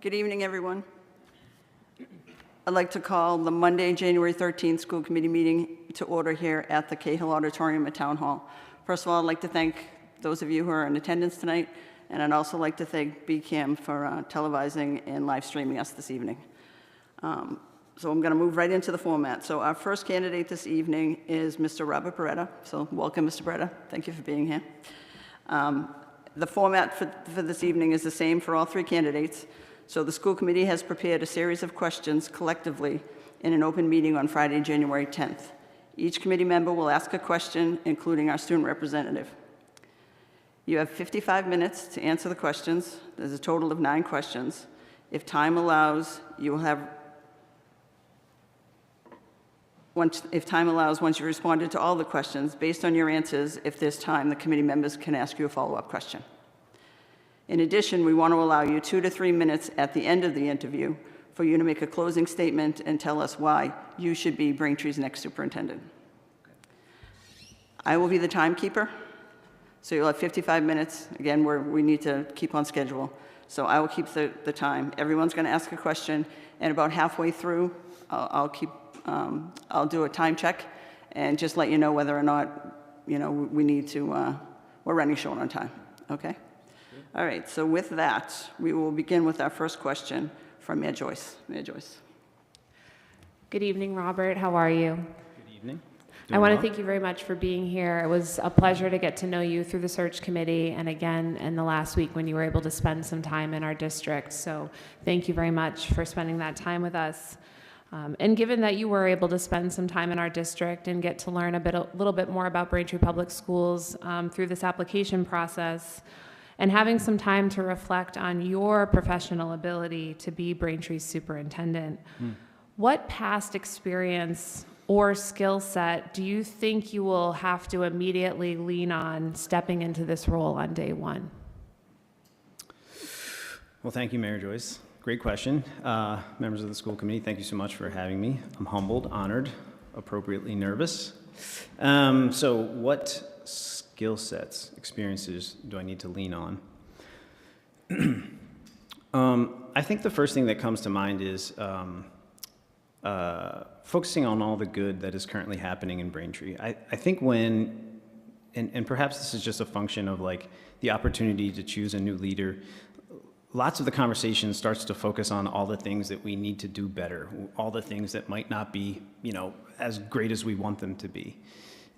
Good evening, everyone. I'd like to call the Monday, January 13th school committee meeting to order here at the Cahill Auditorium at Town Hall. First of all, I'd like to thank those of you who are in attendance tonight, and I'd also like to thank BCAM for televising and live streaming us this evening. So I'm going to move right into the format. So our first candidate this evening is Mr. Robert Peretta. So welcome, Mr. Peretta. Thank you for being here. The format for this evening is the same for all three candidates. So the school committee has prepared a series of questions collectively in an open meeting on Friday, January 10th. Each committee member will ask a question, including our student representative. You have 55 minutes to answer the questions. There's a total of 9 questions. If time allows, you will have once you responded to all the questions, based on your answers, if there's time, the committee members can ask you a follow-up question. In addition, we want to allow you 2 to 3 minutes at the end of the interview for you to make a closing statement and tell us why you should be Braintree's next superintendent. I will be the timekeeper, so you'll have 55 minutes. Again, we need to keep on schedule, so I will keep the time. Everyone's going to ask a question, and about halfway through, I'll do a time check and just let you know whether or not, we need to, we're running short on time, okay? All right, so with that, we will begin with our first question from Mayor Joyce. Mayor Joyce. Good evening, Robert. How are you? Good evening. I want to thank you very much for being here. It was a pleasure to get to know you through the search committee and again in the last week when you were able to spend some time in our district. So thank you very much for spending that time with us. And given that you were able to spend some time in our district and get to learn a little bit more about Braintree Public Schools through this application process, and having some time to reflect on your professional ability to be Braintree's superintendent, what past experience or skill set do you think you will have to immediately lean on stepping into this role on day one? Well, thank you, Mayor Joyce. Great question. Members of the school committee, thank you so much for having me. I'm humbled, honored, appropriately nervous. So what skill sets, experiences do I need to lean on? I think the first thing that comes to mind is focusing on all the good that is currently happening in Braintree. I think when, and perhaps this is just a function of like the opportunity to choose a new leader, lots of the conversation starts to focus on all the things that we need to do better, all the things that might not be, as great as we want them to be.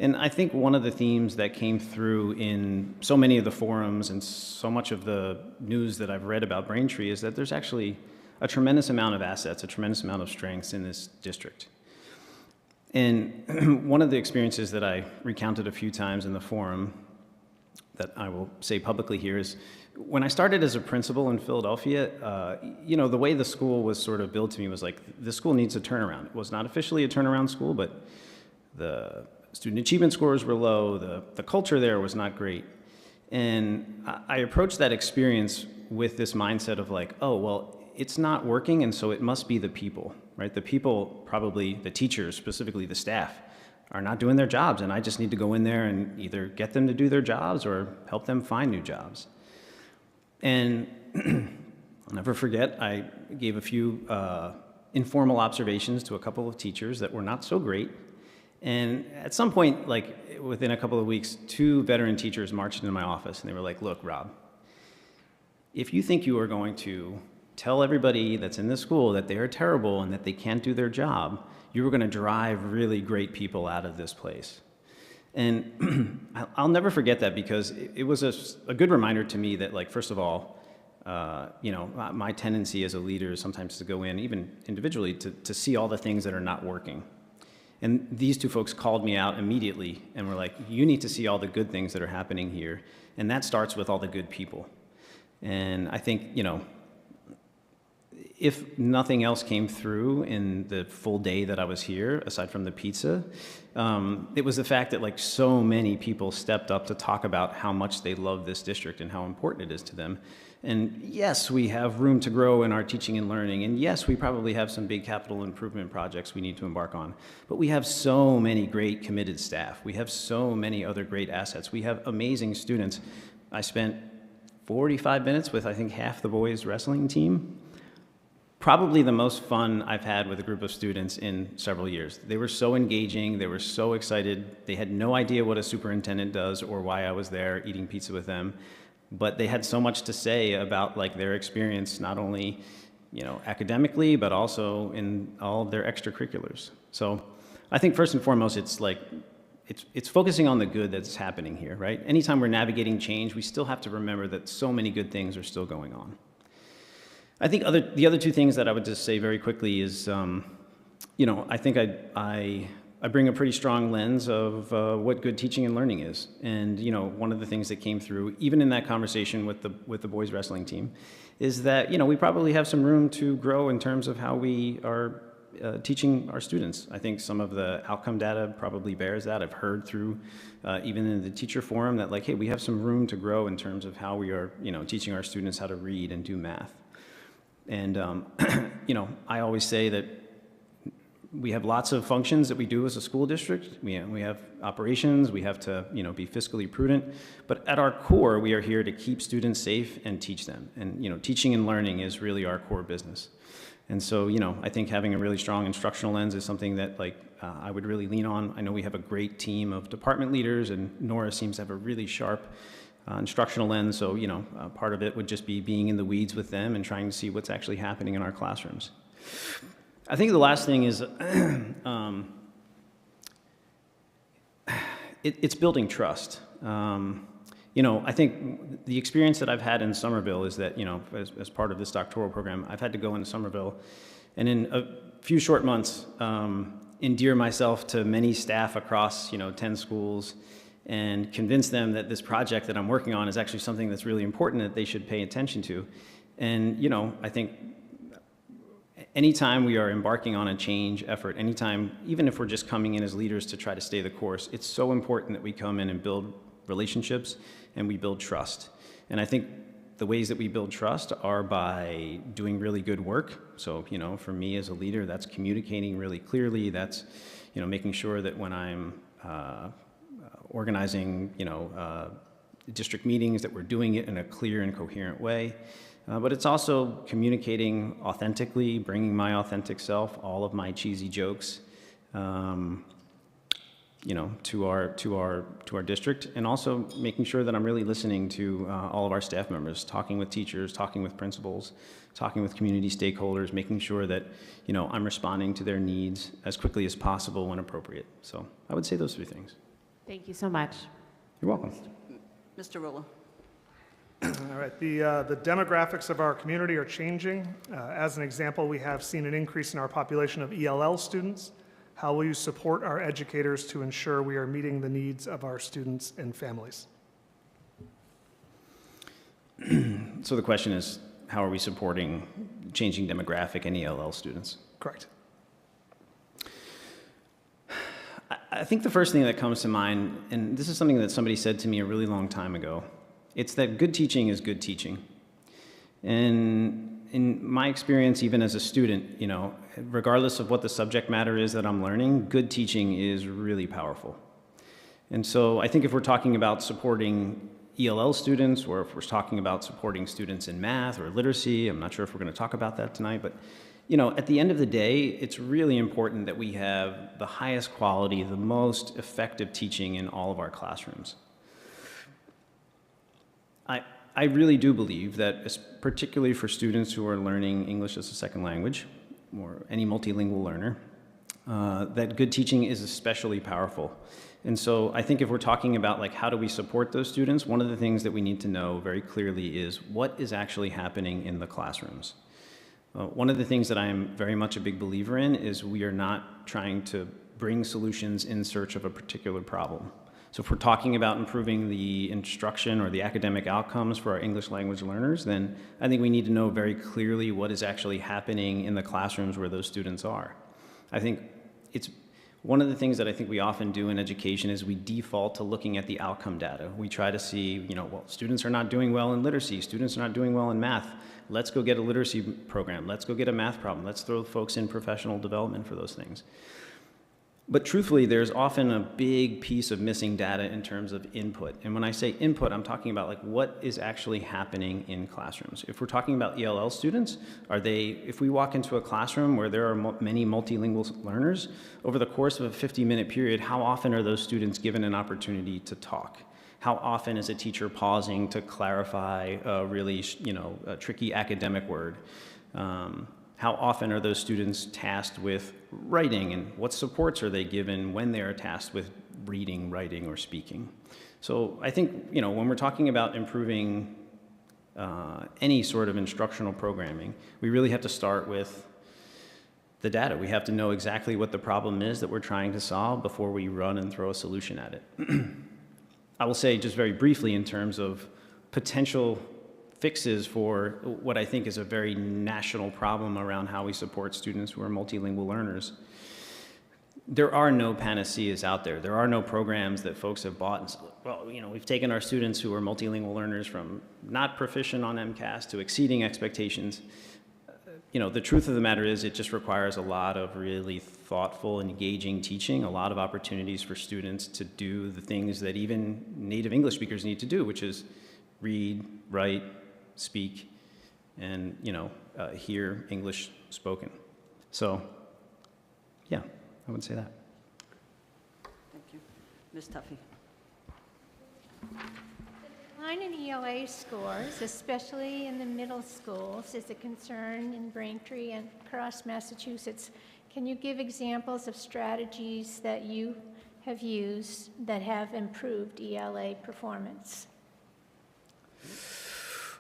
And I think one of the themes that came through in so many of the forums and so much of the news that I've read about Braintree is that there's actually a tremendous amount of assets, a tremendous amount of strengths in this district. And one of the experiences that I recounted a few times in the forum that I will say publicly here is when I started as a principal in Philadelphia, the way the school was sort of billed to me was like, this school needs a turnaround. It was not officially a turnaround school, but the student achievement scores were low, the culture there was not great. And I approached that experience with this mindset of like, oh, well, it's not working, and so it must be the people, right? The people, probably the teachers, specifically the staff, are not doing their jobs, and I just need to go in there and either get them to do their jobs or help them find new jobs. And I'll never forget, I gave a few informal observations to a couple of teachers that were not so great. And at some point, like within a couple of weeks, 2 veteran teachers marched into my office and they were like, look, Rob, if you think you are going to tell everybody that's in this school that they are terrible and that they can't do their job, you are going to drive really great people out of this place. And I'll never forget that because it was a good reminder to me that, like, first of all, my tendency as a leader is sometimes to go in, even individually, to see all the things that are not working. And these 2 folks called me out immediately and were like, you need to see all the good things that are happening here. And that starts with all the good people. And I think, if nothing else came through in the full day that I was here, aside from the pizza, it was the fact that like so many people stepped up to talk about how much they love this district and how important it is to them. And yes, we have room to grow in our teaching and learning. And yes, we probably have some big capital improvement projects we need to embark on. But we have so many great committed staff. We have so many other great assets. We have amazing students. I spent 45 minutes with, I think, half the boys' wrestling team. probably the most fun I've had with a group of students in several years. They were so engaging, they were so excited, they had no idea what a superintendent does or why I was there eating pizza with them, but they had so much to say about like their experience, not only academically, but also in all of their extracurriculars. So I think first and foremost, it's focusing on the good that's happening here, right? Anytime we're navigating change, we still have to remember that so many good things are still going on. I think the other two things that I would just say very quickly is, I think I bring a pretty strong lens of what good teaching and learning is. And, one of the things that came through, even in that conversation with the boys wrestling team, is that, we probably have some room to grow in terms of how we are teaching our students. I think some of the outcome data probably bears that. I've heard through, even in the teacher forum, that like, hey, we have some room to grow in terms of how we are, teaching our students how to read and do math. And, I always say that we have lots of functions that we do as a school district. We have operations, we have to, be fiscally prudent, but at our core, we are here to keep students safe and teach them. And, teaching and learning is really our core business. And so, I think having a really strong instructional lens is something that I would really lean on. I know we have a great team of department leaders, and Nora seems to have a really sharp instructional lens. So, part of it would just be being in the weeds with them and trying to see what's actually happening in our classrooms. I think the last thing is it's building trust. I think the experience that I've had in Somerville is that, as part of this doctoral program, I've had to go into Somerville and in a few short months endear myself to many staff across, 10 schools and convince them that this project that I'm working on is actually something that's really important that they should pay attention to. And, I think anytime we are embarking on a change effort, anytime, even if we're just coming in as leaders to try to stay the course, it's so important that we come in and build relationships and we build trust. And I think the ways that we build trust are by doing really good work. So, for me as a leader, that's communicating really clearly. That's, making sure that when I'm organizing, district meetings, that we're doing it in a clear and coherent way. But it's also communicating authentically, bringing my authentic self, all of my cheesy jokes, to our district, and also making sure that I'm really listening to all of our staff members, talking with teachers, talking with principals, talking with community stakeholders, making sure that I'm responding to their needs as quickly as possible when appropriate. So I would say those three things. Thank you so much. You're welcome. Mr. Rulla. All right, the demographics of our community are changing. As an example, we have seen an increase in our population of ELL students. How will you support our educators to ensure we are meeting the needs of our students and families? So the question is, how are we supporting changing demographic and ELL students? Correct. I think the first thing that comes to mind, and this is something that somebody said to me a really long time ago, it's that good teaching is good teaching. And in my experience, even as a student, regardless of what the subject matter is that I'm learning, good teaching is really powerful. And so I think if we're talking about supporting ELL students, or if we're talking about supporting students in math or literacy, I'm not sure if we're going to talk about that tonight, but at the end of the day, it's really important that we have the highest quality, the most effective teaching in all of our classrooms. I really do believe that, particularly for students who are learning English as a second language, or any multilingual learner, that good teaching is especially powerful. And so I think if we're talking about how do we support those students, one of the things that we need to know very clearly is what is actually happening in the classrooms. One of the things that I am very much a big believer in is we are not trying to bring solutions in search of a particular problem. So if we're talking about improving the instruction or the academic outcomes for our English language learners, then I think we need to know very clearly what is actually happening in the classrooms where those students are. I think it's one of the things that I think we often do in education is we default to looking at the outcome data. We try to see, well, students are not doing well in literacy, students are not doing well in math. Let's go get a literacy program. Let's go get a math problem. Let's throw folks in professional development for those things. But truthfully, there's often a big piece of missing data in terms of input. And when I say input, I'm talking about like what is actually happening in classrooms. If we're talking about ELL students, if we walk into a classroom where there are many multilingual learners, over the course of a 50-minute period, how often are those students given an opportunity to talk? How often is a teacher pausing to clarify a really, a tricky academic word? How often are those students tasked with writing, and what supports are they given when they're tasked with reading, writing, or speaking? So I think, when we're talking about improving any sort of instructional programming, we really have to start with the data. We have to know exactly what the problem is that we're trying to solve before we run and throw a solution at it. I will say just very briefly in terms of potential fixes for what I think is a very national problem around how we support students who are multilingual learners. There are no panaceas out there. There are no programs that folks have bought and said, well, we've taken our students who are multilingual learners from not proficient on MCAS to exceeding expectations. The truth of the matter is it just requires a lot of really thoughtful, engaging teaching, a lot of opportunities for students to do the things that even native English speakers need to do, which is read, write, speak, and hear English spoken. So, yeah, I would say that. Thank you. Ms. Tuffy. Decline in ELA scores, especially in the middle schools, is a concern in Braintree and across Massachusetts. Can you give examples of strategies that you have used that have improved ELA performance?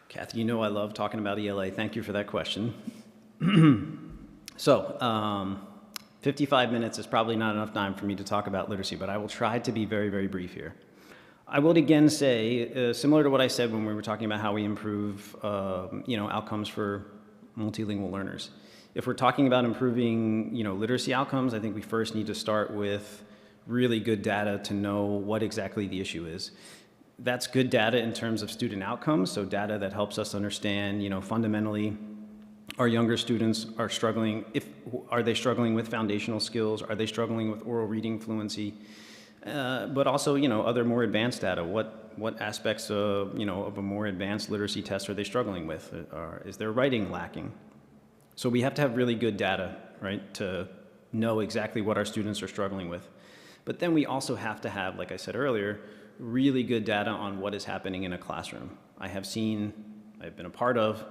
Kathy, I love talking about ELA. Thank you for that question. So, 55 minutes is probably not enough time for me to talk about literacy, but I will try to be very, very brief here. I would again say, similar to what I said when we were talking about how we improve, outcomes for multilingual learners. If we're talking about improving, literacy outcomes, I think we first need to start with really good data to know what exactly the issue is. That's good data in terms of student outcomes, so data that helps us understand, fundamentally, our younger students are struggling. Are they struggling with foundational skills? Are they struggling with oral reading fluency? But also, other more advanced data. What aspects of, of a more advanced literacy test are they struggling with? Is their writing lacking? So we have to have really good data, right, to know exactly what our students are struggling with. But then we also have to have, like I said earlier, really good data on what is happening in a classroom. I've been a part of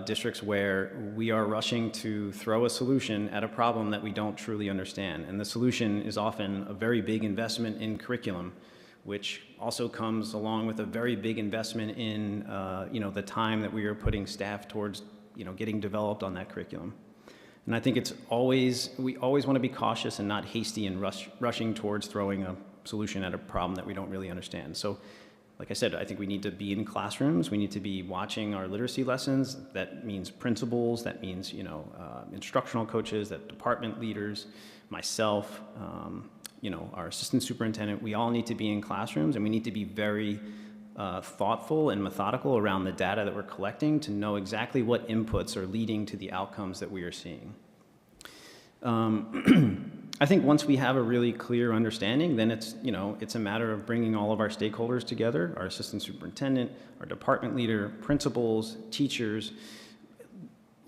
districts where we are rushing to throw a solution at a problem that we don't truly understand. And the solution is often a very big investment in curriculum, which also comes along with a very big investment in the time that we are putting staff towards getting developed on that curriculum. And I think we always want to be cautious and not hasty and rushing towards throwing a solution at a problem that we don't really understand. So, like I said, I think we need to be in classrooms. We need to be watching our literacy lessons. That means principals. That means, instructional coaches, that department leaders, myself, our assistant superintendent. We all need to be in classrooms, and we need to be very thoughtful and methodical around the data that we're collecting to know exactly what inputs are leading to the outcomes that we are seeing. I think once we have a really clear understanding, then it's a matter of bringing all of our stakeholders together, our assistant superintendent, our department leader, principals, teachers,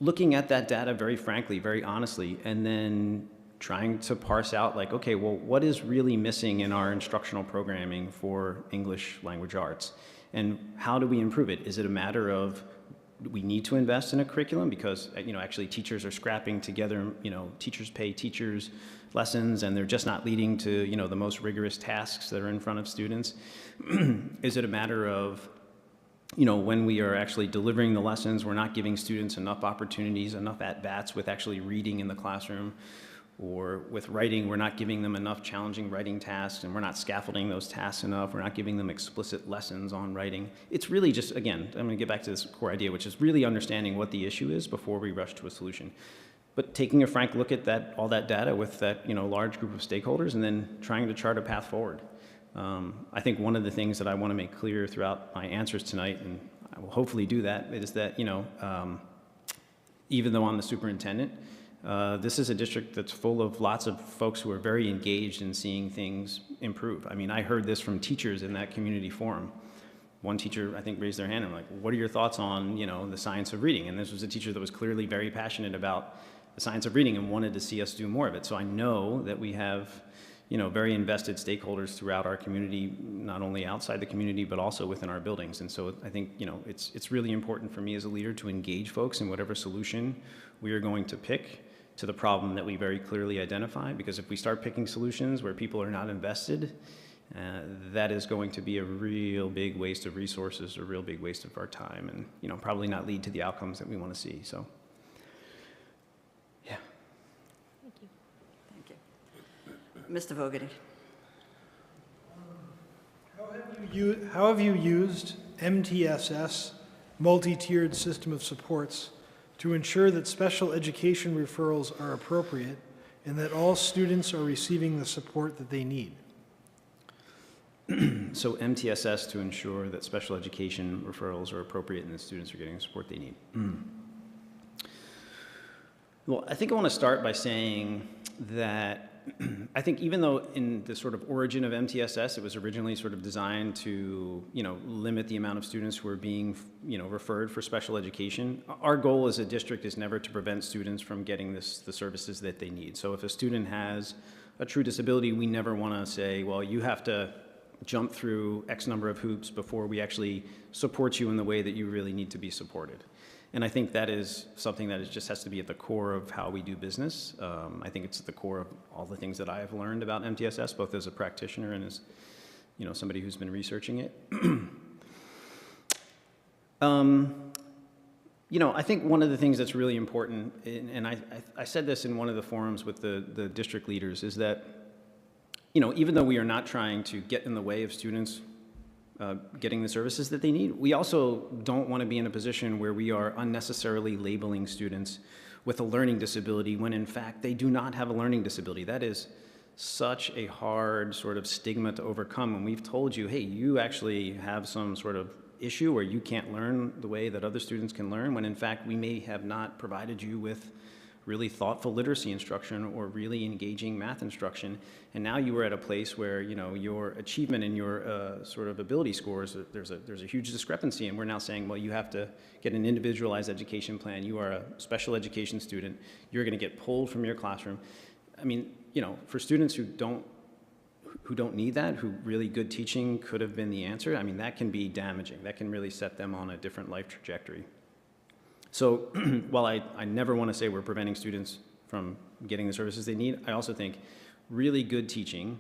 looking at that data very frankly, very honestly, and then trying to parse out like, okay, well, what is really missing in our instructional programming for English language arts? And how do we improve it? Is it a matter of we need to invest in a curriculum because, actually teachers are scrapping together, teachers pay teachers lessons and they're just not leading to, the most rigorous tasks that are in front of students? Is it a matter of, when we are actually delivering the lessons, we're not giving students enough opportunities, enough at-bats with actually reading in the classroom? Or with writing, we're not giving them enough challenging writing tasks and we're not scaffolding those tasks enough. We're not giving them explicit lessons on writing. It's really just, again, I'm gonna get back to this core idea, which is really understanding what the issue is before we rush to a solution. But taking a frank look at all that data with that large group of stakeholders and then trying to chart a path forward. I think one of the things that I wanna make clear throughout my answers tonight, and I will hopefully do that, is that even though I'm the superintendent, This is a district that's full of lots of folks who are very engaged in seeing things improve. I mean, I heard this from teachers in that community forum. One teacher, I think, raised their hand and like, what are your thoughts on, the science of reading? And this was a teacher that was clearly very passionate about the science of reading and wanted to see us do more of it. So I know that we have, very invested stakeholders throughout our community, not only outside the community, but also within our buildings. And so I think, it's really important for me as a leader to engage folks in whatever solution we are going to pick to the problem that we very clearly identify, because if we start picking solutions where people are not invested, that is going to be a real big waste of resources, a real big waste of our time, and probably not lead to the outcomes that we want to see. So, yeah. Thank you. Thank you. Mr. Fogarty. How have you used MTSS, multi-tiered system of supports, to ensure that special education referrals are appropriate and that all students are receiving the support that they need? So MTSS to ensure that special education referrals are appropriate and that students are getting the support they need. Well, I think I want to start by saying that I think even though in the sort of origin of MTSS, it was originally sort of designed to, limit the amount of students who are being, referred for special education, our goal as a district is never to prevent students from getting the services that they need. So if a student has a true disability, we never want to say, well, you have to jump through X number of hoops before we actually support you in the way that you really need to be supported. And I think that is something that just has to be at the core of how we do business. I think it's at the core of all the things that I have learned about MTSS, both as a practitioner and as somebody who's been researching it. I think one of the things that's really important, and I said this in one of the forums with the district leaders, is that even though we are not trying to get in the way of students getting the services that they need, we also don't want to be in a position where we are unnecessarily labeling students with a learning disability when in fact they do not have a learning disability. That is such a hard sort of stigma to overcome when we've told you, hey, you actually have some sort of issue where you can't learn the way that other students can learn, when in fact we may have not provided you with really thoughtful literacy instruction or really engaging math instruction, and now you are at a place where your achievement and your sort of ability scores, there's a huge discrepancy, and we're now saying, well, you have to get an individualized education plan. You are a special education student. You're going to get pulled from your classroom. I mean, for students who don't need that, who really good teaching could have been the answer, I mean, that can be damaging. That can really set them on a different life trajectory. So while I never want to say we're preventing students from getting the services they need, I also think really good teaching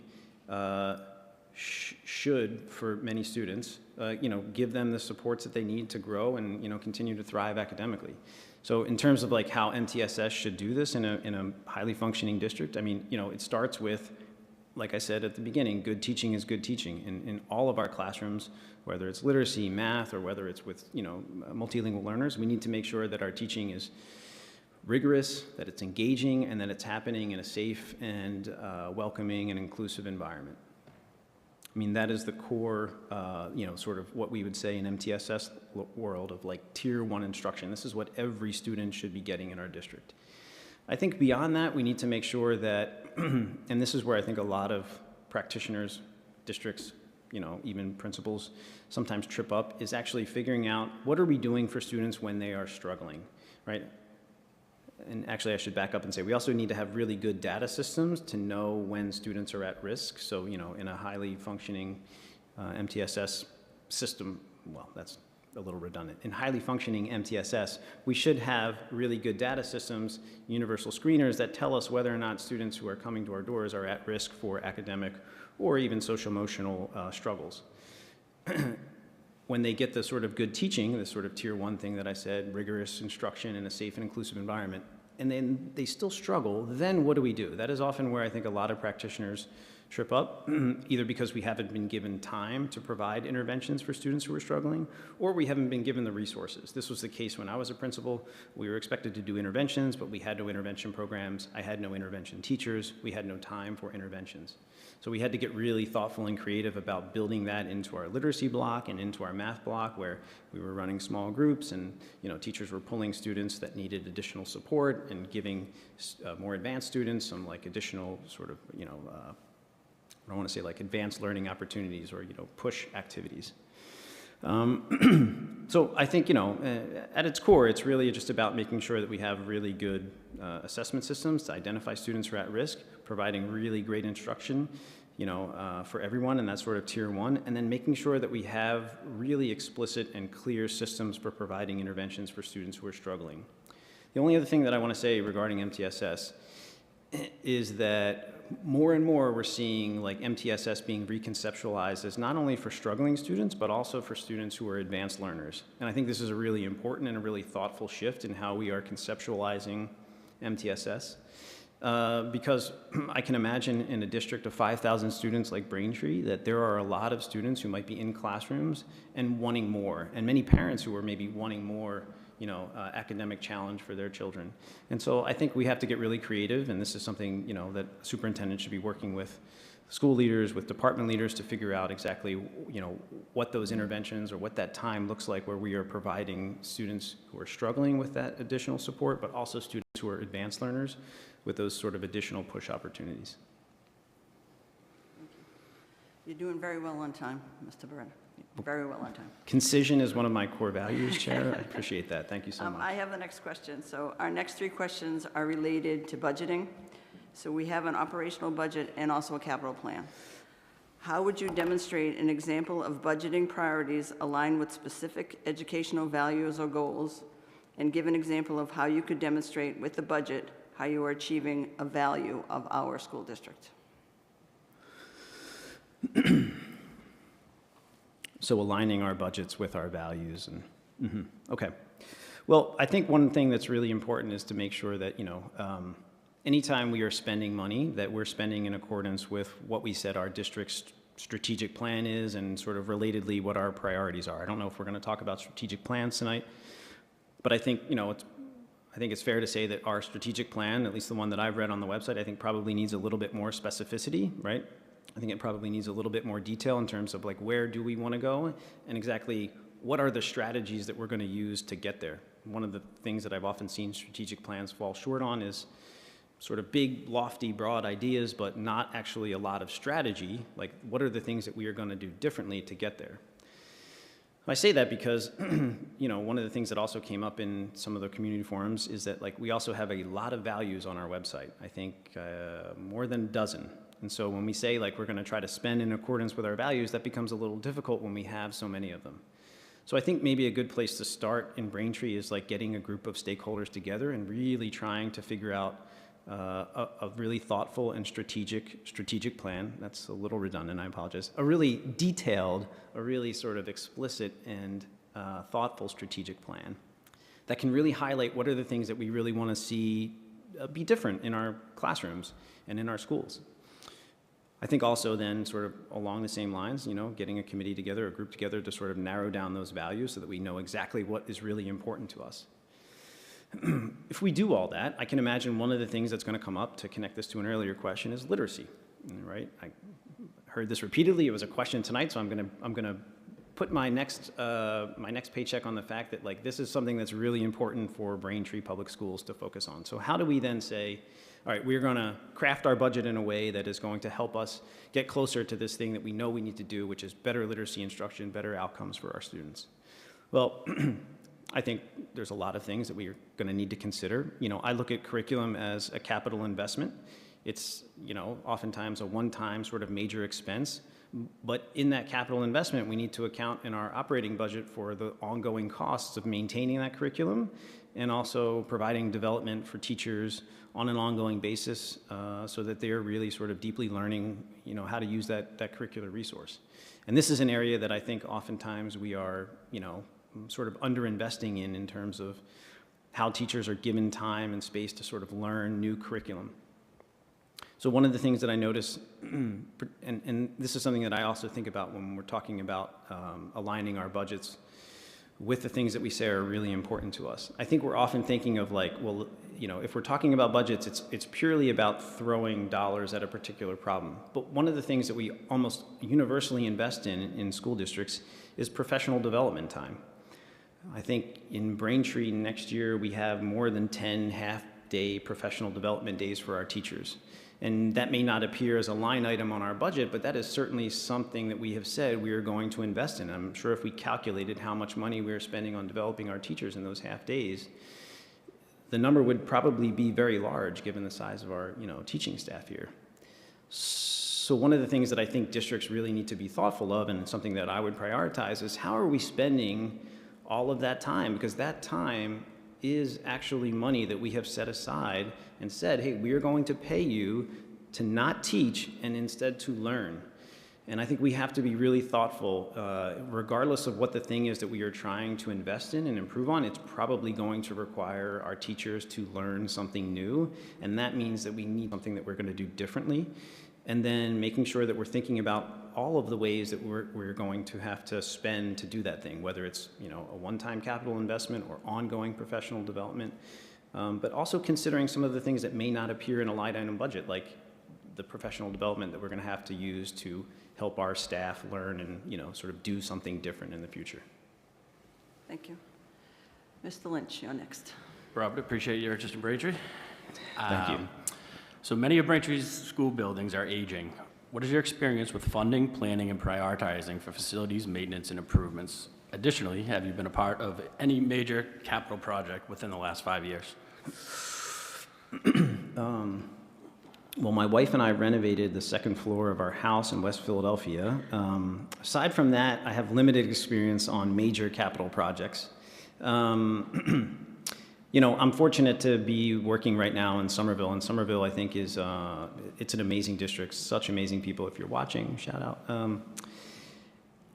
should, for many students, give them the supports that they need to grow and continue to thrive academically. So in terms of like how MTSS should do this in a highly functioning district, I mean, it starts with, like I said at the beginning, good teaching is good teaching. In all of our classrooms, whether it's literacy, math, or whether it's with multilingual learners, we need to make sure that our teaching is rigorous, that it's engaging, and that it's happening in a safe and welcoming and inclusive environment. I mean, that is the core, sort of what we would say in MTSS world of like tier 1 instruction. This is what every student should be getting in our district. I think beyond that, we need to make sure that, and this is where I think a lot of practitioners, districts, even principals sometimes trip up, is actually figuring out what are we doing for students when they are struggling, right? And actually I should back up and say we also need to have really good data systems to know when students are at risk. So, in a highly functioning MTSS system, well, that's a little redundant. In highly functioning MTSS, we should have really good data systems, universal screeners that tell us whether or not students who are coming to our doors are at risk for academic or even social-emotional struggles. When they get the sort of good teaching, the sort of tier 1 thing that I said, rigorous instruction in a safe and inclusive environment, and then they still struggle, then what do we do? That is often where I think a lot of practitioners trip up, either because we haven't been given time to provide interventions for students who are struggling, or we haven't been given the resources. This was the case when I was a principal. We were expected to do interventions, but we had no intervention programs. I had no intervention teachers. We had no time for interventions. So we had to get really thoughtful and creative about building that into our literacy block and into our math block, where we were running small groups, and teachers were pulling students that needed additional support and giving more advanced students some like additional sort of I don't want to say like advanced learning opportunities or push activities. So I think at its core, it's really just about making sure that we have really good assessment systems to identify students who are at risk, providing really great instruction for everyone, and that's sort of tier one, and then making sure that we have really explicit and clear systems for providing interventions for students who are struggling. The only other thing that I want to say regarding MTSS is that more and more we're seeing like MTSS being reconceptualized as not only for struggling students, but also for students who are advanced learners. And I think this is a really important and a really thoughtful shift in how we are conceptualizing MTSS. Because I can imagine in a district of 5,000 students like Braintree that there are a lot of students who might be in classrooms and wanting more, and many parents who are maybe wanting more academic challenge for their children. And so I think we have to get really creative, and this is something, that superintendent should be working with school leaders, with department leaders to figure out exactly, what those interventions or what that time looks like where we are providing students who are struggling with that additional support, but also students who are advanced learners with those sort of additional push opportunities. You're doing very well on time, Mr. Peretta. Very well on time. Concision is one of my core values, Chair. I appreciate that. Thank you so much. I have the next question. So our next three questions are related to budgeting. So we have an operational budget and also a capital plan. How would you demonstrate an example of budgeting priorities aligned with specific educational values or goals, and give an example of how you could demonstrate with the budget how you are achieving a value of our school district? So aligning our budgets with our values and, okay. Well, I think one thing that's really important is to make sure that, anytime we are spending money, that we're spending in accordance with what we said our district's strategic plan is, and sort of relatedly what our priorities are. I don't know if we're going to talk about strategic plans tonight, but I think, I think it's fair to say that our strategic plan, at least the one that I've read on the website, I think probably needs a little bit more specificity, right? I think it probably needs a little bit more detail in terms of like where do we want to go and exactly what are the strategies that we're going to use to get there. One of the things that I've often seen strategic plans fall short on is sort of big, lofty, broad ideas, but not actually a lot of strategy. Like what are the things that we are going to do differently to get there? I say that because, one of the things that also came up in some of the community forums is that like we also have a lot of values on our website. I think more than a dozen. And so when we say like we're going to try to spend in accordance with our values, that becomes a little difficult when we have so many of them. So I think maybe a good place to start in Braintree is like getting a group of stakeholders together and really trying to figure out a really thoughtful and strategic plan. That's a little redundant, I apologize. A really detailed, a really sort of explicit and thoughtful strategic plan that can really highlight what are the things that we really want to see be different in our classrooms and in our schools. I think also then sort of along the same lines, getting a committee together, a group together to sort of narrow down those values so that we know exactly what is really important to us. If we do all that, I can imagine one of the things that's going to come up to connect this to an earlier question is literacy, right? I heard this repeatedly. It was a question tonight, so I'm going to put my next paycheck on the fact that like this is something that's really important for Braintree Public Schools to focus on. So how do we then say, all right, we're going to craft our budget in a way that is going to help us get closer to this thing that we know we need to do, which is better literacy instruction, better outcomes for our students? Well, I think there's a lot of things that we are going to need to consider. I look at curriculum as a capital investment. It's, oftentimes a one-time sort of major expense. But in that capital investment, we need to account in our operating budget for the ongoing costs of maintaining that curriculum and also providing development for teachers on an ongoing basis so that they are really sort of deeply learning, how to use that curricular resource. And this is an area that I think oftentimes we are, sort of underinvesting in terms of how teachers are given time and space to sort of learn new curriculum. So one of the things that I notice, and this is something that I also think about when we're talking about aligning our budgets with the things that we say are really important to us. I think we're often thinking of like, well, you know, if we're talking about budgets, it's purely about throwing dollars at a particular problem. But one of the things that we almost universally invest in school districts is professional development time. I think in Braintree next year, we have more than 10 half-day professional development days for our teachers. And that may not appear as a line item on our budget, but that is certainly something that we have said we are going to invest in. I'm sure if we calculated how much money we are spending on developing our teachers in those half days, the number would probably be very large given the size of our, you know, teaching staff here. So one of the things that I think districts really need to be thoughtful of, and something that I would prioritize, is how are we spending all of that time? Because that time is actually money that we have set aside and said, hey, we are going to pay you to not teach and instead to learn. And I think we have to be really thoughtful, regardless of what the thing is that we are trying to invest in and improve on. It's probably going to require our teachers to learn something new, and that means that we need something that we're going to do differently. And then making sure that we're thinking about all of the ways that we're going to have to spend to do that thing, whether it's, you know, a one-time capital investment or ongoing professional development, but also considering some of the things that may not appear in a line item budget, like the professional development that we're going to have to use to help our staff learn and, you know, sort of do something different in the future. Thank you. Mr. Lynch, you're next. Robert, appreciate your interest in Braintree. Thank you. So many of Braintree's school buildings are aging. What is your experience with funding, planning, and prioritizing for facilities, maintenance, and improvements? Additionally, have you been a part of any major capital project within the last 5 years? Well, my wife and I renovated the second floor of our house in West Philadelphia. Aside from that, I have limited experience on major capital projects. You know, I'm fortunate to be working right now in Somerville, and Somerville, I think, is it's an amazing district, such amazing people. If you're watching, shout out.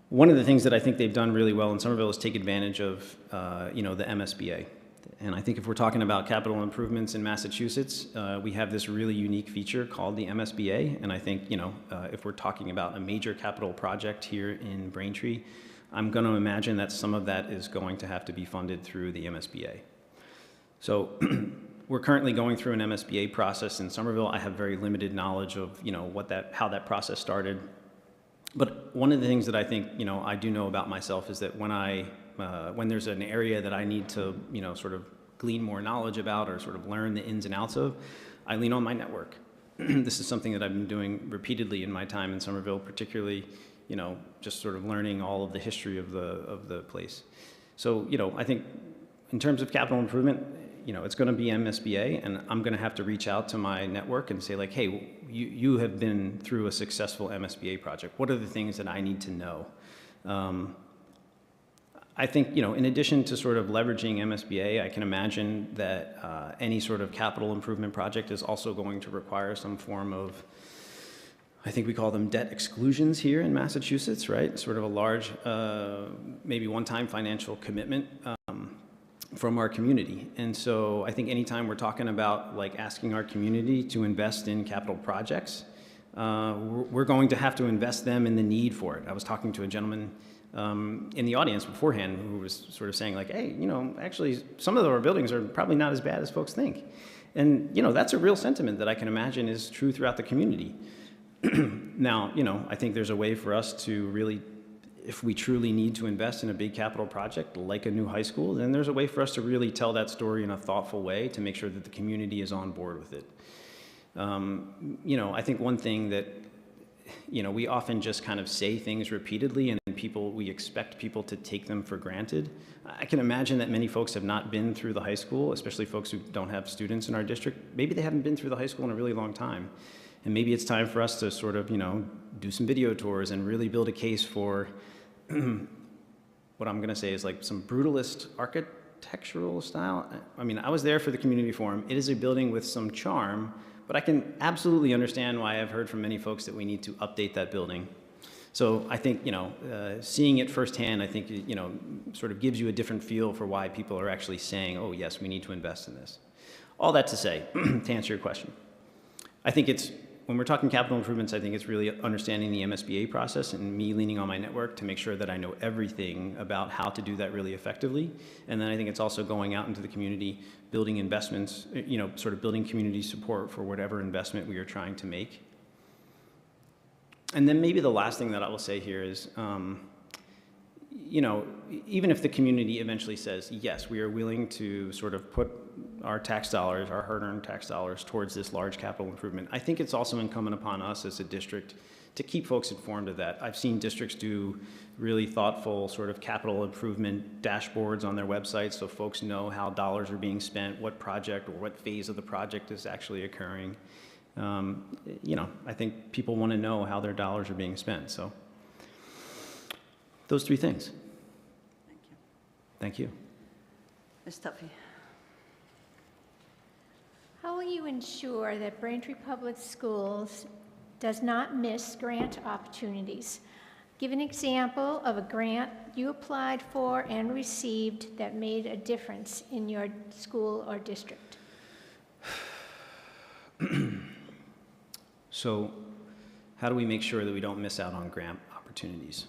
One of the things that I think they've done really well in Somerville is take advantage of, you know, the MSBA. And I think if we're talking about capital improvements in Massachusetts, we have this really unique feature called the MSBA. And I think, you know, if we're talking about a major capital project here in Braintree, I'm going to imagine that some of that is going to have to be funded through the MSBA. So we're currently going through an MSBA process in Somerville. I have very limited knowledge of, you know, how that process started. But one of the things that I think, you know, I do know about myself is that when there's an area that I need to, you know, sort of glean more knowledge about or sort of learn the ins and outs of, I lean on my network. This is something that I've been doing repeatedly in my time in Somerville, particularly, you know, just sort of learning all of the history of the place. So, you know, I think in terms of capital improvement, you know, it's going to be MSBA, and I'm going to have to reach out to my network and say, like, hey, you have been through a successful MSBA project. What are the things that I need to know? I think, you know, in addition to sort of leveraging MSBA, I can imagine that any sort of capital improvement project is also going to require some form of, I think we call them debt exclusions here in Massachusetts, right? Sort of a large, maybe one-time financial commitment from our community. And so I think anytime we're talking about like asking our community to invest in capital projects, we're going to have to invest them in the need for it. I was talking to a gentleman in the audience beforehand who was sort of saying like, hey, you know, actually some of our buildings are probably not as bad as folks think. And, you know, that's a real sentiment that I can imagine is true throughout the community. Now, you know, I think there's a way for us to really, if we truly need to invest in a big capital project like a new high school, then there's a way for us to really tell that story in a thoughtful way to make sure that the community is on board with it. You know, I think one thing that, you know, we often just kind of say things repeatedly and we expect people to take them for granted. I can imagine that many folks have not been through the high school, especially folks who don't have students in our district. Maybe they haven't been through the high school in a really long time. And maybe it's time for us to sort of, you know, do some video tours and really build a case for what I'm going to say is like some brutalist architectural style. I mean, I was there for the community forum. It is a building with some charm, but I can absolutely understand why I've heard from many folks that we need to update that building. So I think, you know, seeing it firsthand, I think, you know, sort of gives you a different feel for why people are actually saying, oh, yes, we need to invest in this. All that to say, to answer your question, I think it's when we're talking capital improvements, I think it's really understanding the MSBA process and me leaning on my network to make sure that I know everything about how to do that really effectively. And then I think it's also going out into the community, building investments, sort of building community support for whatever investment we are trying to make. And then maybe the last thing that I will say here is, even if the community eventually says, yes, we are willing to sort of put our tax dollars, our hard-earned tax dollars towards this large capital improvement, I think it's also incumbent upon us as a district to keep folks informed of that. I've seen districts do really thoughtful sort of capital improvement dashboards on their websites so folks know how dollars are being spent, what project or what phase of the project is actually occurring. I think people want to know how their dollars are being spent. So those three things. Thank you. Thank you. Ms. Tuffy. How will you ensure that Braintree Public Schools does not miss grant opportunities? Give an example of a grant you applied for and received that made a difference in your school or district. So how do we make sure that we don't miss out on grant opportunities?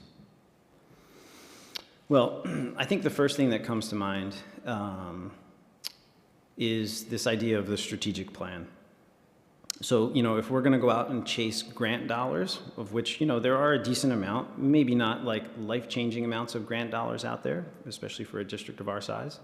Well, I think the first thing that comes to mind is this idea of the strategic plan. So, if we're going to go out and chase grant dollars, of which, there are a decent amount, maybe not like life-changing amounts of grant dollars out there, especially for a district of our size,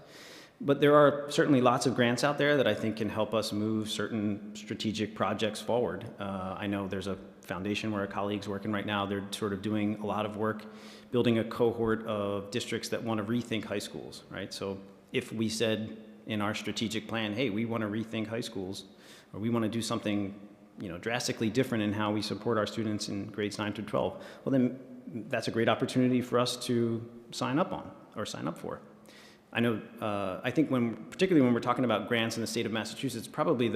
but there are certainly lots of grants out there that I think can help us move certain strategic projects forward. I know there's a foundation where a colleague's working right now. They're sort of doing a lot of work building a cohort of districts that want to rethink high schools, right? So if we said in our strategic plan, hey, we want to rethink high schools, or we want to do something, drastically different in how we support our students in grades 9 through 12, well then that's a great opportunity for us to sign up on or sign up for. I know, I think particularly when we're talking about grants in the state of Massachusetts, probably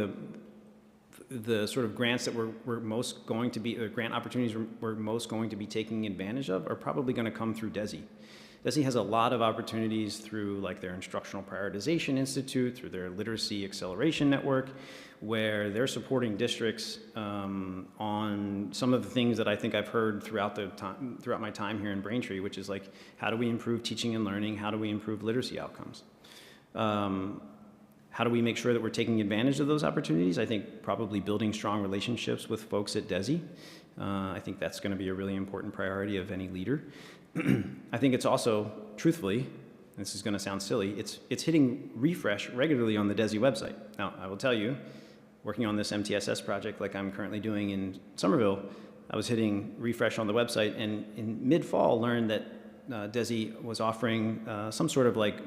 the sort of grants that we're most going to be, or grant opportunities we're most going to be taking advantage of are probably going to come through DESE. DESE has a lot of opportunities through like their Instructional Prioritization Institute, through their Literacy Acceleration Network, where they're supporting districts on some of the things that I think I've heard throughout my time here in Braintree, which is like, how do we improve teaching and learning? How do we improve literacy outcomes? How do we make sure that we're taking advantage of those opportunities? I think probably building strong relationships with folks at DESE. I think that's going to be a really important priority of any leader. I think it's also, truthfully, this is going to sound silly, it's hitting refresh regularly on the DESE website. Now, I will tell you, working on this MTSS project like I'm currently doing in Somerville, I was hitting refresh on the website and in mid-fall learned that DESE was offering some sort of like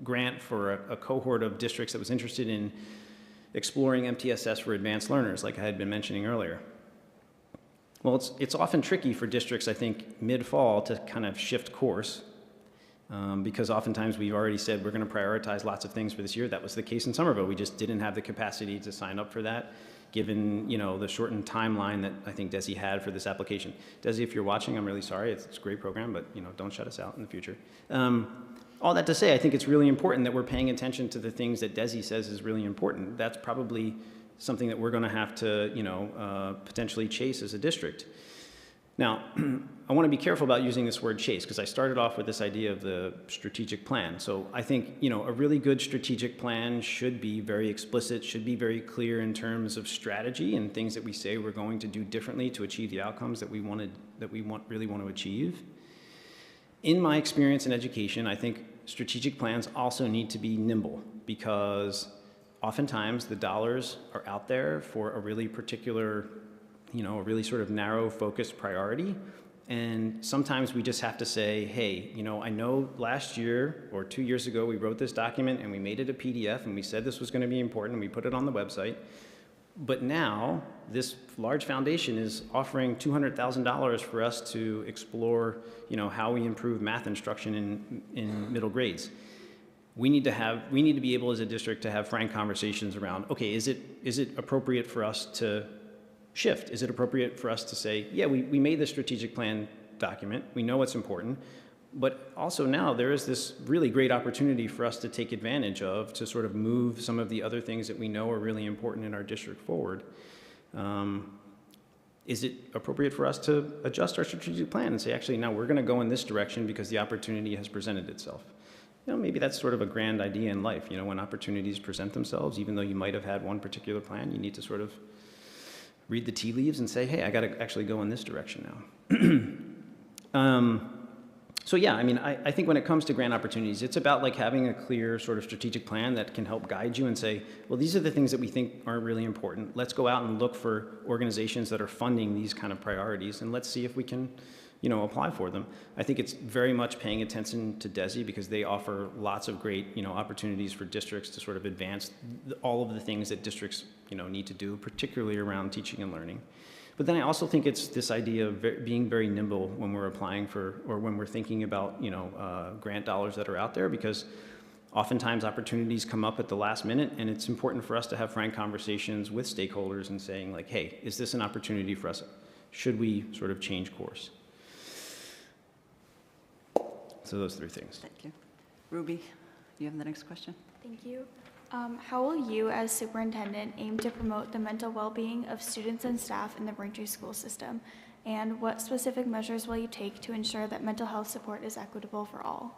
grant for a cohort of districts that was interested in exploring MTSS for advanced learners, like I had been mentioning earlier. Well, it's often tricky for districts, I think, mid-fall to kind of shift course because oftentimes we've already said we're going to prioritize lots of things for this year. That was the case in Somerville. We just didn't have the capacity to sign up for that, given the shortened timeline that I think DESE had for this application. DESE, if you're watching, I'm really sorry. It's a great program, but don't shut us out in the future. All that to say, I think it's really important that we're paying attention to the things that DESE says is really important. That's probably something that we're going to have to, potentially chase as a district. Now, I want to be careful about using this word chase because I started off with this idea of the strategic plan. So I think, a really good strategic plan should be very explicit, should be very clear in terms of strategy and things that we say we're going to do differently to achieve the outcomes that we really want to achieve. In my experience in education, I think strategic plans also need to be nimble because oftentimes the dollars are out there for a really particular, a really sort of narrow focused priority. And sometimes we just have to say, hey, I know last year or 2 years ago we wrote this document and we made it a PDF and we said this was going to be important and we put it on the website. But now this large foundation is offering $200,000 for us to explore, how we improve math instruction in middle grades. We need to be able as a district to have frank conversations around, okay, is it appropriate for us to shift? Is it appropriate for us to say, yeah, we made the strategic plan document, we know what's important, but also now there is this really great opportunity for us to take advantage of to sort of move some of the other things that we know are really important in our district forward. Is it appropriate for us to adjust our strategic plan and say, actually, now we're going to go in this direction because the opportunity has presented itself? Maybe that's sort of a grand idea in life. When opportunities present themselves, even though you might have had one particular plan, you need to sort of read the tea leaves and say, hey, I got to actually go in this direction now. So yeah, I think when it comes to grant opportunities, it's about like having a clear sort of strategic plan that can help guide you and say, well, these are the things that we think aren't really important. Let's go out and look for organizations that are funding these kind of priorities, and let's see if we can, apply for them. I think it's very much paying attention to DESE because they offer lots of great, opportunities for districts to sort of advance all of the things that districts, need to do, particularly around teaching and learning. But then I also think it's this idea of being very nimble when we're applying for, or when we're thinking about, grant dollars that are out there, because oftentimes opportunities come up at the last minute, and it's important for us to have frank conversations with stakeholders and saying like, hey, is this an opportunity for us? Should we sort of change course? So those three things. Thank you. Ruby, you have the next question? Thank you. How will you, as superintendent, aim to promote the mental well-being of students and staff in the Braintree school system? And what specific measures will you take to ensure that mental health support is equitable for all?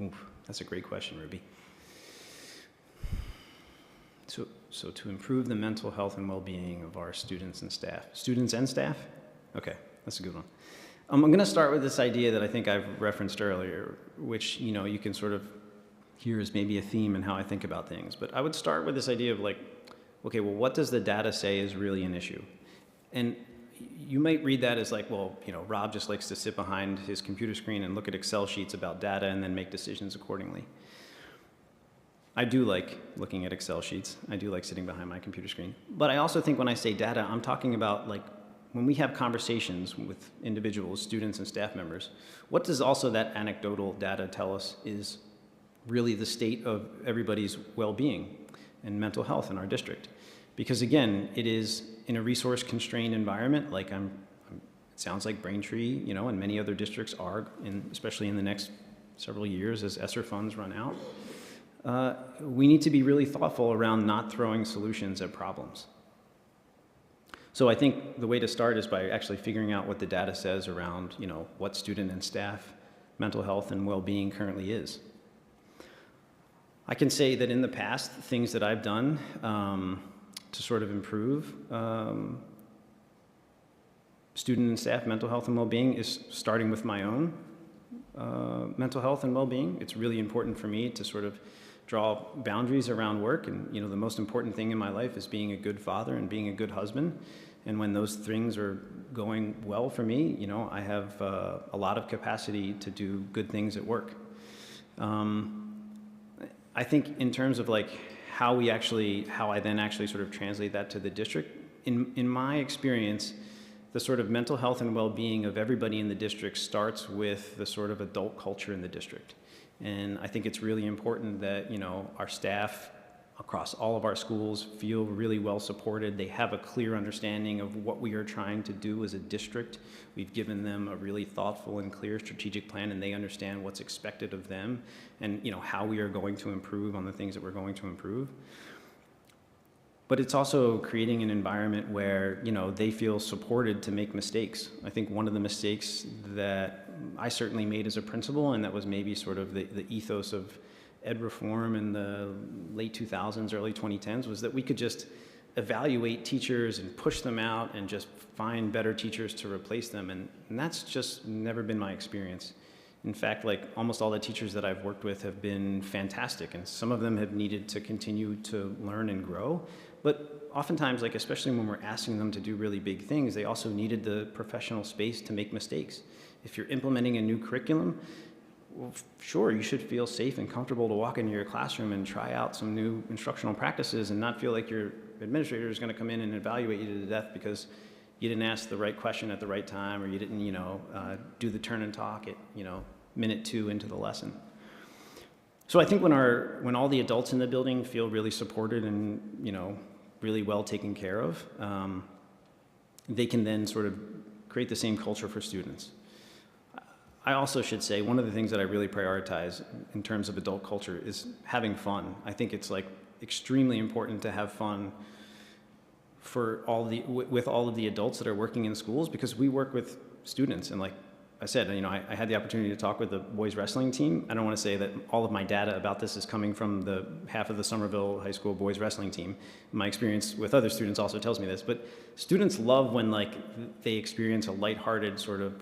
Oof, that's a great question, Ruby. So to improve the mental health and well-being of our students and staff. Students and staff? Okay, that's a good one. I'm going to start with this idea that I think I've referenced earlier, which, you can sort of hear as maybe a theme in how I think about things. But I would start with this idea of like, okay, well, what does the data say is really an issue? And you might read that as like, well, Rob just likes to sit behind his computer screen and look at Excel sheets about data and then make decisions accordingly. I do like looking at Excel sheets. I do like sitting behind my computer screen. But I also think when I say data, I'm talking about like when we have conversations with individuals, students and staff members, what does also that anecdotal data tell us is really the state of everybody's well-being and mental health in our district? Because again, it is in a resource-constrained environment, like it sounds like Braintree, and many other districts are, especially in the next several years as ESSER funds run out. We need to be really thoughtful around not throwing solutions at problems. So I think the way to start is by actually figuring out what the data says around, what student and staff mental health and well-being currently is. I can say that in the past, things that I've done to sort of improve student and staff mental health and well-being is starting with my own mental health and well-being. It's really important for me to sort of draw boundaries around work, and the most important thing in my life is being a good father and being a good husband. And when those things are going well for me, I have a lot of capacity to do good things at work. I think in terms of like how I then actually sort of translate that to the district, in my experience, the sort of mental health and well-being of everybody in the district starts with the sort of adult culture in the district. And I think it's really important that, our staff across all of our schools feel really well supported. They have a clear understanding of what we are trying to do as a district. We've given them a really thoughtful and clear strategic plan, and they understand what's expected of them and, how we are going to improve on the things that we're going to improve. But it's also creating an environment where, they feel supported to make mistakes. I think one of the mistakes that I certainly made as a principal, and that was maybe sort of the ethos of ed reform in the late 2000s, early 2010s, was that we could just evaluate teachers and push them out and just find better teachers to replace them. And that's just never been my experience. In fact, like almost all the teachers that I've worked with have been fantastic, and some of them have needed to continue to learn and grow. But oftentimes, like especially when we're asking them to do really big things, they also needed the professional space to make mistakes. If you're implementing a new curriculum, well, sure, you should feel safe and comfortable to walk into your classroom and try out some new instructional practices and not feel like your administrator is going to come in and evaluate you to death because you didn't ask the right question at the right time, or you didn't, do the turn and talk at, minute 2 into the lesson. So I think when all the adults in the building feel really supported and, really well taken care of, they can then sort of create the same culture for students. I also should say one of the things that I really prioritize in terms of adult culture is having fun. I think it's like extremely important to have fun with all of the adults that are working in schools, because we work with students. And like I said, I had the opportunity to talk with the boys wrestling team. I don't want to say that all of my data about this is coming from the half of the Somerville High School boys wrestling team. My experience with other students also tells me this, but students love when they experience a lighthearted sort of,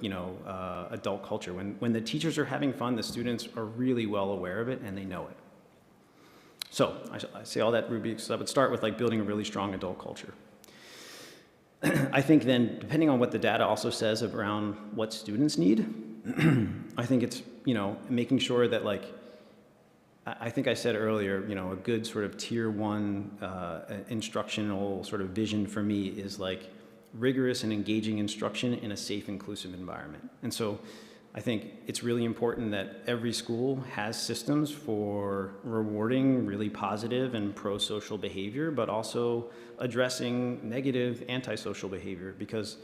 adult culture. When the teachers are having fun, the students are really well aware of it and they know it. So I say all that, Ruby, because I would start with building a really strong adult culture. I think then, depending on what the data also says around what students need, I think it's, making sure that I think I said earlier, a good sort of tier 1 instructional sort of vision for me is rigorous and engaging instruction in a safe, inclusive environment. And so I think it's really important that every school has systems for rewarding really positive and pro-social behavior, but also addressing negative antisocial behavior, because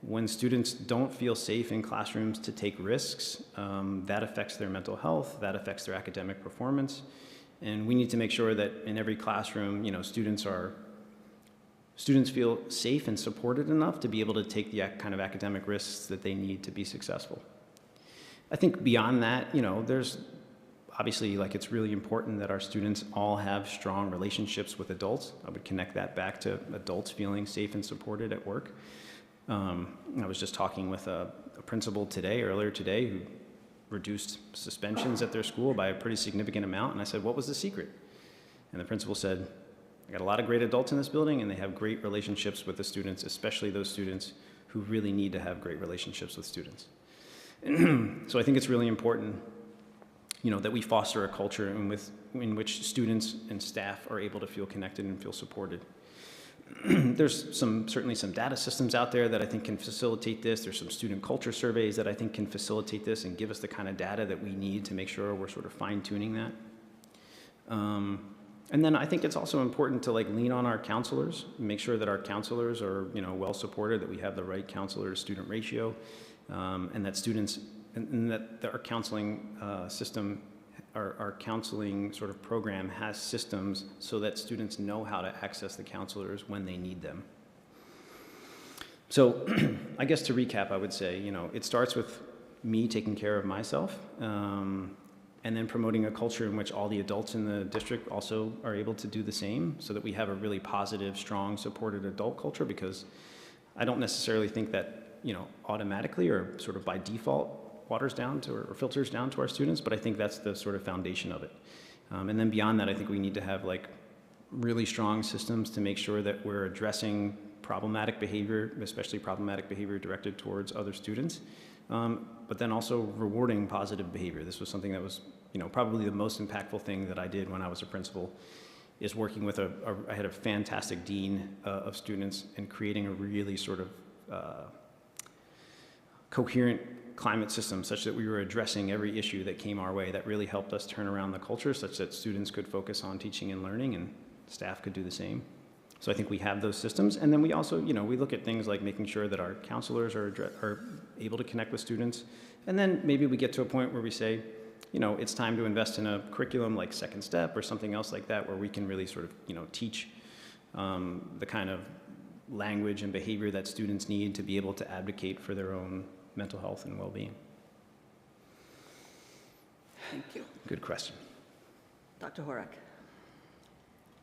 when students don't feel safe in classrooms to take risks, that affects their mental health, that affects their academic performance. And we need to make sure that in every classroom, students feel safe and supported enough to be able to take the kind of academic risks that they need to be successful. I think beyond that, there's obviously it's really important that our students all have strong relationships with adults. I would connect that back to adults feeling safe and supported at work. I was just talking with a principal earlier today, who reduced suspensions at their school by a pretty significant amount. And I said, what was the secret? And the principal said, I got a lot of great adults in this building and they have great relationships with the students, especially those students who really need to have great relationships with students. So I think it's really important, that we foster a culture in which students and staff are able to feel connected and feel supported. There's certainly some data systems out there that I think can facilitate this. There's some student culture surveys that I think can facilitate this and give us the kind of data that we need to make sure we're sort of fine-tuning that. And then I think it's also important to lean on our counselors, make sure that our counselors are well supported, that we have the right counselor-to-student ratio. And that students, and that our counseling system, our counseling sort of program has systems so that students know how to access the counselors when they need them. So I guess to recap, I would say, it starts with me taking care of myself, and then promoting a culture in which all the adults in the district also are able to do the same, so that we have a really positive, strong, supported adult culture, because I don't necessarily think that automatically or sort of by default waters down to or filters down to our students, but I think that's the sort of foundation of it. And then beyond that, I think we need to have really strong systems to make sure that we're addressing problematic behavior, especially problematic behavior directed towards other students, but then also rewarding positive behavior. This was something that was, probably the most impactful thing that I did when I was a principal, is working with I had a fantastic dean of students and creating a really sort of coherent climate system such that we were addressing every issue that came our way. That really helped us turn around the culture such that students could focus on teaching and learning and staff could do the same. So I think we have those systems. And then we also, we look at things like making sure that our counselors are able to connect with students. And then maybe we get to a point where we say, it's time to invest in a curriculum like Second Step or something else like that, where we can really sort of, teach the kind of language and behavior that students need to be able to advocate for their own mental health and well-being. Thank you. Good question. Dr. Horak.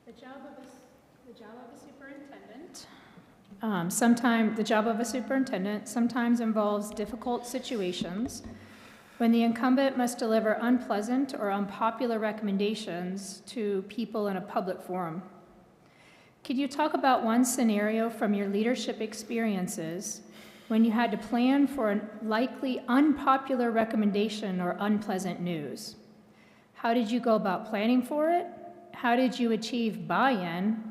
The job of a superintendent sometimes involves difficult situations when the incumbent must deliver unpleasant or unpopular recommendations to people in a public forum. Could you talk about one scenario from your leadership experiences when you had to plan for a likely unpopular recommendation or unpleasant news? How did you go about planning for it? How did you achieve buy-in?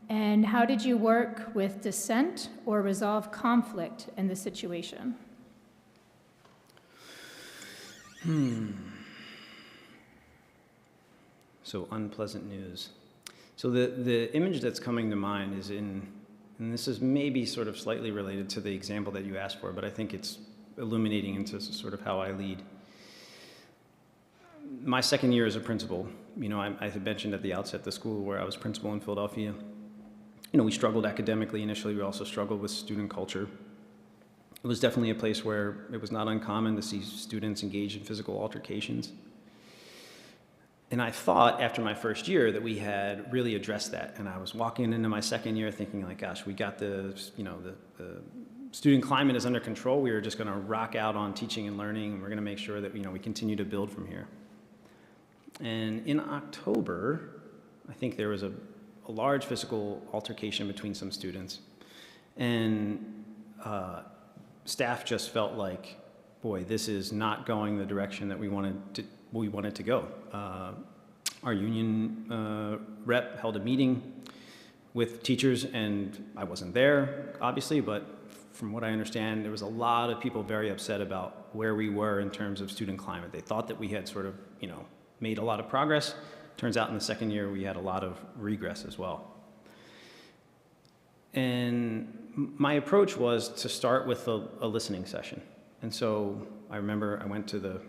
And how did you work with dissent or resolve conflict in the situation? So unpleasant news. So the image that's coming to mind is and this is maybe sort of slightly related to the example that you asked for, but I think it's illuminating into sort of how I lead. My second year as a principal, I had mentioned at the outset the school where I was principal in Philadelphia. we struggled academically initially. We also struggled with student culture. It was definitely a place where it was not uncommon to see students engage in physical altercations. And I thought after my first year that we had really addressed that. And I was walking into my second year thinking like, gosh, we got the student climate is under control. We are just going to rock out on teaching and learning, and we're going to make sure that, we continue to build from here. And in October, I think there was a large physical altercation between some students. And staff just felt like, boy, this is not going the direction that we wanted to go. Our union rep held a meeting with teachers, and I wasn't there, obviously, but from what I understand, there was a lot of people very upset about where we were in terms of student climate. They thought that we had sort of, made a lot of progress. Turns out in the second year, we had a lot of regress as well. And my approach was to start with a listening session. And so I remember I went to the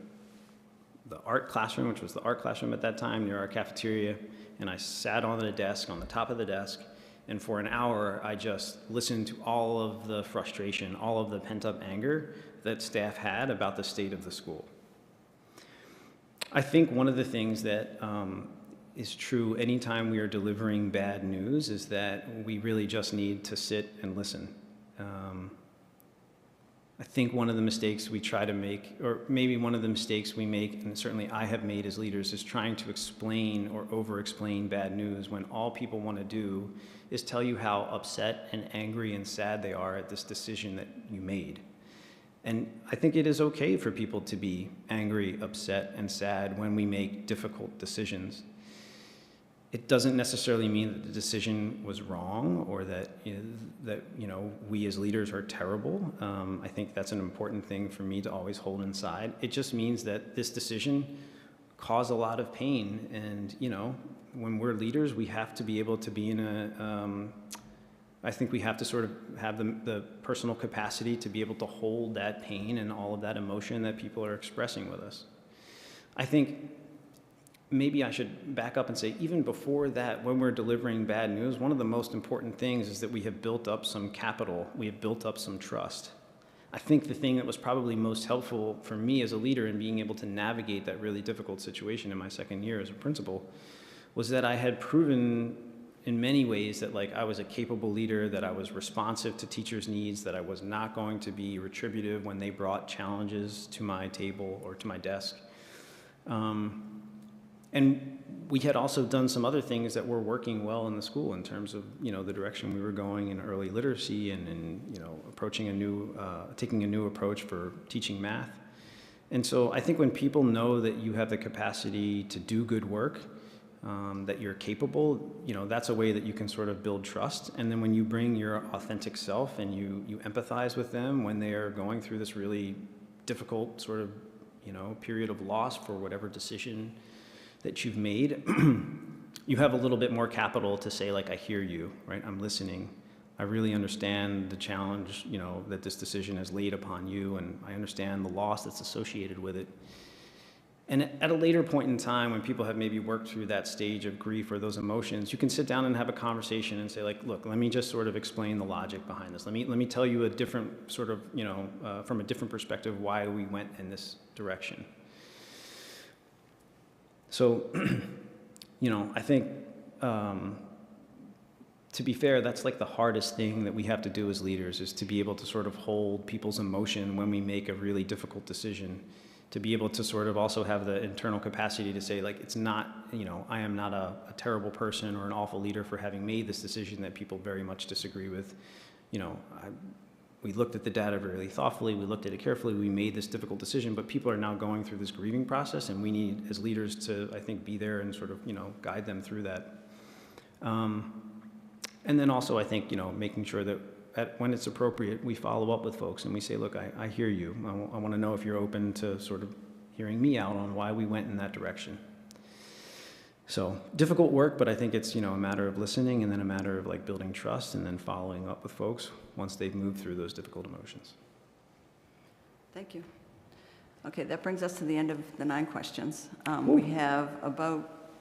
art classroom, which was the art classroom at that time near our cafeteria, and I sat on the desk, on the top of the desk, and for an hour I just listened to all of the frustration, all of the pent-up anger that staff had about the state of the school. I think one of the things that is true anytime we are delivering bad news is that we really just need to sit and listen. I think one of the mistakes we try to make, or maybe one of the mistakes we make, and certainly I have made as leaders, is trying to explain or over-explain bad news when all people want to do is tell you how upset and angry and sad they are at this decision that you made. And I think it is okay for people to be angry, upset, and sad when we make difficult decisions. It doesn't necessarily mean that the decision was wrong or that we as leaders are terrible. I think that's an important thing for me to always hold inside. It just means that this decision caused a lot of pain, and when we're leaders, we have to be able to be in a. I think we have to sort of have the personal capacity to be able to hold that pain and all of that emotion that people are expressing with us. I think maybe I should back up and say, even before that, when we're delivering bad news, one of the most important things is that we have built up some capital. We have built up some trust. I think the thing that was probably most helpful for me as a leader in being able to navigate that really difficult situation in my second year as a principal was that I had proven in many ways that I was a capable leader, that I was responsive to teachers' needs, that I was not going to be retributive when they brought challenges to my table or to my desk. And we had also done some other things that were working well in the school in terms of, the direction we were going in early literacy and approaching taking a new approach for teaching math. And so I think when people know that you have the capacity to do good work, that you're capable, that's a way that you can sort of build trust. And then when you bring your authentic self and you empathize with them when they are going through this really difficult sort of, period of loss for whatever decision that you've made, you have a little bit more capital to say, I hear you, right? I'm listening. I really understand the challenge, that this decision has laid upon you, and I understand the loss that's associated with it. And at a later point in time, when people have maybe worked through that stage of grief or those emotions, you can sit down and have a conversation and say, look, let me just sort of explain the logic behind this. Let me tell you a different sort of, from a different perspective, why we went in this direction. So, I think, to be fair, that's the hardest thing that we have to do as leaders, is to be able to sort of hold people's emotion when we make a really difficult decision, to be able to sort of also have the internal capacity to say, it's not, I am not a terrible person or an awful leader for having made this decision that people very much disagree with. We looked at the data really thoughtfully, we looked at it carefully, we made this difficult decision, but people are now going through this grieving process, and we need, as leaders, to, I think, be there and sort of, guide them through that. And then also, I think, making sure that when it's appropriate, we follow up with folks and we say, look, I hear you. I want to know if you're open to sort of hearing me out on why we went in that direction. So difficult work, but I think it's, a matter of listening and then a matter of building trust and then following up with folks once they've moved through those difficult emotions. Thank you. Okay, that brings us to the end of the 9 questions. We have about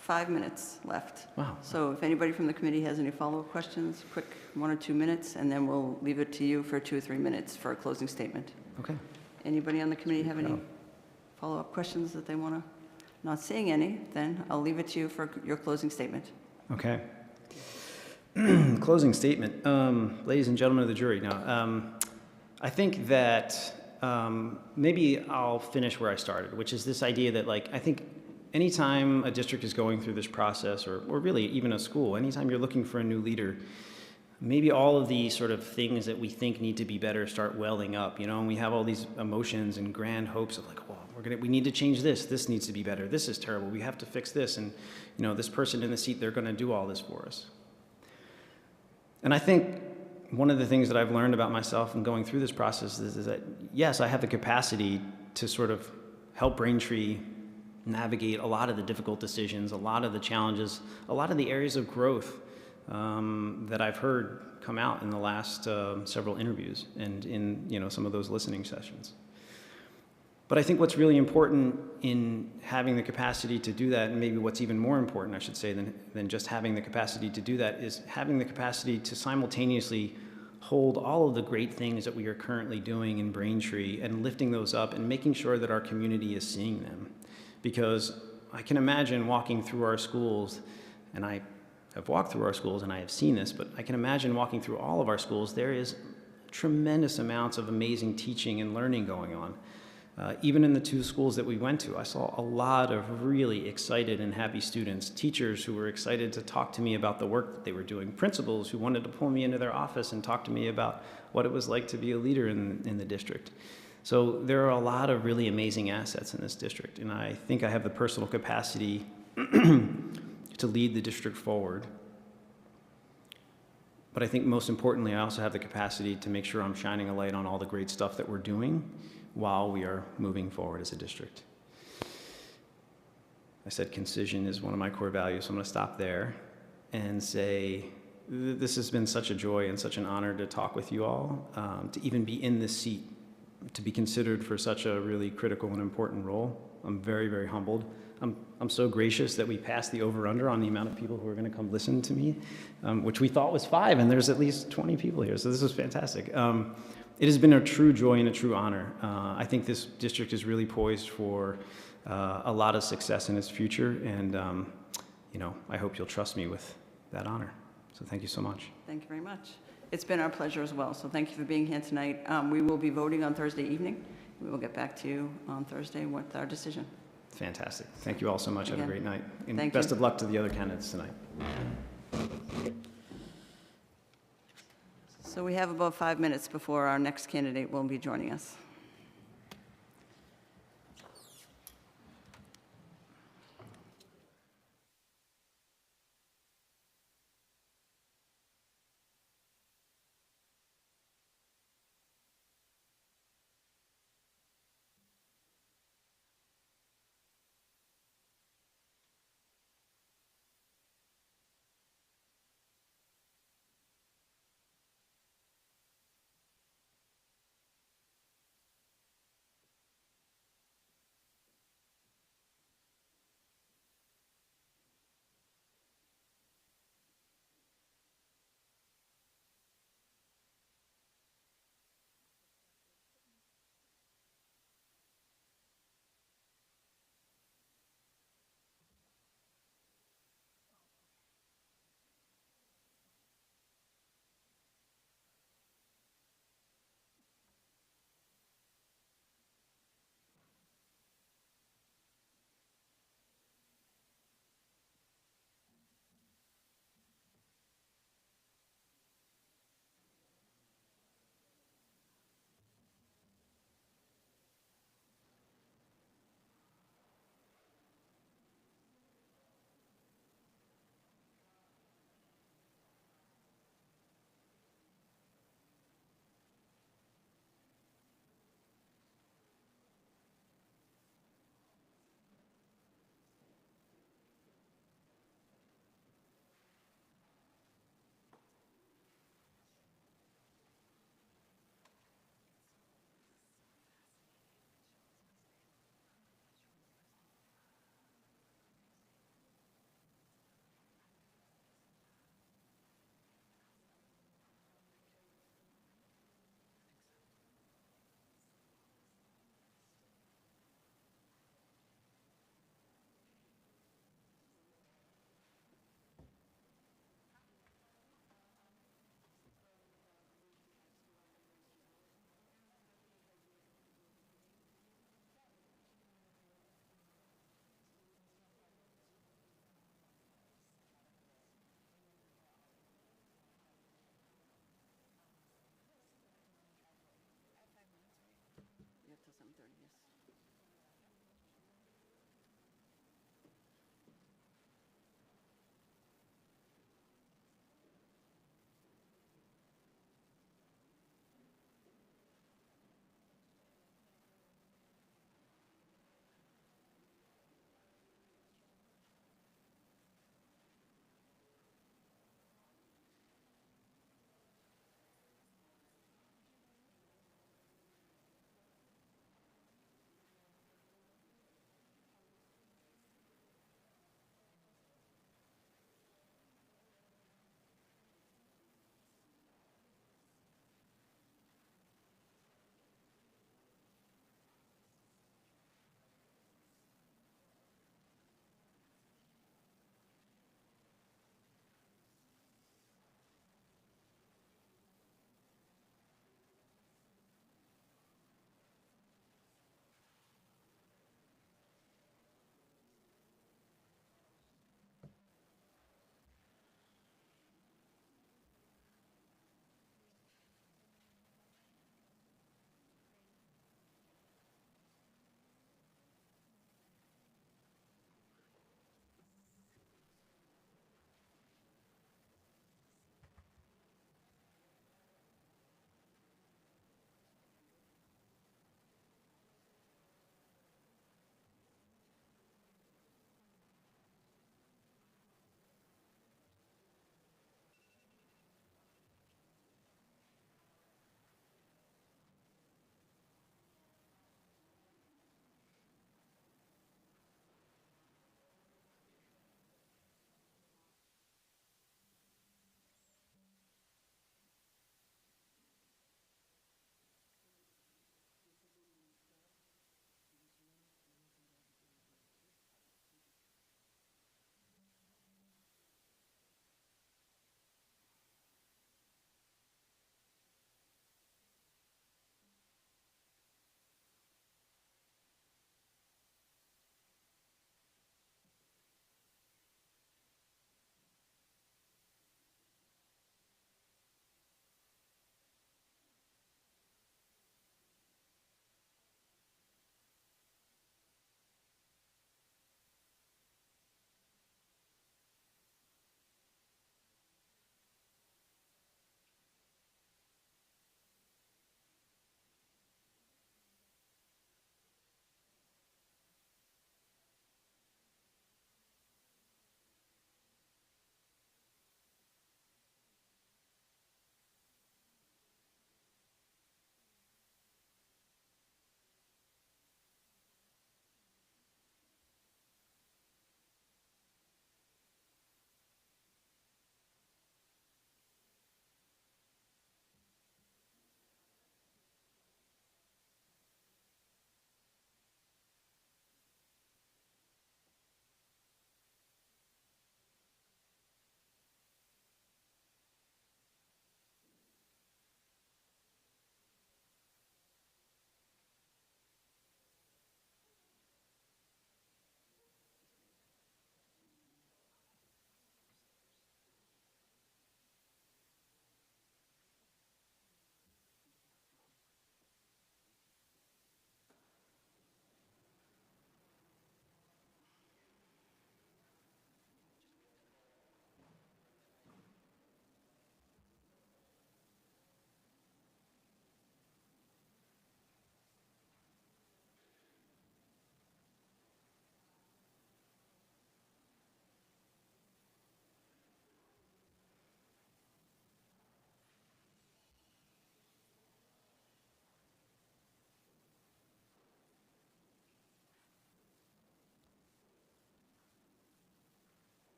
5 minutes left. Wow. So if anybody from the committee has any follow-up questions, quick 1 or 2 minutes, and then we'll leave it to you for 2 or 3 minutes for a closing statement. Okay. Anybody on the committee have any No. follow-up questions that they want to? Not seeing any, then I'll leave it to you for your closing statement. Okay. Closing statement. Ladies and gentlemen of the jury, now, I think that maybe I'll finish where I started, which is this idea that, like, I think anytime a district is going through this process, or really even a school, anytime you're looking for a new leader, maybe all of the sort of things that we think need to be better start welling up, and we have all these emotions and grand hopes of like, well, we need to change this. This needs to be better. This is terrible. We have to fix this. And, this person in the seat, they're going to do all this for us. And I think one of the things that I've learned about myself in going through this process is that, yes, I have the capacity to sort of help Braintree navigate a lot of the difficult decisions, a lot of the challenges, a lot of the areas of growth that I've heard come out in the last several interviews and in some of those listening sessions. But I think what's really important in having the capacity to do that, and maybe what's even more important, I should say, than just having the capacity to do that, is having the capacity to simultaneously hold all of the great things that we are currently doing in Braintree and lifting those up and making sure that our community is seeing them. Because I can imagine walking through our schools, and I have walked through our schools and I have seen this, but I can imagine walking through all of our schools, there is tremendous amounts of amazing teaching and learning going on. Even in the 2 schools that we went to, I saw a lot of really excited and happy students, teachers who were excited to talk to me about the work that they were doing, principals who wanted to pull me into their office and talk to me about what it was like to be a leader in the district. So there are a lot of really amazing assets in this district, and I think I have the personal capacity to lead the district forward. But I think most importantly, I also have the capacity to make sure I'm shining a light on all the great stuff that we're doing while we are moving forward as a district. I said concision is one of my core values, so I'm going to stop there and say this has been such a joy and such an honor to talk with you all, to even be in this seat, to be considered for such a really critical and important role. I'm very, very humbled. I'm so gracious that we passed the over-under on the amount of people who are going to come listen to me, which we thought was 5, and there's at least 20 people here, so this is fantastic. It has been a true joy and a true honor. I think this district is really poised for a lot of success in its future, and I hope you'll trust me with that honor. So thank you so much. Thank you very much. It's been our pleasure as well, so thank you for being here tonight. We will be voting on Thursday evening. We will get back to you on Thursday with our decision. Fantastic. Thank you all so much. Have a Again, great night. And thank best you. of luck to the other candidates tonight. So we have about 5 minutes before our next candidate will be joining us.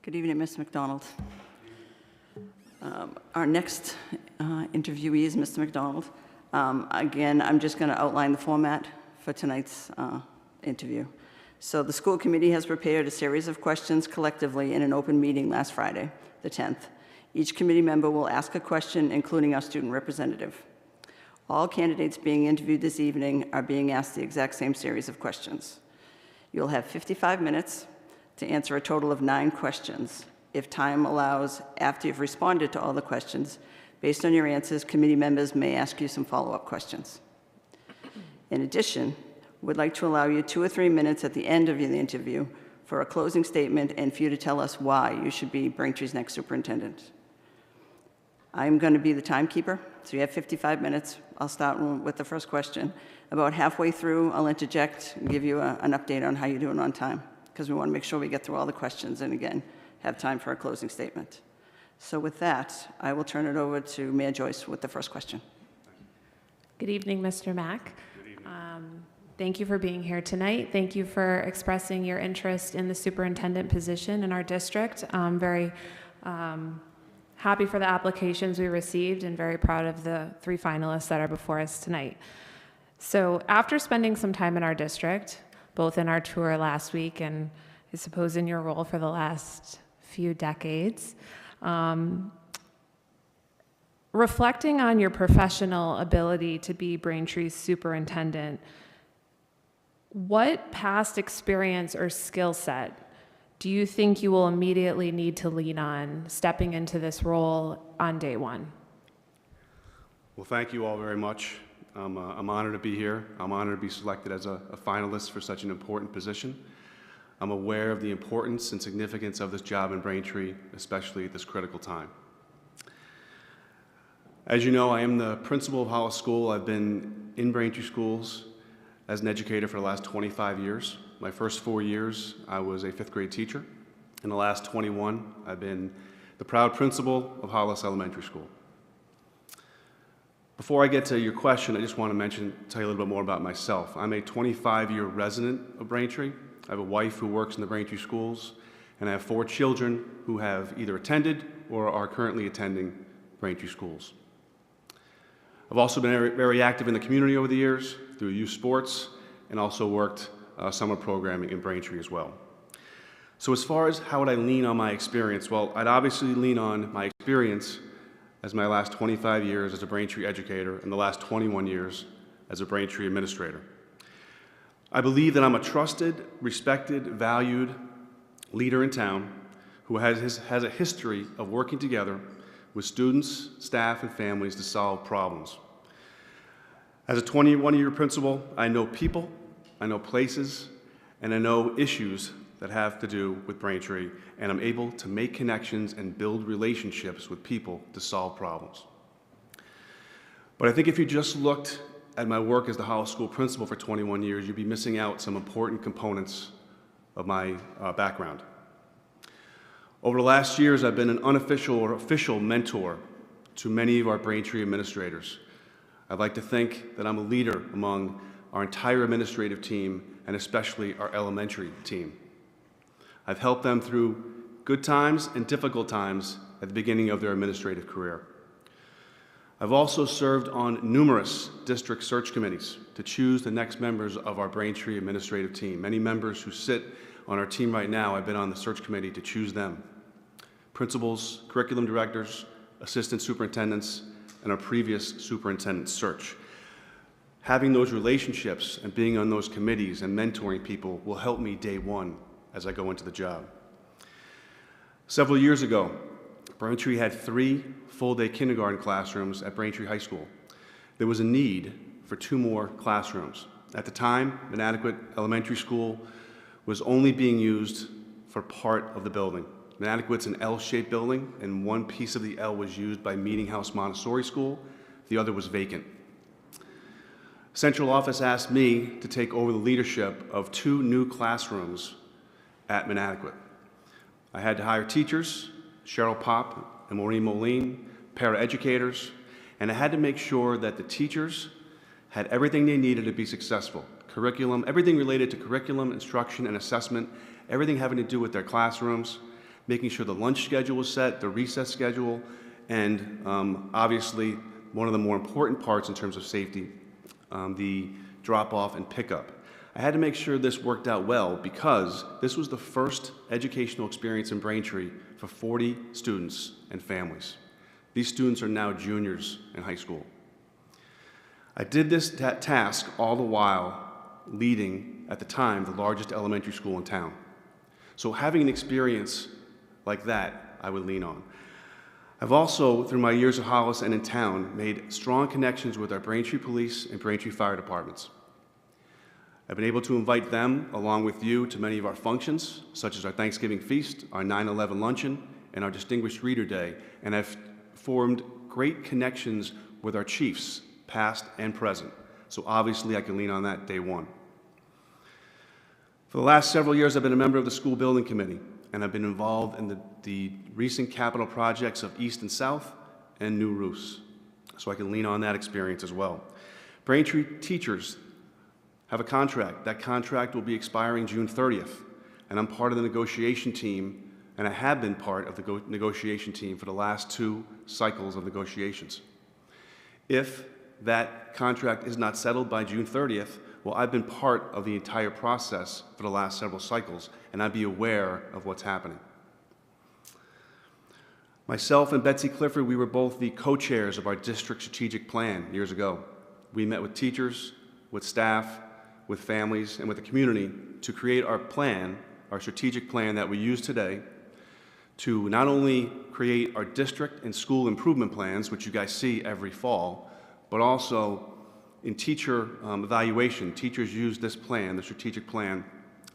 Good evening, Ms. McDonald. Our next interviewee is Mr. McDonald. Again, I'm just going to outline the format for tonight's interview. So the school committee has prepared a series of questions collectively in an open meeting last Friday, the 10th. Each committee member will ask a question, including our student representative. All candidates being interviewed this evening are being asked the exact same series of questions. You'll have 55 minutes to answer a total of 9 questions. If time allows, after you've responded to all the questions, based on your answers, committee members may ask you some follow-up questions. In addition, we'd like to allow you 2 or 3 minutes at the end of the interview for a closing statement and for you to tell us why you should be Braintree's next superintendent. I'm going to be the timekeeper, so you have 55 minutes. I'll start with the first question. About halfway through, I'll interject and give you an update on how you're doing on time, because we want to make sure we get through all the questions and, again, have time for a closing statement. So with that, I will turn it over to Mayor Joyce with the first question. Good evening, Mr. Mack. Good evening. Thank you for being here tonight. Thank you for expressing your interest in the superintendent position in our district. I'm very happy for the applications we received and very proud of the 3 finalists that are before us tonight. So after spending some time in our district, both in our tour last week and I suppose in your role for the last few decades, reflecting on your professional ability to be Braintree's superintendent, what past experience or skill set do you think you will immediately need to lean on stepping into this role on day one? Well, thank you all very much. I'm honored to be here. I'm honored to be selected as a finalist for such an important position. I'm aware of the importance and significance of this job in Braintree, especially at this critical time. As you know, I am the principal of Hollis School. I've been in Braintree schools as an educator for the last 25 years. My first 4 years, I was a 5th grade teacher. In the last 21, I've been the proud principal of Hollis Elementary School. Before I get to your question, I just want to tell you a little bit more about myself. I'm a 25-year resident of Braintree. I have a wife who works in the Braintree schools, and I have 4 children who have either attended or are currently attending Braintree schools. I've also been very active in the community over the years through youth sports and also worked summer programming in Braintree as well. So as far as how would I lean on my experience, well, I'd obviously lean on my experience as my last 25 years as a Braintree educator and the last 21 years as a Braintree administrator. I believe that I'm a trusted, respected, valued leader in town who has a history of working together with students, staff, and families to solve problems. As a 21-year principal, I know people, I know places, and I know issues that have to do with Braintree, and I'm able to make connections and build relationships with people to solve problems. But I think if you just looked at my work as the Hollis School principal for 21 years, you'd be missing out some important components of my background. Over the last years, I've been an unofficial or official mentor to many of our Braintree administrators. I'd like to think that I'm a leader among our entire administrative team and especially our elementary team. I've helped them through good times and difficult times at the beginning of their administrative career. I've also served on numerous district search committees to choose the next members of our Braintree administrative team. Many members who sit on our team right now, I've been on the search committee to choose them. Principals, curriculum directors, assistant superintendents, and our previous superintendent search. Having those relationships and being on those committees and mentoring people will help me day one as I go into the job. Several years ago, Braintree had 3 full-day kindergarten classrooms at Braintree High School. There was a need for 2 more classrooms. At the time, Inadequate Elementary School was only being used for part of the building. Inadequate's an L-shaped building, and one piece of the L was used by Meeting House Montessori School. The other was vacant. Central office asked me to take over the leadership of 2 new classrooms at Inadequate. I had to hire teachers, Cheryl Pop and Maureen Moline, paraeducators, and I had to make sure that the teachers had everything they needed to be successful. Curriculum, everything related to curriculum, instruction, and assessment, everything having to do with their classrooms. making sure the lunch schedule was set, the recess schedule, and obviously one of the more important parts in terms of safety, the drop-off and pickup. I had to make sure this worked out well because this was the first educational experience in Braintree for 40 students and families. These students are now juniors in high school. I did this task all the while leading, at the time, the largest elementary school in town. So having an experience like that, I would lean on. I've also, through my years at Hollis and in town, made strong connections with our Braintree Police and Braintree Fire Departments. I've been able to invite them, along with you, to many of our functions, such as our Thanksgiving feast, our 9/11 luncheon, and our Distinguished Reader Day, and I've formed great connections with our chiefs, past and present. So obviously I can lean on that day one. For the last several years, I've been a member of the school building committee, and I've been involved in the recent capital projects of East and South and new roofs. So I can lean on that experience as well. Braintree teachers have a contract. That contract will be expiring June 30th, and I'm part of the negotiation team, and I have been part of the negotiation team for the last 2 cycles of negotiations. If that contract is not settled by June 30th, well, I've been part of the entire process for the last several cycles, and I'd be aware of what's happening. Myself and Betsy Clifford, we were both the co-chairs of our district strategic plan years ago. We met with teachers, with staff, with families, and with the community to create our plan, our strategic plan that we use today to not only create our district and school improvement plans, which you guys see every fall, but also in teacher evaluation. Teachers use this plan, the strategic plan,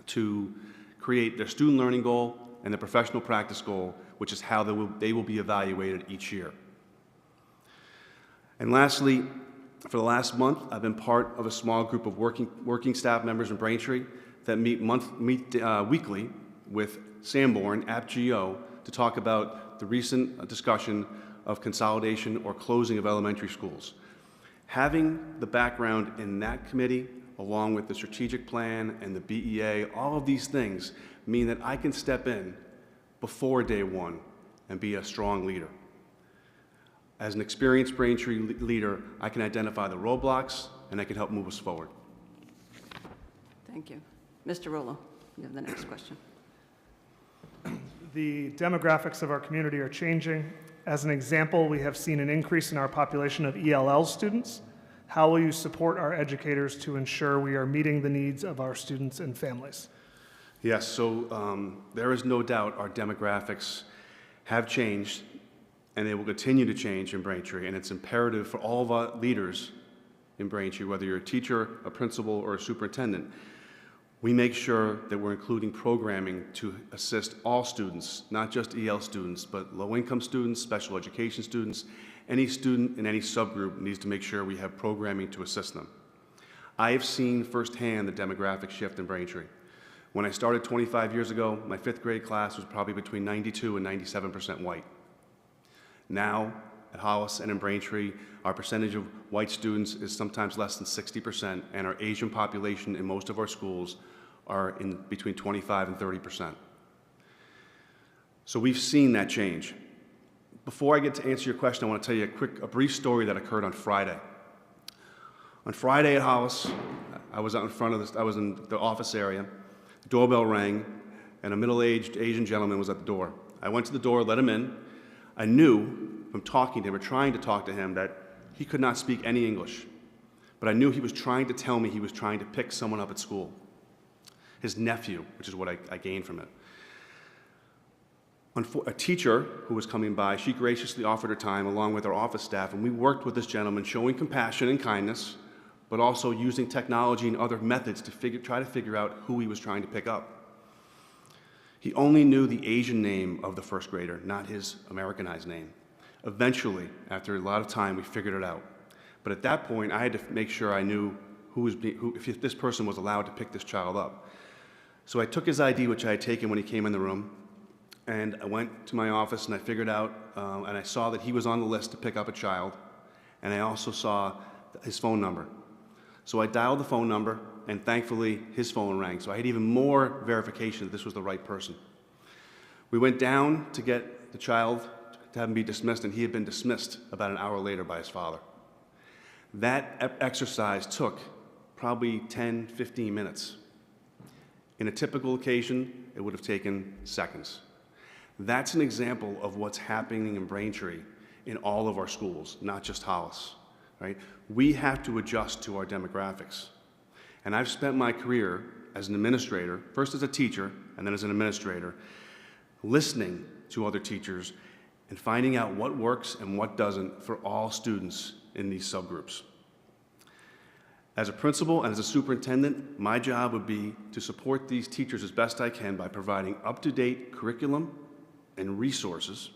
to create their student learning goal and their professional practice goal, which is how they will be evaluated each year. And lastly, for the last month, I've been part of a small group of working staff members in Braintree that meet weekly with Sanborn at GO to talk about the recent discussion of consolidation or closing of elementary schools. Having the background in that committee, along with the strategic plan and the BEA, all of these things mean that I can step in before day one and be a strong leader. As an experienced Braintree leader, I can identify the roadblocks and I can help move us forward. Thank you. Mr. Rollo, you have the next question. The demographics of our community are changing. As an example, we have seen an increase in our population of ELL students. How will you support our educators to ensure we are meeting the needs of our students and families? Yes, so there is no doubt our demographics have changed and they will continue to change in Braintree, and it's imperative for all of our leaders in Braintree, whether you're a teacher, a principal, or a superintendent, we make sure that we're including programming to assist all students, not just EL students, but low-income students, special education students. Any student in any subgroup needs to make sure we have programming to assist them. I have seen firsthand the demographic shift in Braintree. When I started 25 years ago, my 5th grade class was probably between 92 and 97% white. Now, at Hollis and in Braintree, our percentage of white students is sometimes less than 60%, and our Asian population in most of our schools are in between 25 and 30%. So we've seen that change. Before I get to answer your question, I want to tell you a brief story that occurred on Friday. On Friday at Hollis, I was out in front of I was in the office area. The doorbell rang, and a middle-aged Asian gentleman was at the door. I went to the door, let him in. I knew from talking to him or trying to talk to him that he could not speak any English, but I knew he was trying to tell me he was trying to pick someone up at school. His nephew, which is what I gained from it. A teacher who was coming by, she graciously offered her time along with our office staff, and we worked with this gentleman, showing compassion and kindness, but also using technology and other methods to try to figure out who he was trying to pick up. He only knew the Asian name of the first grader, not his Americanized name. Eventually, after a lot of time, we figured it out. But at that point, I had to make sure I knew if this person was allowed to pick this child up. So I took his ID, which I had taken when he came in the room, and I went to my office and I figured out, and I saw that he was on the list to pick up a child, and I also saw his phone number. So I dialed the phone number, and thankfully his phone rang. So I had even more verification that this was the right person. We went down to get the child to have him be dismissed, and he had been dismissed about an hour later by his father. That exercise took probably 10, 15 minutes. In a typical occasion, it would have taken seconds. That's an example of what's happening in Braintree in all of our schools, not just Hollis, right? We have to adjust to our demographics. And I've spent my career as an administrator, first as a teacher and then as an administrator, listening to other teachers and finding out what works and what doesn't for all students in these subgroups. As a principal and as a superintendent, my job would be to support these teachers as best I can by providing up-to-date curriculum and resources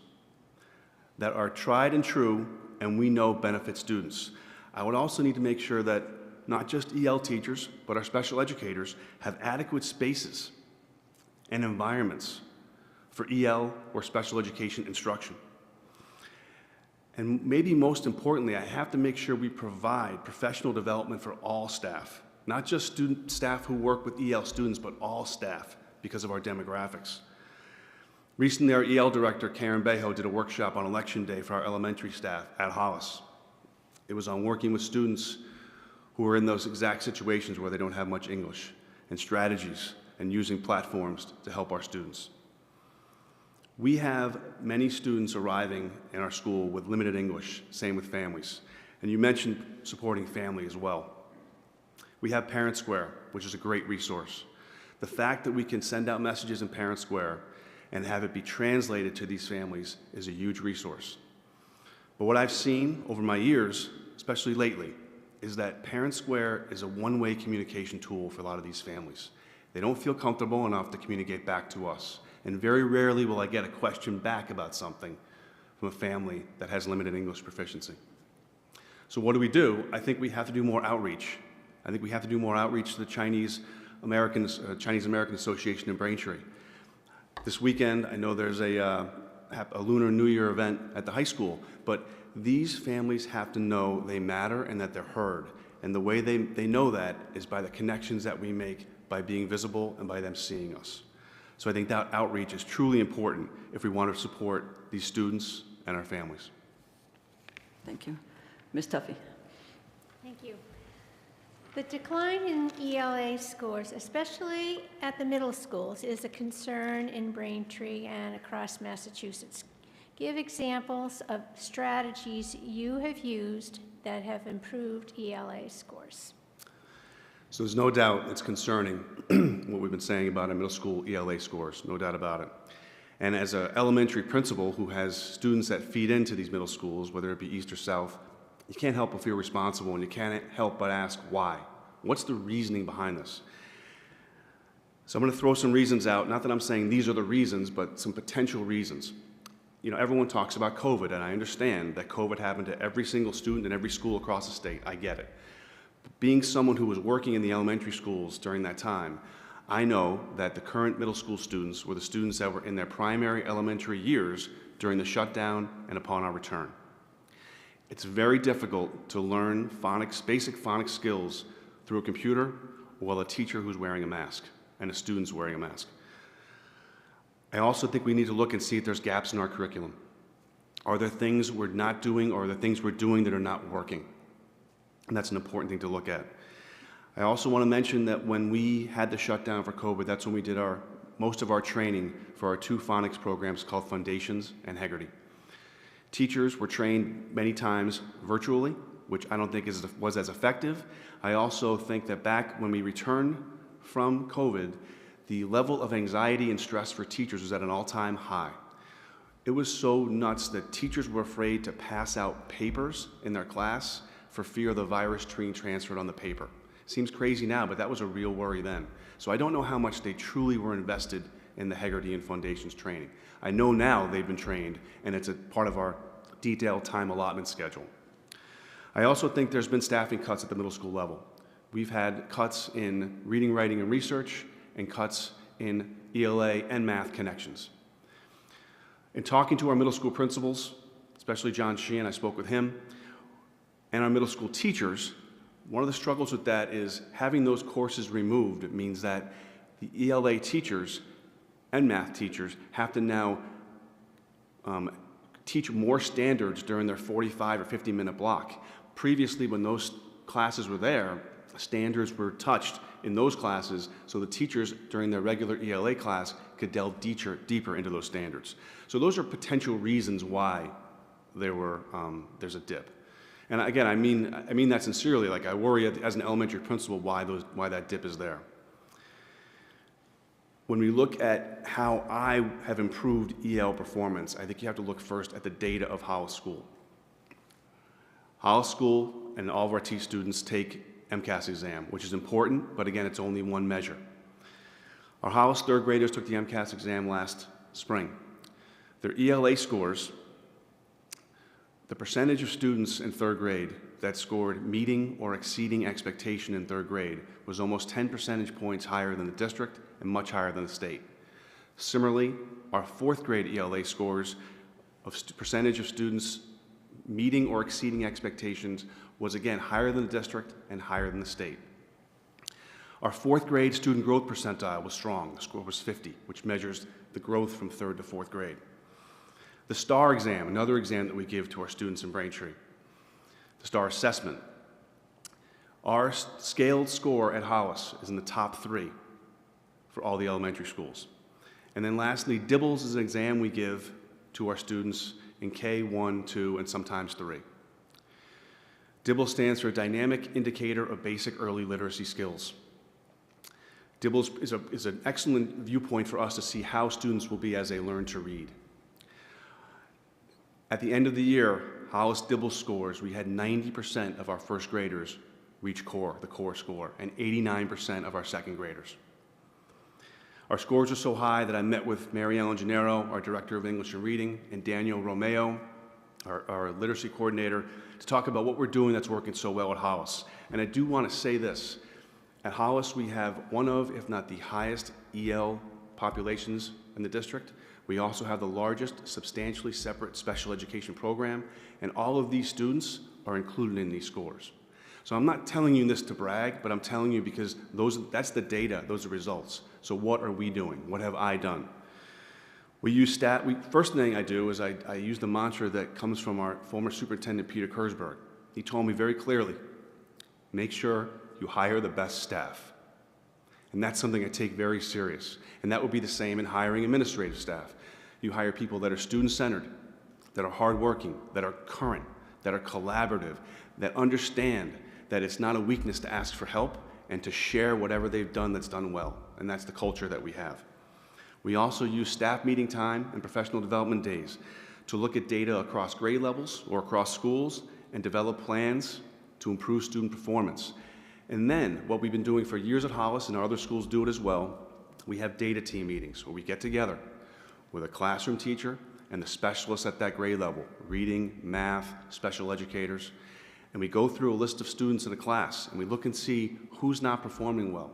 that are tried and true and we know benefit students. I would also need to make sure that not just EL teachers, but our special educators have adequate spaces and environments for EL or special education instruction. And maybe most importantly, I have to make sure we provide professional development for all staff, not just staff who work with EL students, but all staff because of our demographics. Recently, our EL director, Karen Bejo, did a workshop on election day for our elementary staff at Hollis. It was on working with students who are in those exact situations where they don't have much English, and strategies and using platforms to help our students. We have many students arriving in our school with limited English, same with families. And you mentioned supporting family as well. We have Parent Square, which is a great resource. The fact that we can send out messages in Parent Square and have it be translated to these families is a huge resource. But what I've seen over my years, especially lately, is that Parent Square is a one-way communication tool for a lot of these families. They don't feel comfortable enough to communicate back to us. And very rarely will I get a question back about something from a family that has limited English proficiency. So what do? I think we have to do more outreach. I think we have to do more outreach to the Chinese American Association in Braintree. This weekend, I know there's a Lunar New Year event at the high school, but these families have to know they matter and that they're heard. And the way they know that is by the connections that we make, by being visible and by them seeing us. So I think that outreach is truly important if we want to support these students and our families. Thank you. Ms. Tuffy. Thank you. The decline in ELA scores, especially at the middle schools, is a concern in Braintree and across Massachusetts. Give examples of strategies you have used that have improved ELA scores. So there's no doubt it's concerning what we've been saying about our middle school ELA scores, no doubt about it. And as an elementary principal who has students that feed into these middle schools, whether it be East or South, you can't help but feel responsible, and you can't help but ask why. What's the reasoning behind this? So I'm going to throw some reasons out, not that I'm saying these are the reasons, but some potential reasons. You know, everyone talks about COVID, and I understand that COVID happened to every single student in every school across the state. I get it. Being someone who was working in the elementary schools during that time, I know that the current middle school students were the students that were in their primary elementary years during the shutdown and upon our return. It's very difficult to learn phonics, basic phonics skills through a computer while a teacher who's wearing a mask and a student's wearing a mask. I also think we need to look and see if there's gaps in our curriculum. Are there things we're not doing, or are there things we're doing that are not working? And that's an important thing to look at. I also want to mention that when we had the shutdown for COVID, that's when we did most of our training for our two phonics programs called Foundations and Hegarty. Teachers were trained many times virtually, which I don't think was as effective. I also think that back when we returned from COVID, the level of anxiety and stress for teachers was at an all-time high. It was so nuts that teachers were afraid to pass out papers in their class for fear of the virus being transferred on the paper. Seems crazy now, but that was a real worry then. So I don't know how much they truly were invested in the Hegarty and Foundations training. I know now they've been trained, and it's a part of our detailed time allotment schedule. I also think there's been staffing cuts at the middle school level. We've had cuts in reading, writing, and research, and cuts in ELA and math connections. In talking to our middle school principals, especially John Sheehan, I spoke with him, and our middle school teachers, one of the struggles with that is having those courses removed. It means that the ELA teachers and math teachers have to now teach more standards during their 45 or 50-minute block. Previously, when those classes were there, standards were touched in those classes, so the teachers during their regular ELA class could delve deeper into those standards. So those are potential reasons why there's a dip. And again, I mean that sincerely. Like, I worry as an elementary principal why that dip is there. When we look at how I have improved EL performance, I think you have to look first at the data of Hollis School. Hollis School and all of our T students take MCAS exam, which is important, but again, it's only one measure. Our Hollis third graders took the MCAS exam last spring. Their ELA scores, the percentage of students in third grade that scored meeting or exceeding expectation in third grade was almost 10 percentage points higher than the district and much higher than the state. Similarly, our fourth grade ELA scores of percentage of students meeting or exceeding expectations was again higher than the district and higher than the state. Our fourth grade student growth percentile was strong. The score was 50, which measures the growth from third to fourth grade. The STAR exam, another exam that we give to our students in Braintree. The STAR assessment. Our scaled score at Hollis is in the top 3 for all the elementary schools. And then lastly, DIBELS is an exam we give to our students in K1, 2, and sometimes 3. DIBELS stands for Dynamic Indicator of Basic Early Literacy Skills. DIBELS is an excellent viewpoint for us to see how students will be as they learn to read. At the end of the year, Hollis DIBELS scores, we had 90% of our first graders reach the core score, and 89% of our second graders. Our scores are so high that I met with Mary Ellen Gennaro, our Director of English and Reading, and Daniel Romeo, our literacy coordinator, to talk about what we're doing that's working so well at Hollis. And I do want to say this. At Hollis, we have one of, if not the highest, EL populations in the district. We also have the largest substantially separate special education program, and all of these students are included in these scores. So I'm not telling you this to brag, but I'm telling you because that's the data, those are results. So what are we doing? What have I done? We use first thing I do is I use the mantra that comes from our former superintendent, Peter Kurzberg. He told me very clearly, make sure you hire the best staff. And that's something I take very serious. And that would be the same in hiring administrative staff. You hire people that are student-centered, that are hardworking, that are current, that are collaborative, that understand that it's not a weakness to ask for help and to share whatever they've done that's done well. And that's the culture that we have. We also use staff meeting time and professional development days to look at data across grade levels or across schools and develop plans to improve student performance. And then, what we've been doing for years at Hollis, and our other schools do it as well, we have data team meetings where we get together with a classroom teacher and the specialists at that grade level, reading, math, special educators, and we go through a list of students in a class and we look and see who's not performing well.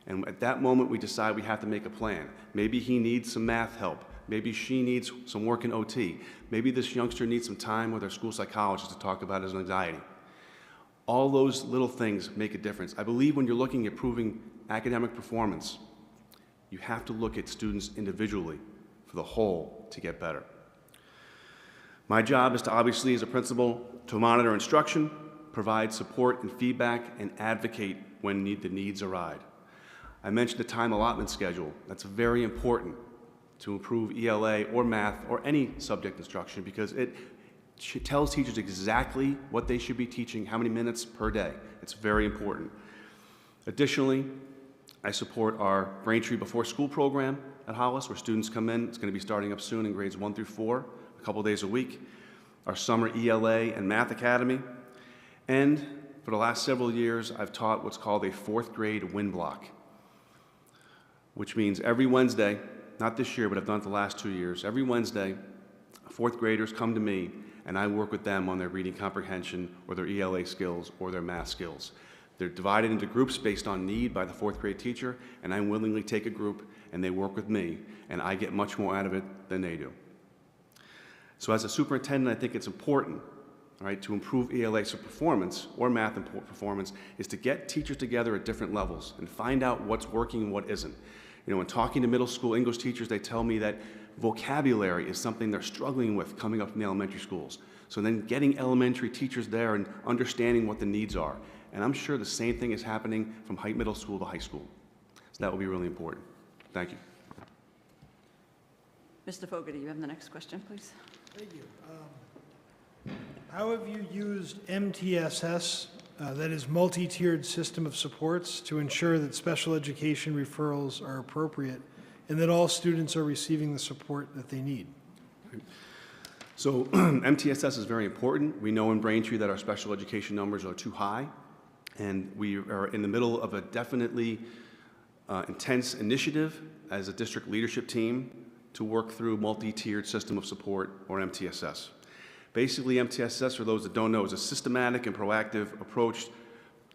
And at that moment, we decide we have to make a plan. Maybe he needs some math help. Maybe she needs some work in OT. Maybe this youngster needs some time with our school psychologist to talk about his anxiety. All those little things make a difference. I believe when you're looking at improving academic performance, you have to look at students individually for the whole to get better. My job is to obviously, as a principal, to monitor instruction, provide support and feedback, and advocate when the needs arise. I mentioned the time allotment schedule. That's very important to improve ELA or math or any subject instruction because it tells teachers exactly what they should be teaching, how many minutes per day. It's very important. Additionally, I support our Braintree Before School program at Hollis, where students come in. It's going to be starting up soon in grades 1 through 4, a couple days a week. Our summer ELA and Math Academy. And for the last several years, I've taught what's called a fourth grade win block, which means every Wednesday, not this year, but I've done it the last 2 years, every Wednesday, fourth graders come to me and I work with them on their reading comprehension or their ELA skills or their math skills. They're divided into groups based on need by the fourth grade teacher, and I willingly take a group and they work with me, and I get much more out of it than they do. So as a superintendent, I think it's important, right, to improve ELA performance or math performance is to get teachers together at different levels and find out what's working and what isn't. You know, when talking to middle school English teachers, they tell me that vocabulary is something they're struggling with coming up from the elementary schools. So then getting elementary teachers there and understanding what the needs are. And I'm sure the same thing is happening from middle school to high school. So that will be really important. Thank you. Mr. Fogarty, you have the next question, please. Thank you. How have you used MTSS, that is multi-tiered system of supports, to ensure that special education referrals are appropriate and that all students are receiving the support that they need? So MTSS is very important. We know in Braintree that our special education numbers are too high, and we are in the middle of a definitely intense initiative as a district leadership team to work through multi-tiered system of support, or MTSS. Basically, MTSS, for those that don't know, is a systematic and proactive approach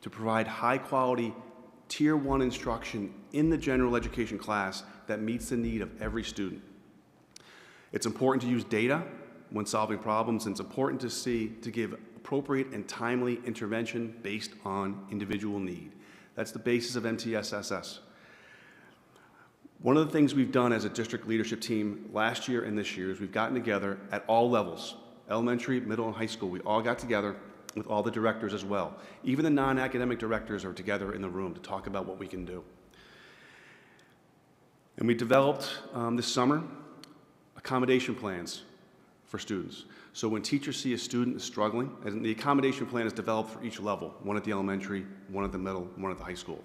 to provide high-quality Tier 1 instruction in the general education class that meets the need of every student. It's important to use data when solving problems, and it's important to give appropriate and timely intervention based on individual need. That's the basis of MTSS. One of the things we've done as a district leadership team last year and this year is we've gotten together at all levels, elementary, middle, and high school. We all got together with all the directors as well. Even the non-academic directors are together in the room to talk about what we can do. And we developed this summer accommodation plans for students. So when teachers see a student is struggling, and the accommodation plan is developed for each level, one at the elementary, one at the middle, one at the high school.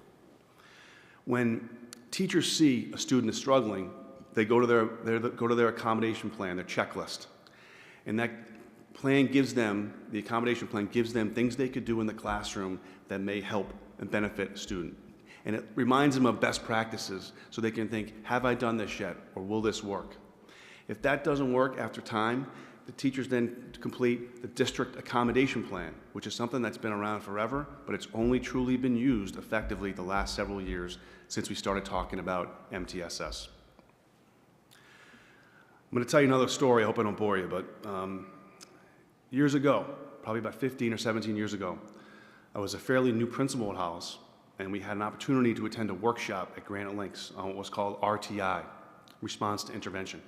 When teachers see a student is struggling, they go to their accommodation plan, their checklist. And that plan gives them, the accommodation plan gives them things they could do in the classroom that may help and benefit a student. And it reminds them of best practices so they can think, have I done this yet, or will this work? If that doesn't work after time, the teachers then complete the district accommodation plan, which is something that's been around forever, but it's only truly been used effectively the last several years since we started talking about MTSS. I'm going to tell you another story. I hope I don't bore you, but years ago, probably about 15 or 17 years ago, I was a fairly new principal at Hollis, and we had an opportunity to attend a workshop at Granite Links on what was called RTI, Response to Intervention.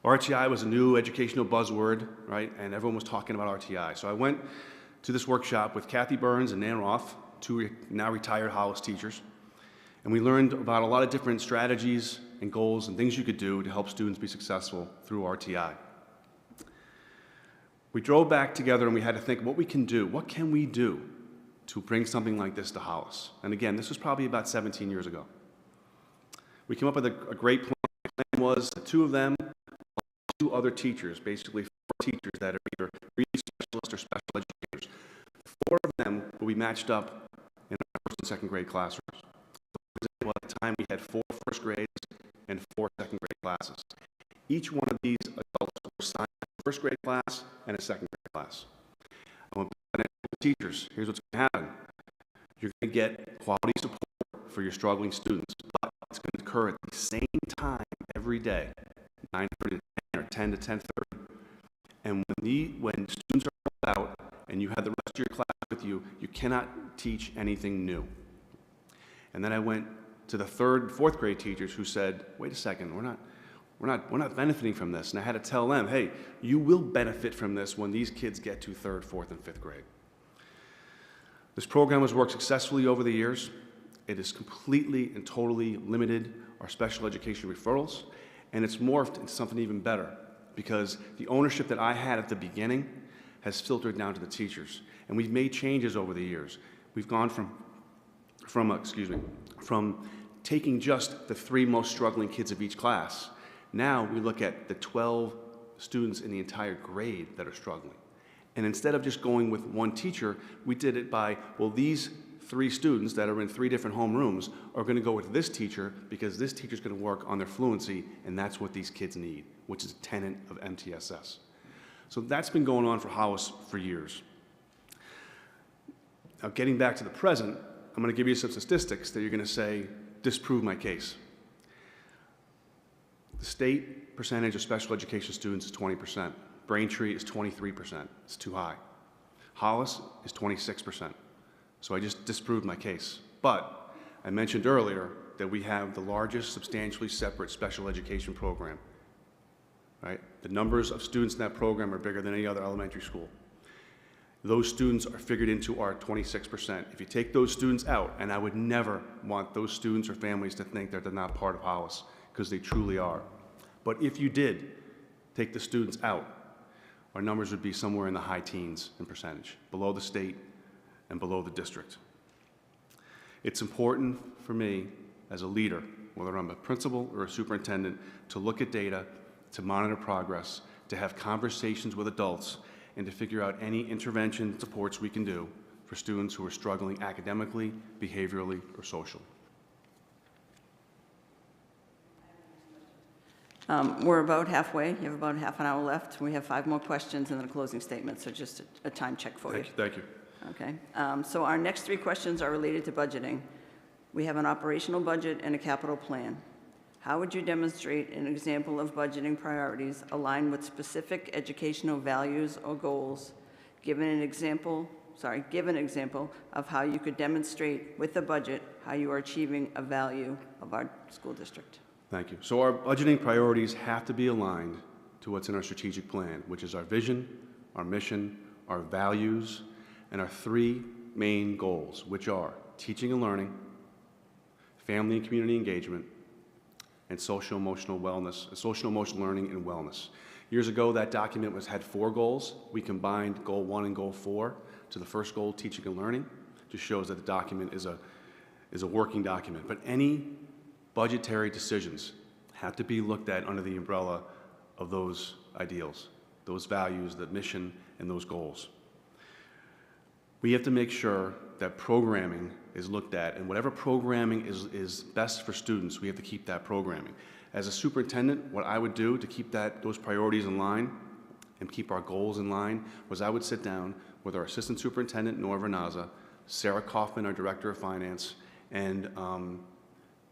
RTI was a new educational buzzword, right? And everyone was talking about RTI. So I went to this workshop with Kathy Burns and Nan Roth, two now retired Hollis teachers, and we learned about a lot of different strategies and goals and things you could do to help students be successful through RTI. We drove back together and we had to think what we can do. What can we do to bring something like this to Hollis? And again, this was probably about 17 years ago. We came up with a great plan. The plan was the two of them, two other teachers, basically 4 teachers that are either reading specialists or special educators. 4 of them will be matched up in our first and second grade classrooms. For example, at the time we had 4 first grades and 4 second grade classes. Each one of these adults will assign a first grade class and a second grade class. I want to teachers, here's what's going to happen. You're going to get quality support for your struggling students, but it's going to occur at the same time every day, 9:30 to 10 or 10 to 10:30. And when students are out and you have the rest of your class with you, you cannot teach anything new. And then I went to the 3rd and 4th grade teachers who said, wait a second, we're not benefiting from this. And I had to tell them, hey, you will benefit from this when these kids get to 3rd, 4th, and 5th grade. This program has worked successfully over the years. It has completely and totally limited our special education referrals, and it's morphed into something even better because the ownership that I had at the beginning has filtered down to the teachers. And we've made changes over the years. We've gone from taking just the 3 most struggling kids of each class. Now we look at the 12 students in the entire grade that are struggling. And instead of just going with one teacher, we did it by, well, these 3 students that are in 3 different homerooms are going to go with this teacher because this teacher is going to work on their fluency, and that's what these kids need, which is a tenet of MTSS. So that's been going on for Hollis for years. Now, getting back to the present, I'm going to give you some statistics that you're going to say disprove my case. The state percentage of special education students is 20%. Braintree is 23%. It's too high. Hollis is 26%. So I just disproved my case. But I mentioned earlier that we have the largest substantially separate special education program, right? The numbers of students in that program are bigger than any other elementary school. Those students are figured into our 26%. If you take those students out, and I would never want those students or families to think that they're not part of Hollis, because they truly are. But if you did take the students out, our numbers would be somewhere in the high teens in percentage, below the state and below the district. It's important for me as a leader, whether I'm a principal or a superintendent, to look at data, to monitor progress, to have conversations with adults, and to figure out any intervention supports we can do for students who are struggling academically, behaviorally, or socially. We're about halfway. You have about half an hour left. We have 5 more questions and then a closing statement, so just a time check for you. Thank you. Okay. So our next 3 questions are related to budgeting. We have an operational budget and a capital plan. How would you demonstrate an example of budgeting priorities aligned with specific educational values or goals? Give an example of how you could demonstrate with the budget how you are achieving a value of our school district. Thank you. So our budgeting priorities have to be aligned to what's in our strategic plan, which is our vision, our mission, our values, and our 3 main goals, which are teaching and learning, family and community engagement, and social-emotional wellness, social-emotional learning and wellness. Years ago, that document had 4 goals. We combined Goal 1 and Goal 4 to the first goal, teaching and learning. Just shows that the document is a working document. But any budgetary decisions have to be looked at under the umbrella of those ideals, those values, that mission, and those goals. We have to make sure that programming is looked at, and whatever programming is best for students, we have to keep that programming. As a superintendent, what I would do to keep those priorities in line and keep our goals in line was I would sit down with our assistant superintendent, Nora Vernaza, Sarah Kaufman, our director of finance, and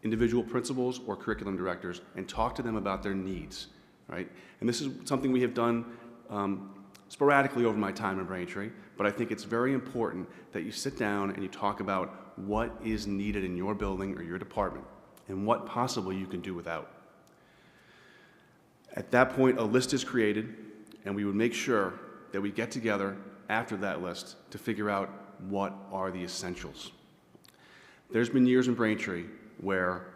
individual principals or curriculum directors, and talk to them about their needs, right? And this is something we have done sporadically over my time in Braintree, but I think it's very important that you sit down and you talk about what is needed in your building or your department and what possibly you can do without. At that point, a list is created, and we would make sure that we get together after that list to figure out what are the essentials. There's been years in Braintree where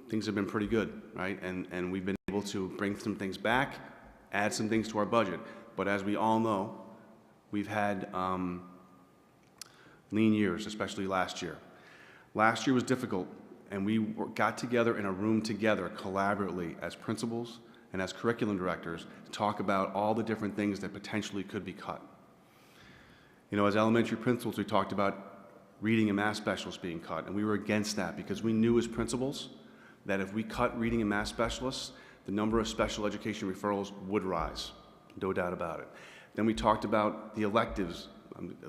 things have been pretty good, right? And we've been able to bring some things back, add some things to our budget. But as we all know, we've had lean years, especially last year. Last year was difficult, and we got together in a room together collaboratively as principals and as curriculum directors to talk about all the different things that potentially could be cut. You know, as elementary principals, we talked about reading and math specialists being cut, and we were against that because we knew as principals that if we cut reading and math specialists, the number of special education referrals would rise, no doubt about it. Then we talked about the electives,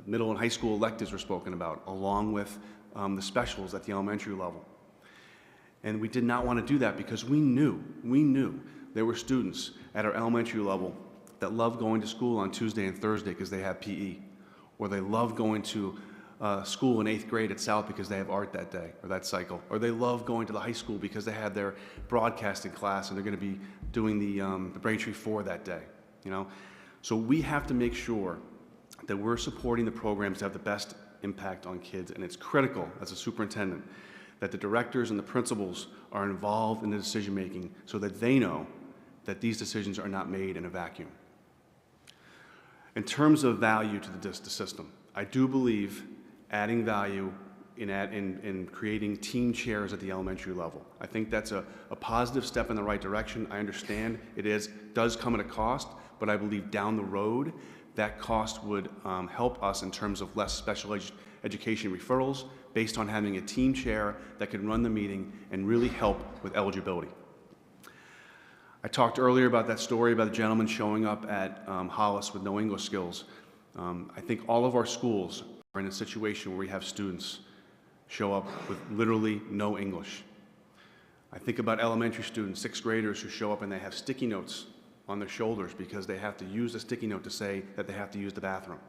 middle and high school electives were spoken about, along with the specials at the elementary level. And we did not want to do that because we knew there were students at our elementary level that loved going to school on Tuesday and Thursday because they have PE, or they love going to school in 8th grade at South because they have art that day or that cycle, or they love going to the high school because they have their broadcasting class and they're going to be doing the Braintree 4 that day, you know? So we have to make sure that we're supporting the programs to have the best impact on kids, and it's critical as a superintendent that the directors and the principals are involved in the decision making so that they know that these decisions are not made in a vacuum. In terms of value to the system, I do believe adding value in creating team chairs at the elementary level. I think that's a positive step in the right direction. I understand does come at a cost, but I believe down the road that cost would help us in terms of less special education referrals based on having a team chair that could run the meeting and really help with eligibility. I talked earlier about that story about the gentleman showing up at Hollis with no English skills. I think all of our schools are in a situation where we have students show up with literally no English. I think about elementary students, 6th graders, who show up and they have sticky notes on their shoulders because they have to use a sticky note to say that they have to use the bathroom.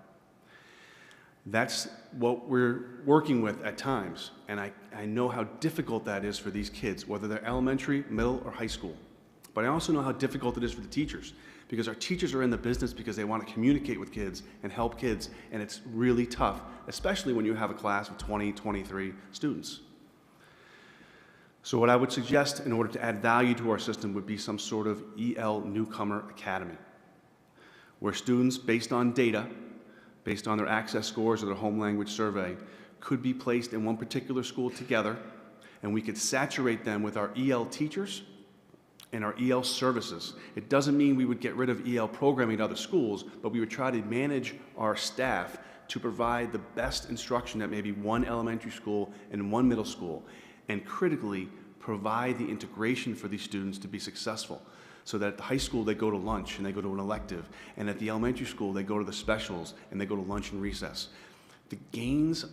That's what we're working with at times, and I know how difficult that is for these kids, whether they're elementary, middle, or high school. But I also know how difficult it is for the teachers, because our teachers are in the business because they want to communicate with kids and help kids, and it's really tough, especially when you have a class of 20, 23 students. So what I would suggest in order to add value to our system would be some sort of EL Newcomer Academy, where students, based on data, based on their access scores or their home language survey, could be placed in one particular school together, and we could saturate them with our EL teachers and our EL services. It doesn't mean we would get rid of EL programming at other schools, but we would try to manage our staff to provide the best instruction at maybe one elementary school and one middle school, and critically provide the integration for these students to be successful. So that at the high school they go to lunch and they go to an elective, and at the elementary school they go to the specials and they go to lunch and recess. The gains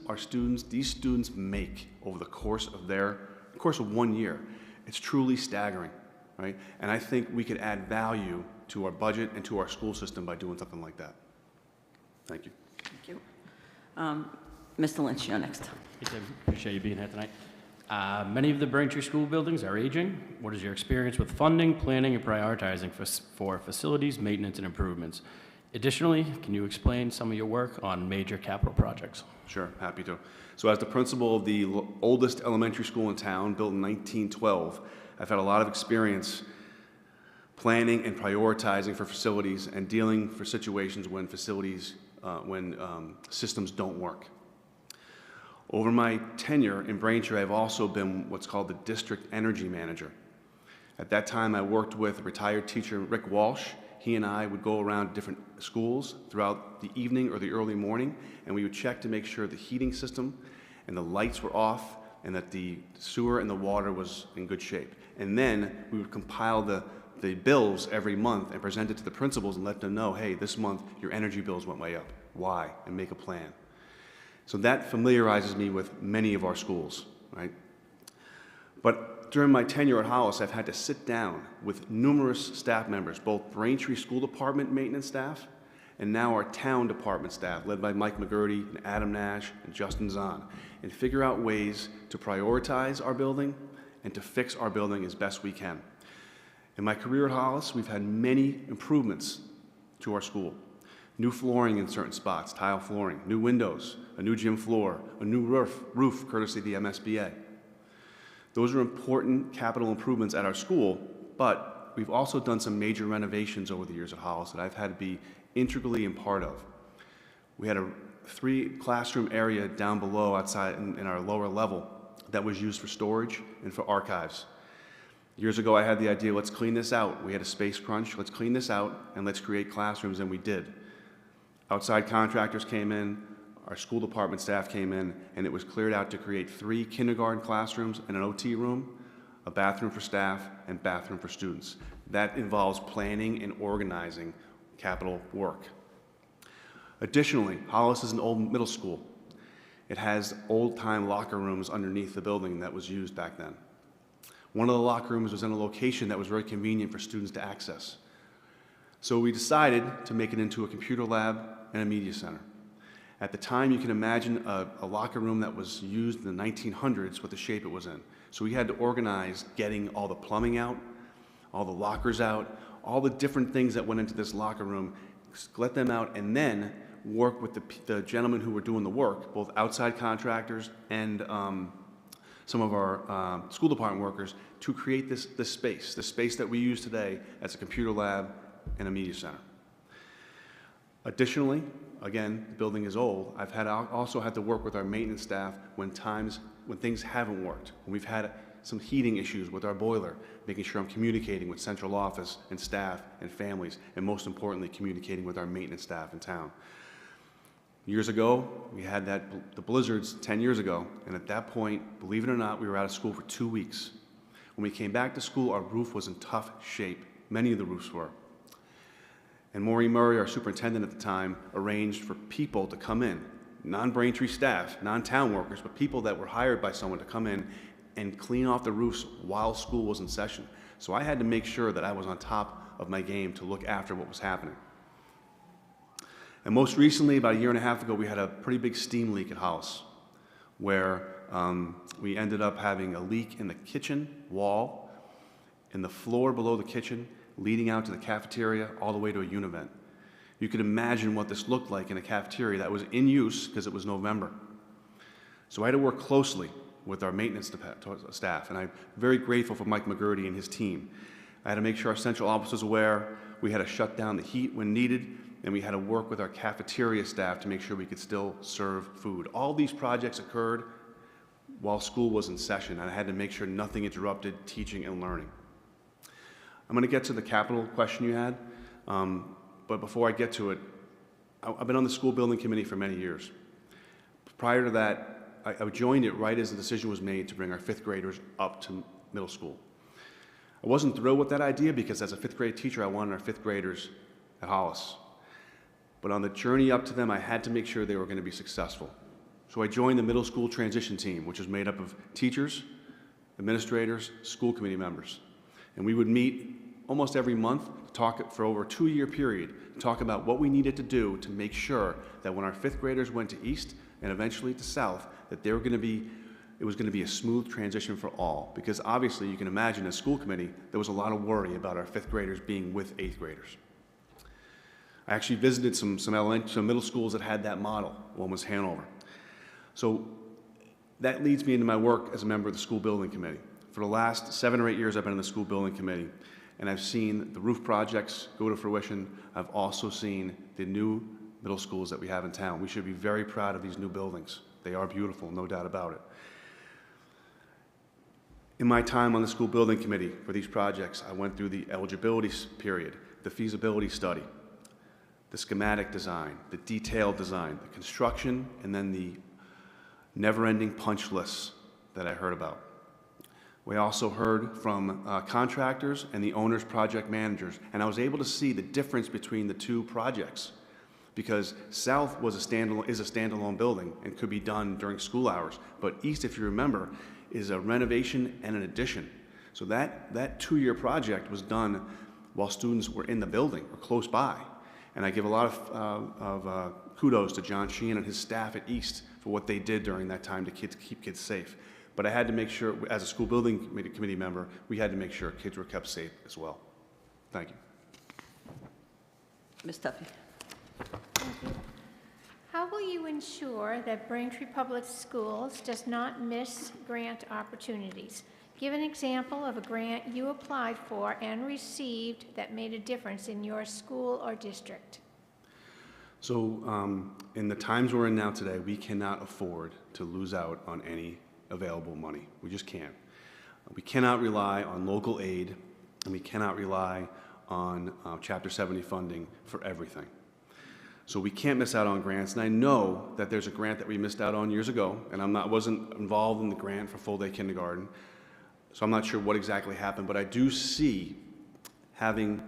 these students make over the course of 1 year, it's truly staggering, right? And I think we could add value to our budget and to our school system by doing something like that. Thank you. Thank you. Mr. Lynch, you're next. Hey, Tim. Appreciate you being here tonight. Many of the Braintree school buildings are aging. What is your experience with funding, planning, and prioritizing for facilities, maintenance, and improvements? Additionally, can you explain some of your work on major capital projects? Sure, happy to. So as the principal of the oldest elementary school in town, built in 1912, I've had a lot of experience planning and prioritizing for facilities and dealing for situations when systems don't work. Over my tenure in Braintree, I've also been what's called the district energy manager. At that time, I worked with retired teacher Rick Walsh. He and I would go around different schools throughout the evening or the early morning, and we would check to make sure the heating system and the lights were off and that the sewer and the water was in good shape. And then we would compile the bills every month and present it to the principals and let them know, hey, this month your energy bills went way up. Why? And make a plan. So that familiarizes me with many of our schools, right? But during my tenure at Hollis, I've had to sit down with numerous staff members, both Braintree School Department maintenance staff and now our town department staff, led by Mike McGurty and Adam Nash and Justin Zahn, and figure out ways to prioritize our building and to fix our building as best we can. In my career at Hollis, we've had many improvements to our school. New flooring in certain spots, tile flooring, new windows, a new gym floor, a new roof courtesy of the MSBA. Those are important capital improvements at our school, but we've also done some major renovations over the years at Hollis that I've had to be integrally a part of. We had a 3-classroom area down below outside in our lower level that was used for storage and for archives. Years ago, I had the idea, let's clean this out. We had a space crunch, let's clean this out and let's create classrooms, and we did. Outside contractors came in, our school department staff came in, and it was cleared out to create 3 kindergarten classrooms and an OT room, a bathroom for staff, and bathroom for students. That involves planning and organizing capital work. Additionally, Hollis is an old middle school. It has old-time locker rooms underneath the building that was used back then. One of the locker rooms was in a location that was very convenient for students to access. So we decided to make it into a computer lab and a media center. At the time, you can imagine a locker room that was used in the 1900s with the shape it was in. So we had to organize getting all the plumbing out, all the lockers out, all the different things that went into this locker room, let them out, and then work with the gentlemen who were doing the work, both outside contractors and some of our school department workers, to create this space, the space that we use today as a computer lab and a media center. Additionally, again, the building is old. I've also had to work with our maintenance staff when things haven't worked. When we've had some heating issues with our boiler, making sure I'm communicating with central office and staff and families, and most importantly, communicating with our maintenance staff in town. Years ago, we had the blizzards 10 years ago, and at that point, believe it or not, we were out of school for 2 weeks. When we came back to school, our roof was in tough shape. Many of the roofs were. And Maureen Murray, our superintendent at the time, arranged for people to come in, non-Braintree staff, non-town workers, but people that were hired by someone to come in and clean off the roofs while school was in session. So I had to make sure that I was on top of my game to look after what was happening. And most recently, about a year and a half ago, we had a pretty big steam leak at Hollis, where we ended up having a leak in the kitchen wall, in the floor below the kitchen, leading out to the cafeteria, all the way to a univent. You could imagine what this looked like in a cafeteria that was in use because it was November. So I had to work closely with our maintenance staff, and I'm very grateful for Mike McGurty and his team. I had to make sure our central office was aware. We had to shut down the heat when needed, and we had to work with our cafeteria staff to make sure we could still serve food. All these projects occurred while school was in session, and I had to make sure nothing interrupted teaching and learning. I'm going to get to the capital question you had, but before I get to it, I've been on the school building committee for many years. Prior to that, I joined it right as the decision was made to bring our 5th graders up to middle school. I wasn't thrilled with that idea because as a 5th grade teacher, I wanted our 5th graders at Hollis. But on the journey up to them, I had to make sure they were going to be successful. So I joined the middle school transition team, which is made up of teachers, administrators, school committee members. And we would meet almost every month to talk for over a 2-year period, to talk about what we needed to do to make sure that when our 5th graders went to East and eventually to South, that it was going to be a smooth transition for all. Because obviously, you can imagine as school committee, there was a lot of worry about our 5th graders being with 8th graders. I actually visited some middle schools that had that model. One was Hanover. So that leads me into my work as a member of the school building committee. For the last 7 or 8 years, I've been in the school building committee, and I've seen the roof projects go to fruition. I've also seen the new middle schools that we have in town. We should be very proud of these new buildings. They are beautiful, no doubt about it. In my time on the school building committee for these projects, I went through the eligibility period, the feasibility study, the schematic design, the detailed design, the construction, and then the never-ending punch lists that I heard about. We also heard from contractors and the owner's project managers, and I was able to see the difference between the two projects because South is a standalone building and could be done during school hours, but East, if you remember, is a renovation and an addition. So that 2-year project was done while students were in the building or close by. And I give a lot of kudos to John Sheehan and his staff at East for what they did during that time to keep kids safe. But I had to make sure, as a school building committee member, we had to make sure kids were kept safe as well. Thank you. Ms. Tuffy. Thank you. How will you ensure that Braintree Public Schools does not miss grant opportunities? Give an example of a grant you applied for and received that made a difference in your school or district. So in the times we're in now today, we cannot afford to lose out on any available money. We just can't. We cannot rely on local aid, and we cannot rely on Chapter 70 funding for everything. So we can't miss out on grants, and I know that there's a grant that we missed out on years ago, and wasn't involved in the grant for full-day kindergarten, so I'm not sure what exactly happened, but I do see having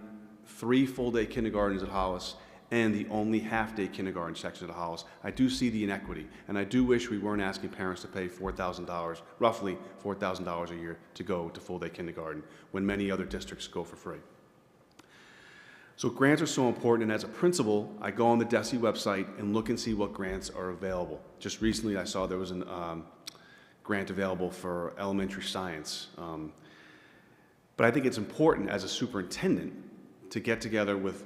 3 full-day kindergartens at Hollis and the only half-day kindergarten section at Hollis. I do see the inequity, and I do wish we weren't asking parents to pay $4,000, roughly $4,000 a year to go to full-day kindergarten when many other districts go for free. So grants are so important, and as a principal, I go on the DESE website and look and see what grants are available. Just recently, I saw there was a grant available for elementary science. But I think it's important as a superintendent to get together with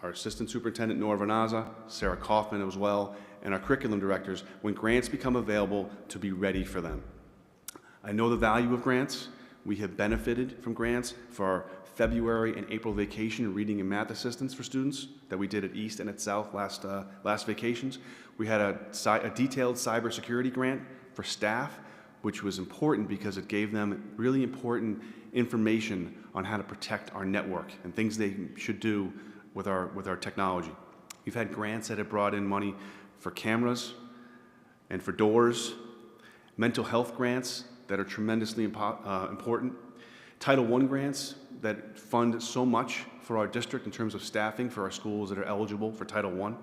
our assistant superintendent, Nora Vernaza, Sarah Kaufman as well, and our curriculum directors when grants become available to be ready for them. I know the value of grants. We have benefited from grants for our February and April vacation reading and math assistance for students that we did at East and at South last vacations. We had a detailed cybersecurity grant for staff, which was important because it gave them really important information on how to protect our network and things they should do with our technology. We've had grants that have brought in money for cameras and for doors, mental health grants that are tremendously important, Title I grants that fund so much for our district in terms of staffing for our schools that are eligible for Title I.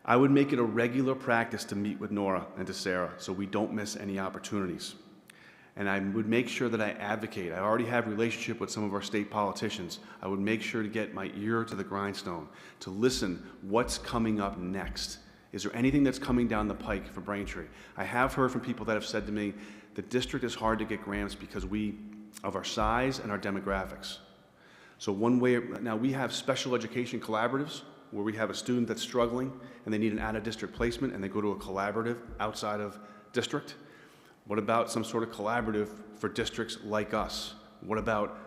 I would make it a regular practice to meet with Nora and to Sarah so we don't miss any opportunities. And I would make sure that I advocate. I already have a relationship with some of our state politicians. I would make sure to get my ear to the grindstone, to listen what's coming up next. Is there anything that's coming down the pike for Braintree? I have heard from people that have said to me, the district is hard to get grants because of our size and our demographics. So one way, now we have special education collaboratives where we have a student that's struggling and they need an out-of-district placement and they go to a collaborative outside of district. What about some sort of collaborative for districts like us? What about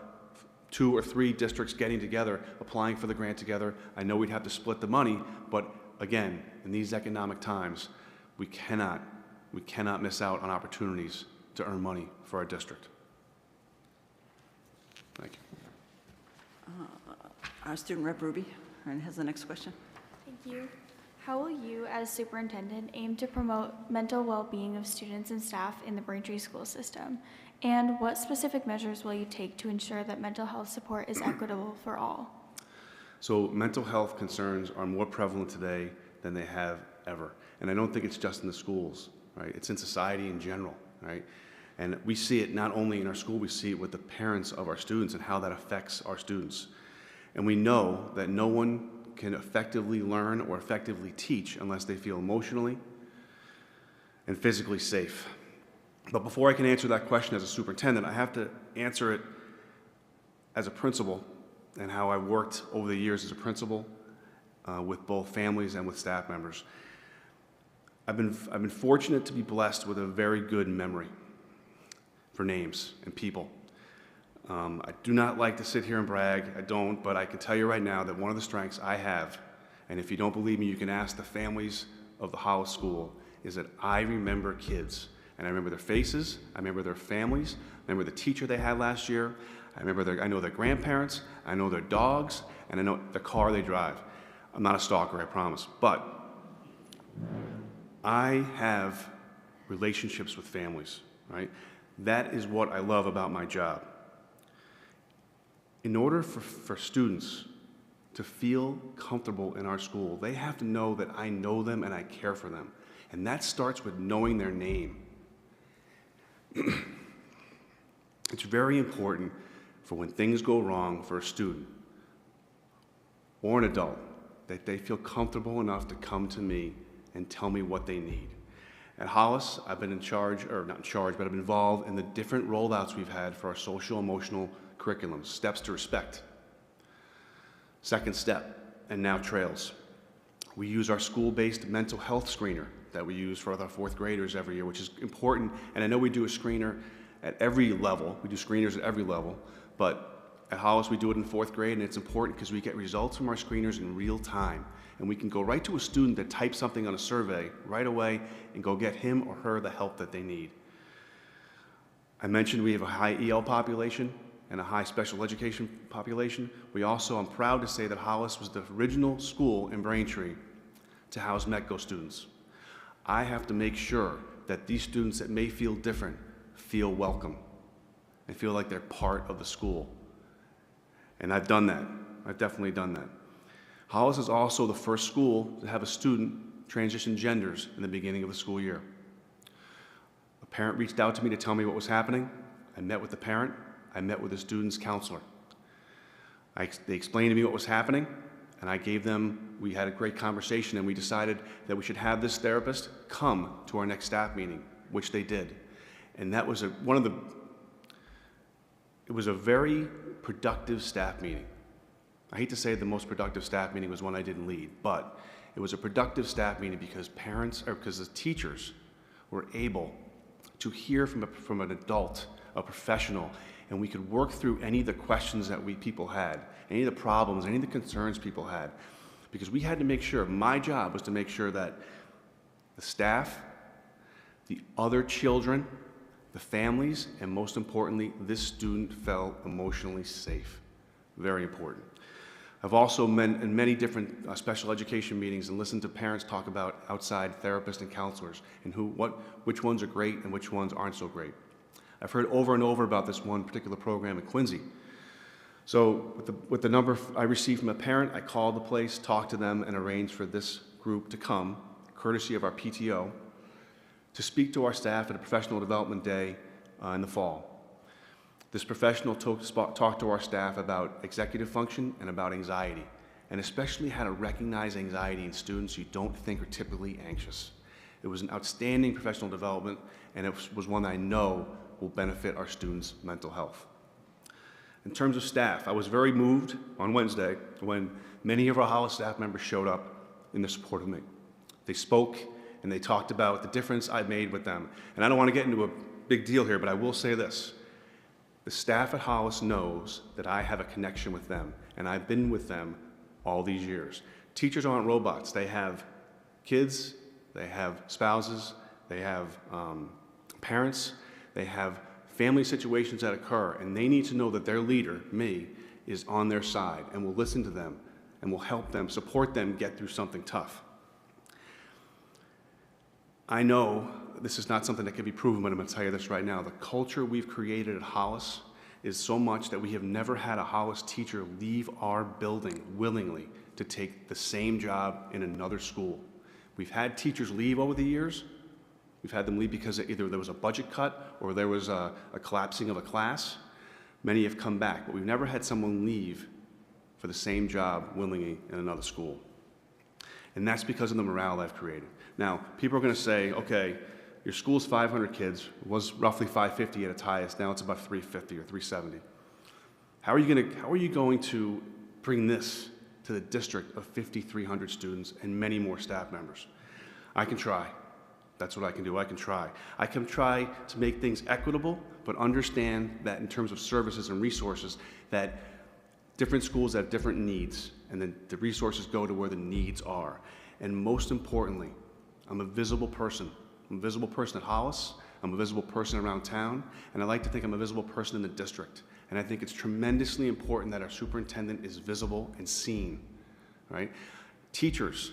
2 or 3 districts getting together, applying for the grant together? I know we'd have to split the money, but again, in these economic times, we cannot miss out on opportunities to earn money for our district. Thank you. Our student rep Ruby has the next question. Thank you. How will you, as superintendent, aim to promote mental well-being of students and staff in the Braintree school system? And what specific measures will you take to ensure that mental health support is equitable for all? So mental health concerns are more prevalent today than they have ever. And I don't think it's just in the schools, right? It's in society in general, right? And we see it not only in our school, we see it with the parents of our students and how that affects our students. And we know that no one can effectively learn or effectively teach unless they feel emotionally and physically safe. But before I can answer that question as a superintendent, I have to answer it as a principal and how I worked over the years as a principal with both families and with staff members. I've been fortunate to be blessed with a very good memory for names and people. I do not like to sit here and brag, I don't, but I can tell you right now that one of the strengths I have, and if you don't believe me, you can ask the families of the Hollis School, is that I remember kids. And I remember their faces, I remember their families, I remember the teacher they had last year, I know their grandparents, I know their dogs, and I know the car they drive. I'm not a stalker, I promise, but I have relationships with families, right? That is what I love about my job. In order for students to feel comfortable in our school, they have to know that I know them and I care for them. And that starts with knowing their name. It's very important for when things go wrong for a student or an adult that they feel comfortable enough to come to me and tell me what they need. At Hollis, I've been not in charge, but I've been involved in the different rollouts we've had for our social emotional curriculums, steps to respect, second step, and now trails. We use our school-based mental health screener that we use for our 4th graders every year, which is important. And I know we do a screener at every level. We do screeners at every level, but at Hollis we do it in 4th grade, and it's important because we get results from our screeners in real time. And we can go right to a student that types something on a survey right away and go get him or her the help that they need. I mentioned we have a high EL population and a high special education population. We also, I'm proud to say that Hollis was the original school in Braintree to house METCO students. I have to make sure that these students that may feel different feel welcome and feel like they're part of the school. And I've done that. I've definitely done that. Hollis is also the first school to have a student transition genders in the beginning of the school year. A parent reached out to me to tell me what was happening. I met with the parent. I met with the student's counselor. They explained to me what was happening, and I gave them, we had a great conversation, and we decided that we should have this therapist come to our next staff meeting, which they did. And that was it was a very productive staff meeting. I hate to say the most productive staff meeting was one I didn't lead, but it was a productive staff meeting because because the teachers were able to hear from an adult, a professional, and we could work through any of the questions that people had, any of the problems, any of the concerns people had, because we had to make sure, my job was to make sure that the staff, the other children, the families, and most importantly, this student felt emotionally safe. Very important. I've also been in many different special education meetings and listened to parents talk about outside therapists and counselors and which ones are great and which ones aren't so great. I've heard over and over about this one particular program at Quincy. So with the number I received from a parent, I called the place, talked to them, and arranged for this group to come, courtesy of our PTO, to speak to our staff at a professional development day in the fall. This professional talked to our staff about executive function and about anxiety, and especially how to recognize anxiety in students you don't think are typically anxious. It was an outstanding professional development, and it was one that I know will benefit our students' mental health. In terms of staff, I was very moved on Wednesday when many of our Hollis staff members showed up in the support of me. They spoke and they talked about the difference I've made with them. And I don't want to get into a big deal here, but I will say this. The staff at Hollis knows that I have a connection with them, and I've been with them all these years. Teachers aren't robots. They have kids, they have spouses, they have parents, they have family situations that occur, and they need to know that their leader, me, is on their side and will listen to them and will help them, support them get through something tough. I know this is not something that can be proven, but I'm going to tell you this right now. The culture we've created at Hollis is so much that we have never had a Hollis teacher leave our building willingly to take the same job in another school. We've had teachers leave over the years. We've had them leave because either there was a budget cut or there was a collapsing of a class. Many have come back, but we've never had someone leave for the same job willingly in another school. And that's because of the morale I've created. Now, people are going to say, okay, your school's 500 kids, it was roughly 550 at its highest, now it's about 350 or 370. How are you going to bring this to the district of 5,300 students and many more staff members? I can try. That's what I can do. I can try. I can try to make things equitable, but understand that in terms of services and resources, that different schools have different needs, and then the resources go to where the needs are. And most importantly, I'm a visible person. I'm a visible person at Hollis. I'm a visible person around town, and I like to think I'm a visible person in the district. And I think it's tremendously important that our superintendent is visible and seen, right? Teachers,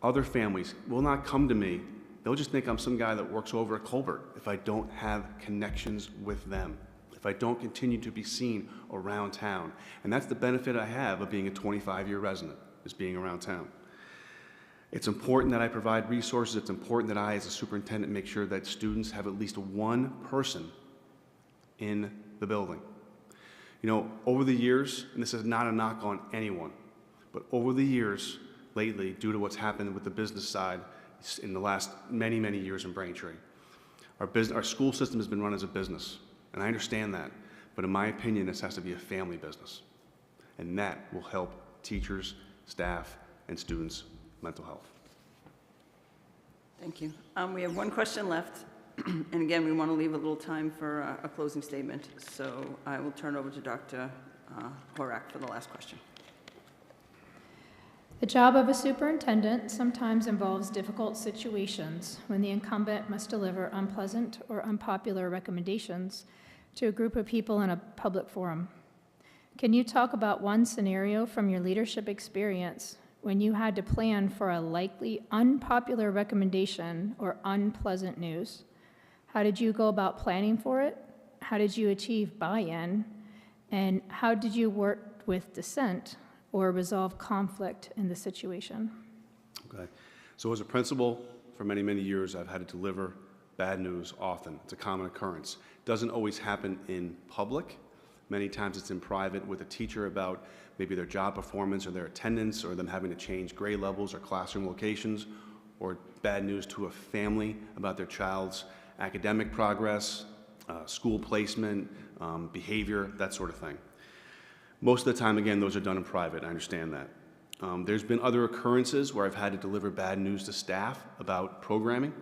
other families will not come to me. They'll just think I'm some guy that works over at Colbert if I don't have connections with them, if I don't continue to be seen around town. And that's the benefit I have of being a 25-year resident, is being around town. It's important that I provide resources. It's important that I, as a superintendent, make sure that students have at least one person in the building. You know, over the years, and this is not a knock on anyone, but over the years lately, due to what's happened with the business side in the last many, many years in Braintree, our school system has been run as a business, and I understand that, but in my opinion, this has to be a family business, and that will help teachers, staff, and students' mental health. Thank you. We have one question left, and again, we want to leave a little time for a closing statement, so I will turn over to Dr. Horak for the last question. The job of a superintendent sometimes involves difficult situations when the incumbent must deliver unpleasant or unpopular recommendations to a group of people in a public forum. Can you talk about one scenario from your leadership experience when you had to plan for a likely unpopular recommendation or unpleasant news? How did you go about planning for it? How did you achieve buy-in? And how did you work with dissent or resolve conflict in the situation? Okay. So as a principal, for many, many years, I've had to deliver bad news often. It's a common occurrence. It doesn't always happen in public. Many times it's in private with a teacher about maybe their job performance or their attendance or them having to change grade levels or classroom locations, or bad news to a family about their child's academic progress, school placement, behavior, that sort of thing. Most of the time, again, those are done in private. I understand that. There's been other occurrences where I've had to deliver bad news to staff about programming.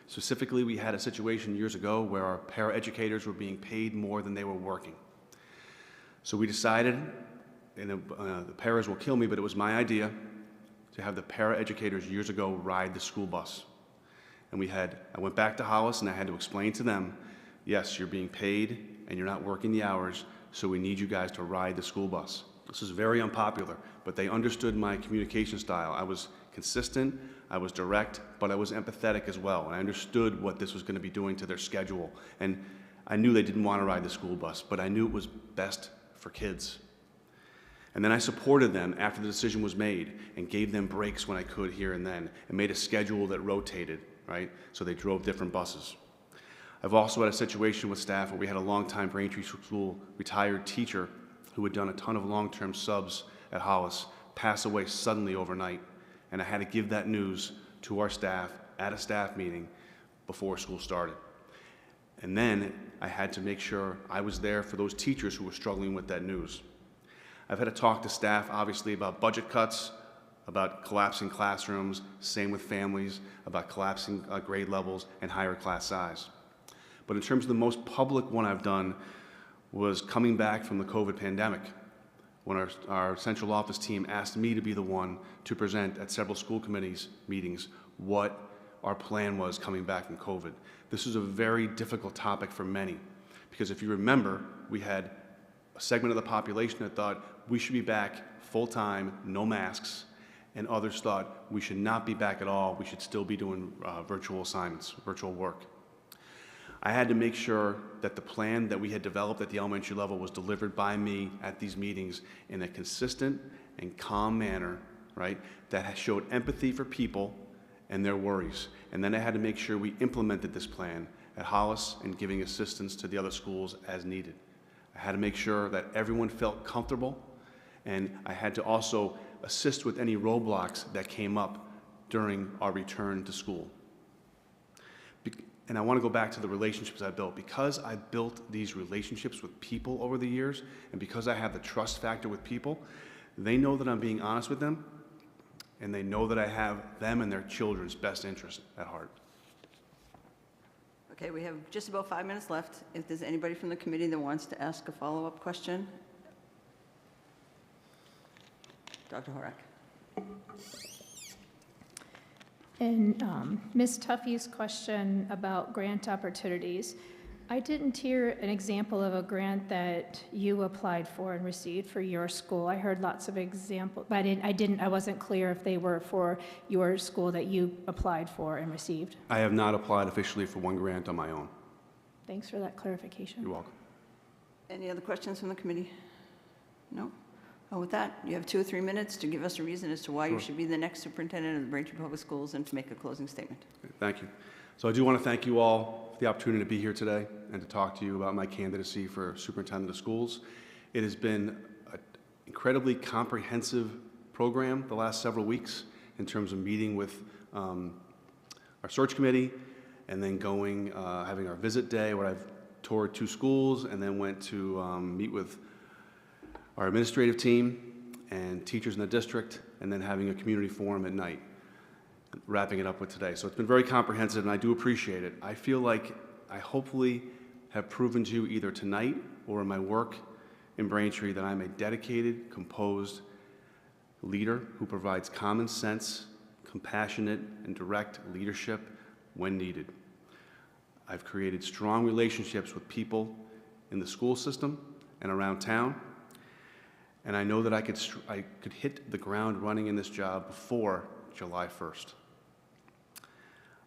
Specifically, we had a situation years ago where our paraeducators were being paid more than they were working. So we decided, and the paras will kill me, but it was my idea to have the paraeducators years ago ride the school bus. And I went back to Hollis and I had to explain to them, yes, you're being paid and you're not working the hours, so we need you guys to ride the school bus. This is very unpopular, but they understood my communication style. I was consistent, I was direct, but I was empathetic as well. And I understood what this was going to be doing to their schedule. And I knew they didn't want to ride the school bus, but I knew it was best for kids. And then I supported them after the decision was made and gave them breaks when I could here and then, and made a schedule that rotated, right? So they drove different buses. I've also had a situation with staff where we had a longtime Braintree School retired teacher who had done a ton of long-term subs at Hollis pass away suddenly overnight, and I had to give that news to our staff at a staff meeting before school started. And then I had to make sure I was there for those teachers who were struggling with that news. I've had to talk to staff, obviously, about budget cuts, about collapsing classrooms, same with families, about collapsing grade levels and higher class size. But in terms of the most public one I've done was coming back from the COVID pandemic, when our central office team asked me to be the one to present at several school committees meetings what our plan was coming back from COVID. This is a very difficult topic for many, because if you remember, we had a segment of the population that thought we should be back full-time, no masks, and others thought we should not be back at all, we should still be doing virtual assignments, virtual work. I had to make sure that the plan that we had developed at the elementary level was delivered by me at these meetings in a consistent and calm manner, right, that showed empathy for people and their worries. And then I had to make sure we implemented this plan at Hollis and giving assistance to the other schools as needed. I had to make sure that everyone felt comfortable, and I had to also assist with any roadblocks that came up during our return to school. And I want to go back to the relationships I built. Because I built these relationships with people over the years, and because I have the trust factor with people, they know that I'm being honest with them, and they know that I have them and their children's best interest at heart. Okay, we have just about 5 minutes left. If there's anybody from the committee that wants to ask a follow-up question. Dr. Horak. And Ms. Tuffy's question about grant opportunities, I didn't hear an example of a grant that you applied for and received for your school. I heard lots of examples, but I wasn't clear if they were for your school that you applied for and received. I have not applied officially for one grant on my own. Thanks for that clarification. You're welcome. Any other questions from the committee? No? Well, with that, you have 2 or 3 minutes to give us a reason as to why you should be the next superintendent of the Braintree Public Schools and to make a closing statement. Thank you. So I do want to thank you all for the opportunity to be here today and to talk to you about my candidacy for superintendent of schools. It has been an incredibly comprehensive program the last several weeks in terms of meeting with our search committee and then going, having our visit day where I've toured 2 schools and then went to meet with our administrative team and teachers in the district, and then having a community forum at night, wrapping it up with today. So it's been very comprehensive, and I do appreciate it. I feel like I hopefully have proven to you either tonight or in my work in Braintree that I'm a dedicated, composed leader who provides common sense, compassionate, and direct leadership when needed. I've created strong relationships with people in the school system and around town, and I know that I could hit the ground running in this job before July 1st.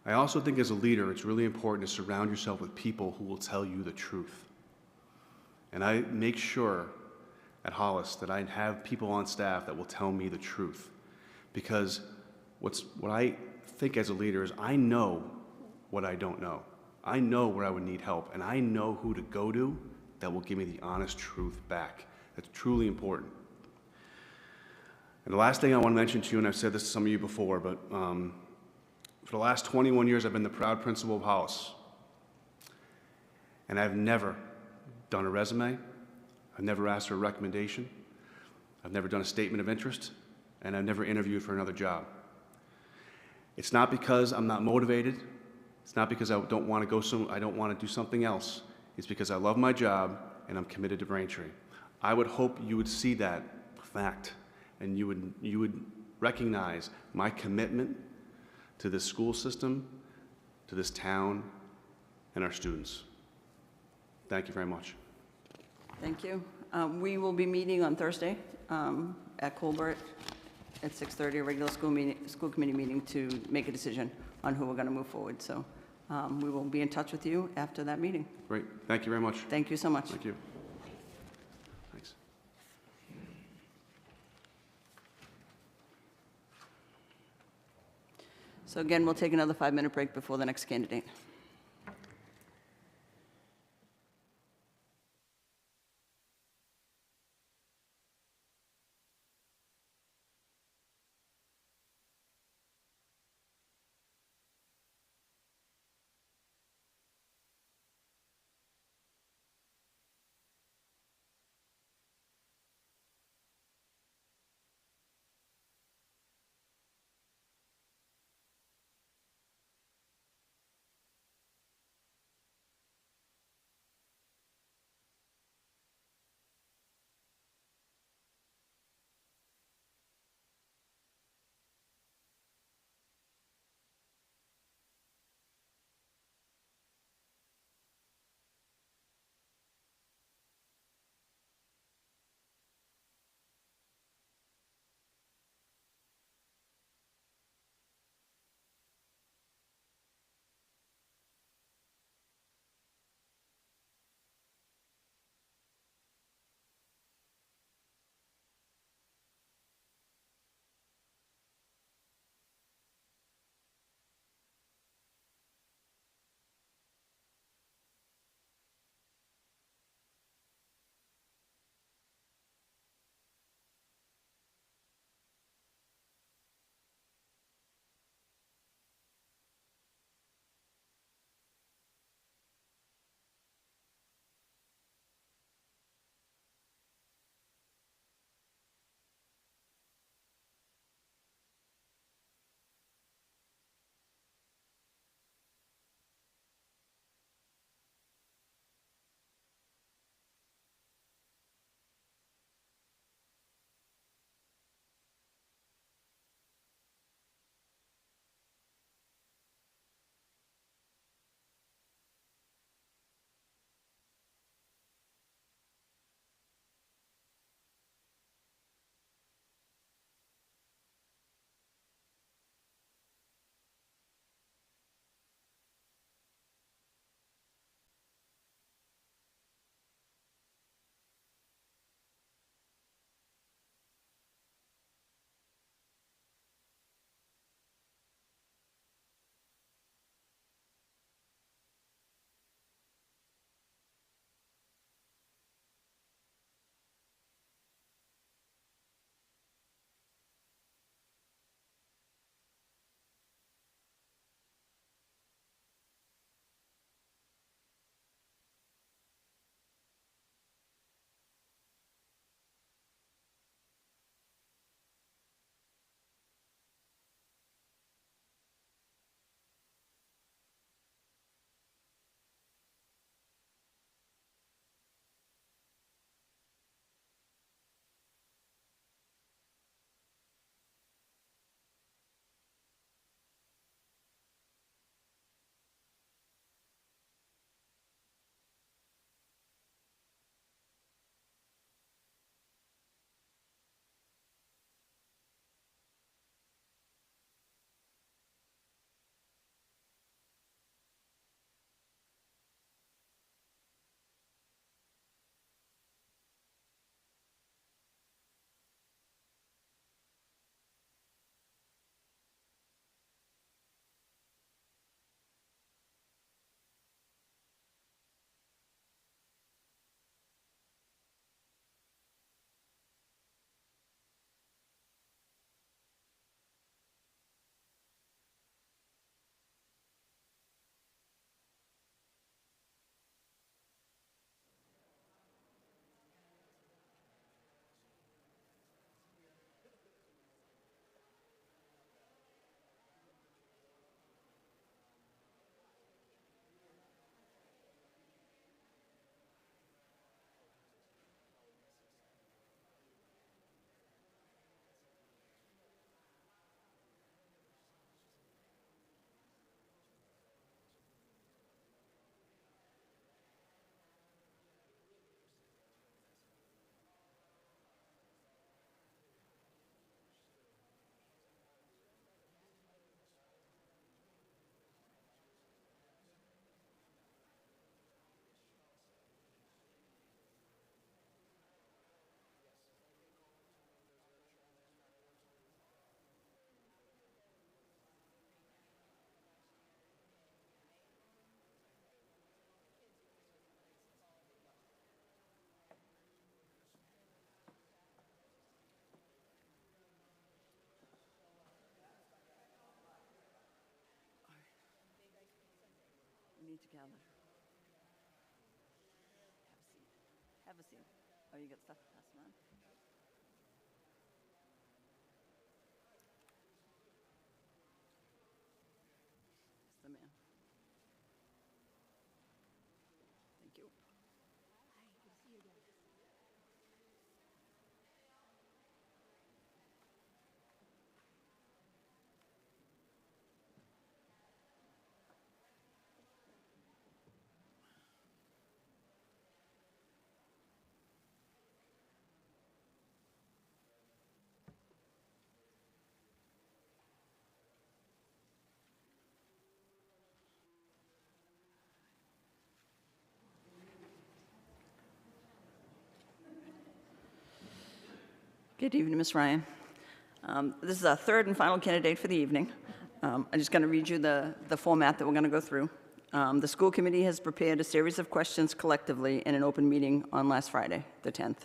I also think as a leader, it's really important to surround yourself with people who will tell you the truth. And I make sure at Hollis that I have people on staff that will tell me the truth. Because what I think as a leader is I know what I don't know. I know where I would need help, and I know who to go to that will give me the honest truth back. That's truly important. And the last thing I want to mention to you, and I've said this to some of you before, but for the last 21 years, I've been the proud principal of Hollis. And I've never done a resume. I've never asked for a recommendation. I've never done a statement of interest. And I've never interviewed for another job. It's not because I'm not motivated. It's not because I don't want to do something else. It's because I love my job and I'm committed to Braintree. I would hope you would see that fact and you would recognize my commitment to this school system, to this town, and our students. Thank you very much. Thank you. We will be meeting on Thursday at Colbert at 6:30, a regular school committee meeting to make a decision on who we're going to move forward. So we will be in touch with you after that meeting. Great. Thank you very much. Thank you so much. Thank you. Thanks. So again, we'll take another 5-minute break before the next candidate. need to gather. Have a seat. Have a seat. Oh, you got stuff to pass around? That's the man. Thank you. Good evening, Ms. Ryan. This is our third and final candidate for the evening. I'm just going to read you the format that we're going to go through. The school committee has prepared a series of questions collectively in an open meeting on last Friday, the 10th.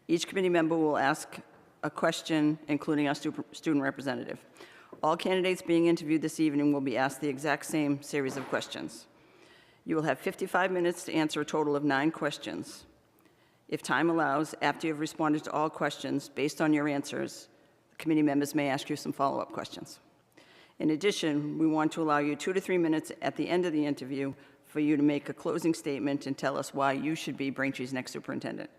Each committee member will ask a question, including our student representative. All candidates being interviewed this evening will be asked the exact same series of questions. You will have 55 minutes to answer a total of 9 questions. If time allows, after you've responded to all questions based on your answers, the committee members may ask you some follow-up questions. In addition, we want to allow you 2 to 3 minutes at the end of the interview for you to make a closing statement and tell us why you should be Braintree's next superintendent.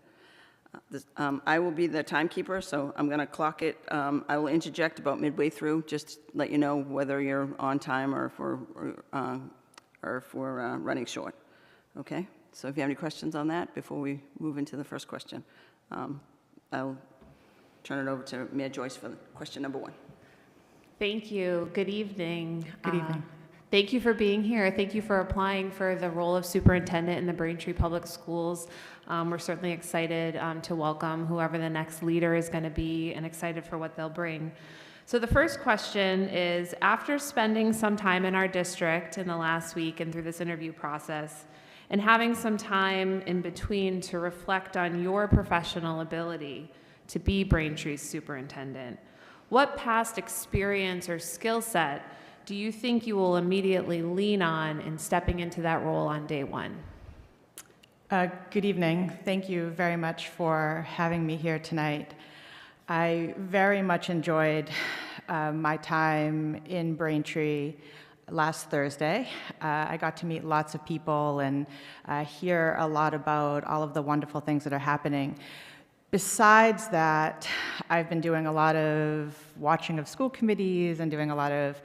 I will be the timekeeper, so I'm going to clock it. I will interject about midway through, just to let you know whether you're on time or if we're running short. Okay? So if you have any questions on that before we move into the first question, I'll turn it over to Mayor Joyce for question number 1. Thank you. Good evening. Good evening. Thank you for being here. Thank you for applying for the role of superintendent in the Braintree Public Schools. We're certainly excited to welcome whoever the next leader is going to be and excited for what they'll bring. So the first question is, after spending some time in our district in the last week and through this interview process, and having some time in between to reflect on your professional ability to be Braintree's superintendent, what past experience or skill set do you think you will immediately lean on in stepping into that role on day 1? Good evening. Thank you very much for having me here tonight. I very much enjoyed my time in Braintree last Thursday. I got to meet lots of people and hear a lot about all of the wonderful things that are happening. Besides that, I've been doing a lot of watching of school committees and doing a lot of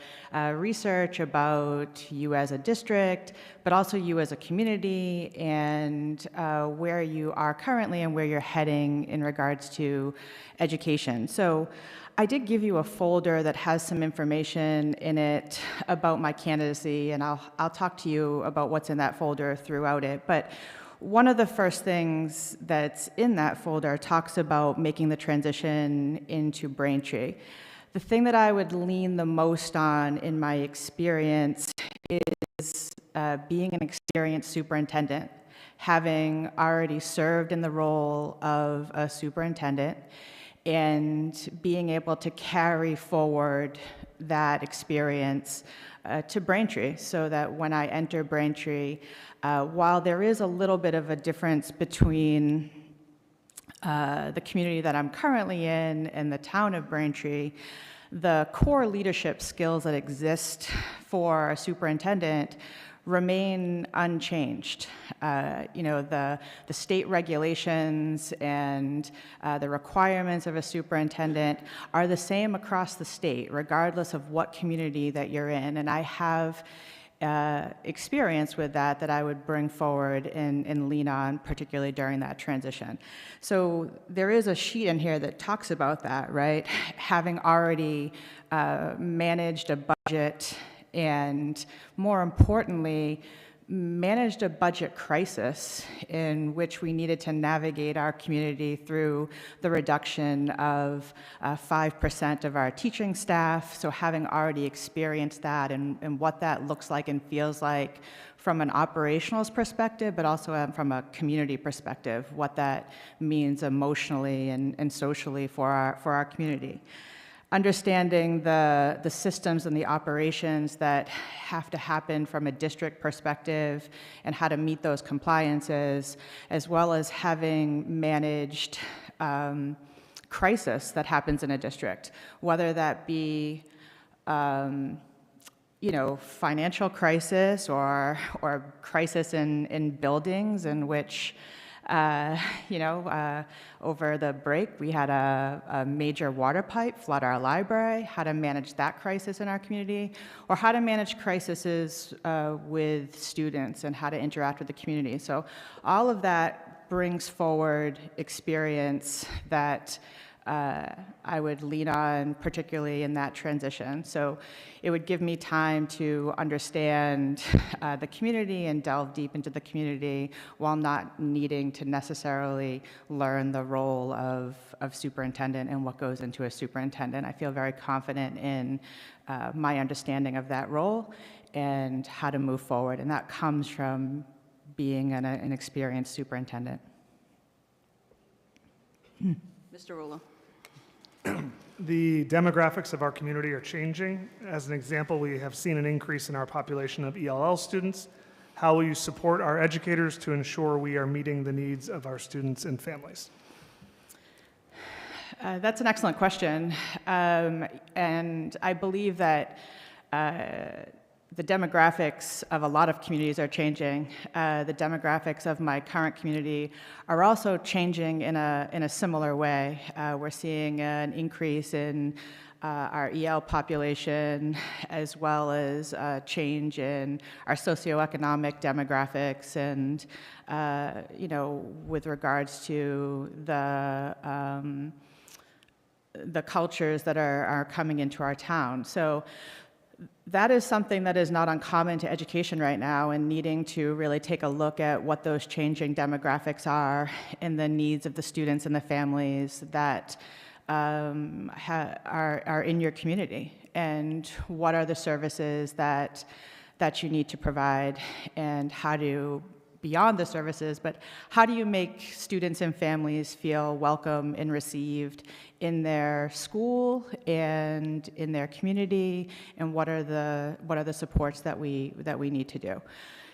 research about you as a district, but also you as a community and where you are currently and where you're heading in regards to education. So I did give you a folder that has some information in it about my candidacy, and I'll talk to you about what's in that folder throughout it. But one of the first things that's in that folder talks about making the transition into Braintree. The thing that I would lean the most on in my experience is being an experienced superintendent, having already served in the role of a superintendent, and being able to carry forward that experience to Braintree, so that when I enter Braintree, while there is a little bit of a difference between the community that I'm currently in and the town of Braintree, the core leadership skills that exist for a superintendent remain unchanged. The state regulations and the requirements of a superintendent are the same across the state, regardless of what community that you're in. And I have experience with that I would bring forward and lean on, particularly during that transition. So there is a sheet in here that talks about that, right? Having already managed a budget and, more importantly, managed a budget crisis in which we needed to navigate our community through the reduction of 5% of our teaching staff. So having already experienced that and what that looks like and feels like from an operational perspective, but also from a community perspective, what that means emotionally and socially for our community. understanding the systems and the operations that have to happen from a district perspective and how to meet those compliances, as well as having managed crisis that happens in a district, whether that be financial crisis or crisis in buildings in which, over the break, we had a major water pipe flood our library, how to manage that crisis in our community, or how to manage crises with students and how to interact with the community. So all of that brings forward experience that I would lean on, particularly in that transition. So it would give me time to understand the community and delve deep into the community while not needing to necessarily learn the role of superintendent and what goes into a superintendent. I feel very confident in my understanding of that role and how to move forward, and that comes from being an experienced superintendent. Mr. Rulo. The demographics of our community are changing. As an example, we have seen an increase in our population of ELL students. How will you support our educators to ensure we are meeting the needs of our students and families? That's an excellent question. And I believe that the demographics of a lot of communities are changing. The demographics of my current community are also changing in a similar way. We're seeing an increase in our EL population, as well as a change in our socioeconomic demographics, and with regards to the cultures that are coming into our town. So that is something that is not uncommon to education right now, and needing to really take a look at what those changing demographics are and the needs of the students and the families that are in your community, and what are the services that you need to provide, and how to, beyond the services, but how do you make students and families feel welcome and received in their school and in their community, and what are the supports that we need to do.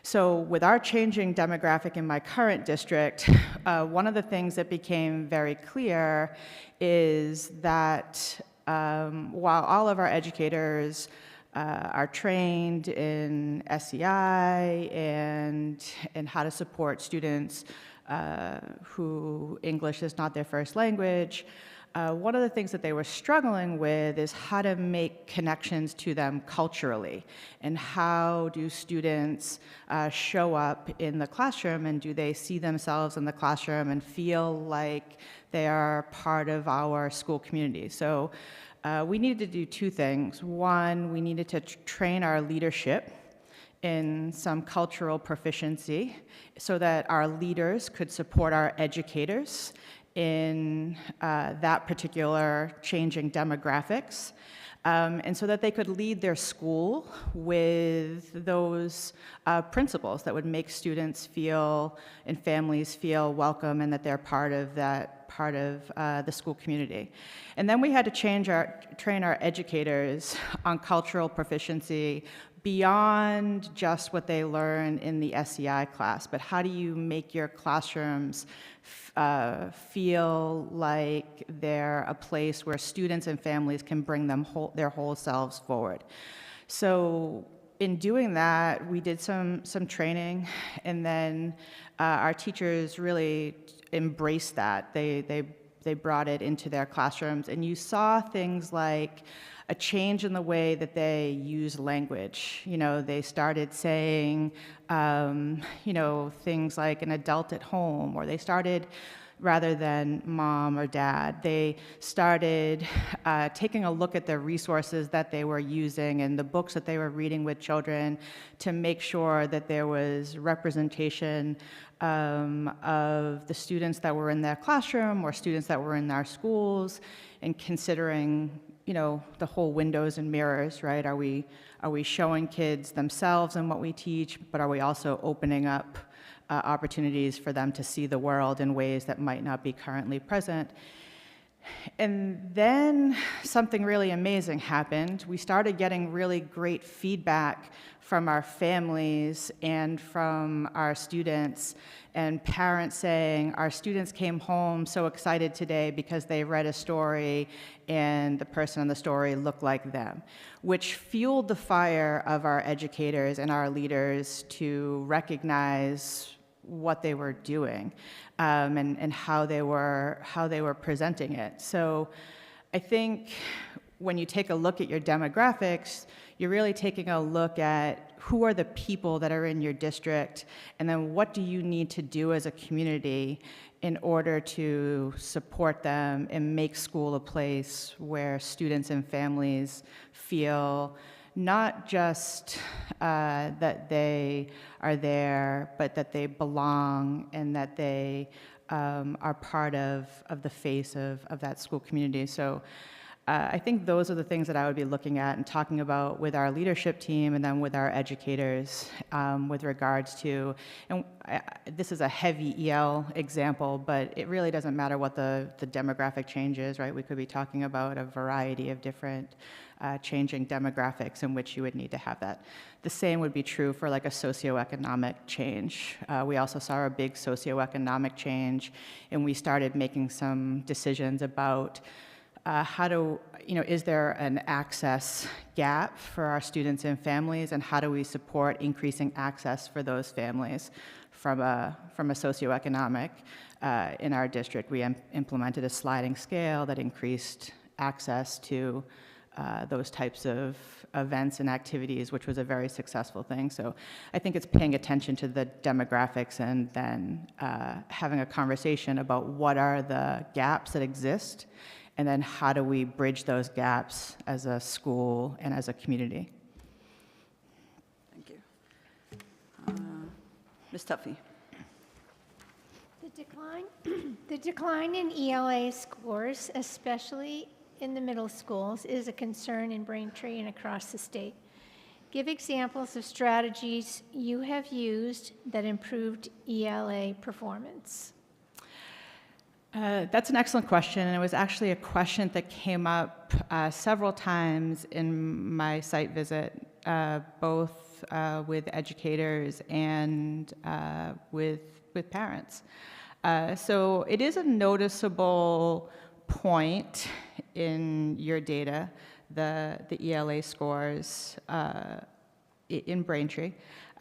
So with our changing demographic in my current district, one of the things that became very clear is that while all of our educators are trained in SEI and how to support students who English is not their first language, one of the things that they were struggling with is how to make connections to them culturally, and how do students show up in the classroom, and do they see themselves in the classroom and feel like they are part of our school community. So we needed to do two things. One, we needed to train our leadership in some cultural proficiency so that our leaders could support our educators in that particular changing demographics, and so that they could lead their school with those principles that would make students feel and families feel welcome, and that they're part of the school community. And then we had to train our educators on cultural proficiency beyond just what they learn in the SEI class, but how do you make your classrooms feel like they're a place where students and families can bring their whole selves forward. So in doing that, we did some training, and then our teachers really embraced that. They brought it into their classrooms, and you saw things like a change in the way that they use language. They started saying, things like an adult at home, or they started, rather than mom or dad, they started taking a look at the resources that they were using and the books that they were reading with children to make sure that there was representation of the students that were in their classroom or students that were in our schools, and considering the whole windows and mirrors, right? Are we showing kids themselves and what we teach, but are we also opening up opportunities for them to see the world in ways that might not be currently present? And then something really amazing happened. We started getting really great feedback from our families and from our students, and parents saying, our students came home so excited today because they read a story and the person in the story looked like them, which fueled the fire of our educators and our leaders to recognize what they were doing, and how they were presenting it. So I think when you take a look at your demographics, you're really taking a look at who are the people that are in your district, and then what do you need to do as a community in order to support them and make school a place where students and families feel not just that they are there, but that they belong and that they are part of the face of that school community. So I think those are the things that I would be looking at and talking about with our leadership team and then with our educators with regards to, and this is a heavy EL example, but it really doesn't matter what the demographic change is, right? We could be talking about a variety of different changing demographics in which you would need to have that. The same would be true for like a socioeconomic change. We also saw a big socioeconomic change, and we started making some decisions about is there an access gap for our students and families, and how do we support increasing access for those families from a socioeconomic in our district? We implemented a sliding scale that increased access to those types of events and activities, which was a very successful thing. So I think it's paying attention to the demographics and then having a conversation about what are the gaps that exist, and then how do we bridge those gaps as a school and as a community. Thank you. Ms. Tuffy. The decline in ELA scores, especially in the middle schools, is a concern in Braintree and across the state. Give examples of strategies you have used that improved ELA performance. That's an excellent question, and it was actually a question that came up several times in my site visit, both with educators and with parents. So it is a noticeable point in your data, the ELA scores in Braintree.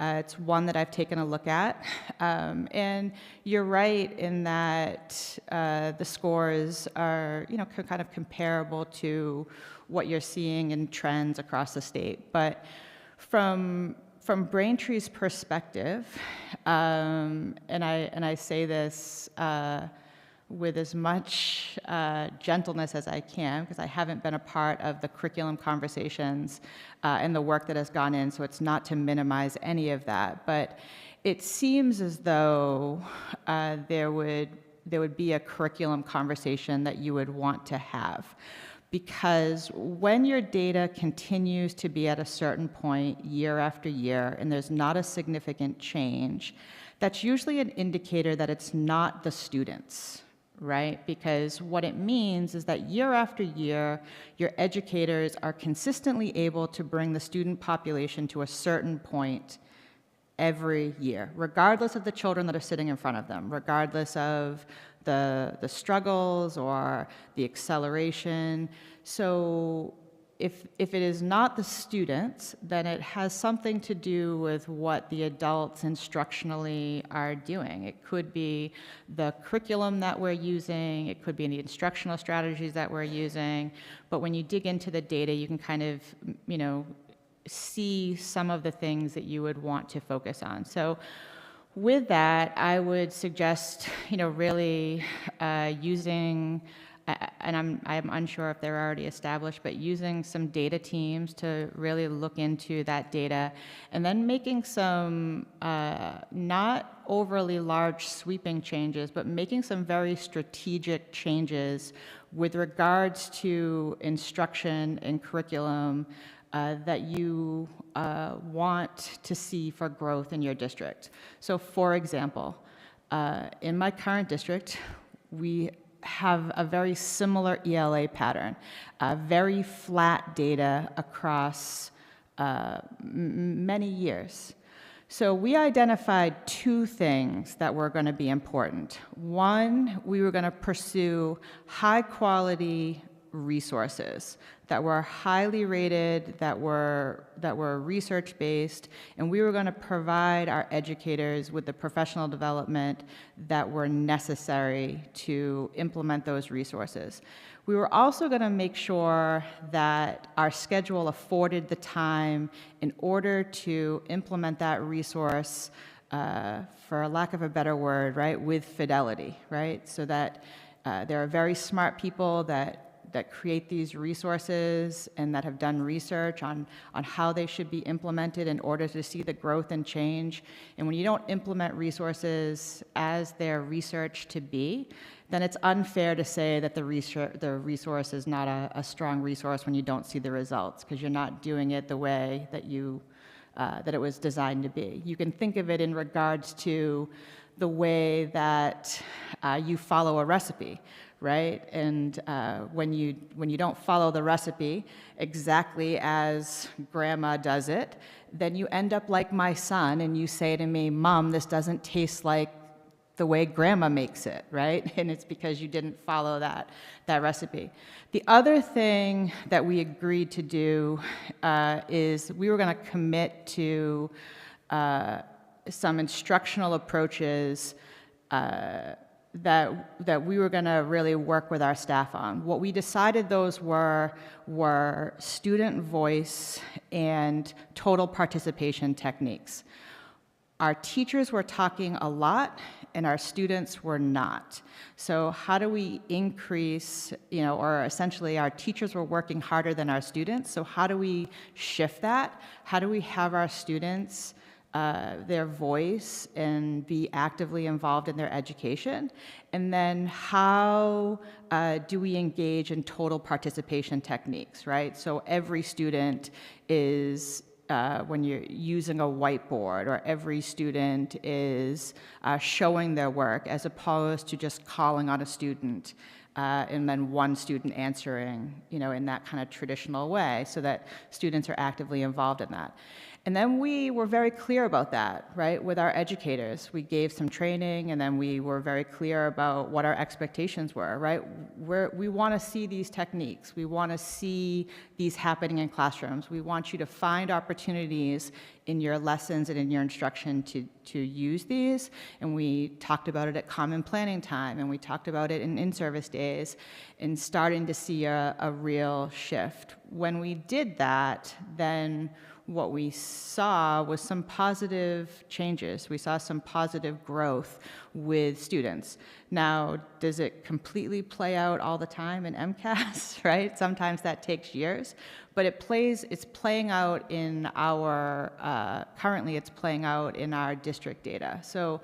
It's one that I've taken a look at. And you're right in that the scores are, kind of comparable to what you're seeing in trends across the state. But from Braintree's perspective, and I say this with as much gentleness as I can, because I haven't been a part of the curriculum conversations and the work that has gone in, so it's not to minimize any of that. But it seems as though there would be a curriculum conversation that you would want to have. Because when your data continues to be at a certain point year after year, and there's not a significant change, that's usually an indicator that it's not the students, right? Because what it means is that year after year, your educators are consistently able to bring the student population to a certain point every year, regardless of the children that are sitting in front of them, regardless of the struggles or the acceleration. So if it is not the students, then it has something to do with what the adults instructionally are doing. It could be the curriculum that we're using, it could be the instructional strategies that we're using, but when you dig into the data, you can kind of, see some of the things that you would want to focus on. So with that, I would suggest, really using, and I'm unsure if they're already established, but using some data teams to really look into that data, and then making some not overly large sweeping changes, but making some very strategic changes with regards to instruction and curriculum that you want to see for growth in your district. So for example, in my current district, we have a very similar ELA pattern, very flat data across many years. So we identified two things that were going to be important. One, we were going to pursue high-quality resources that were highly rated, that were research-based, and we were going to provide our educators with the professional development that were necessary to implement those resources. We were also going to make sure that our schedule afforded the time in order to implement that resource, for lack of a better word, right, with fidelity, right? So that there are very smart people that create these resources and that have done research on how they should be implemented in order to see the growth and change. And when you don't implement resources as they're researched to be, then it's unfair to say that the resource is not a strong resource when you don't see the results, because you're not doing it the way that that it was designed to be. You can think of it in regards to the way that you follow a recipe, right? And when you don't follow the recipe exactly as grandma does it, then you end up like my son, and you say to me, "Mom, this doesn't taste like the way grandma makes it," right? And it's because you didn't follow that recipe. The other thing that we agreed to do is we were going to commit to some instructional approaches that we were going to really work with our staff on. What we decided those were student voice and total participation techniques. Our teachers were talking a lot, and our students were not. So how do we increase, or essentially our teachers were working harder than our students, so how do we shift that? How do we have our students, their voice, and be actively involved in their education? And then how do we engage in total participation techniques, right? So every student is when you're using a whiteboard, or every student is showing their work, as opposed to just calling on a student and then one student answering, in that kind of traditional way, so that students are actively involved in that. And then we were very clear about that, right, with our educators. We gave some training, and then we were very clear about what our expectations were, right? We want to see these techniques. We want to see these happening in classrooms. We want you to find opportunities in your lessons and in your instruction to use these. And we talked about it at common planning time, and we talked about it in in-service days, and starting to see a real shift. When we did that, then what we saw was some positive changes. We saw some positive growth with students. Now, does it completely play out all the time in MCAS, right? Sometimes that takes years, but it's playing out in currently it's playing out in our district data. So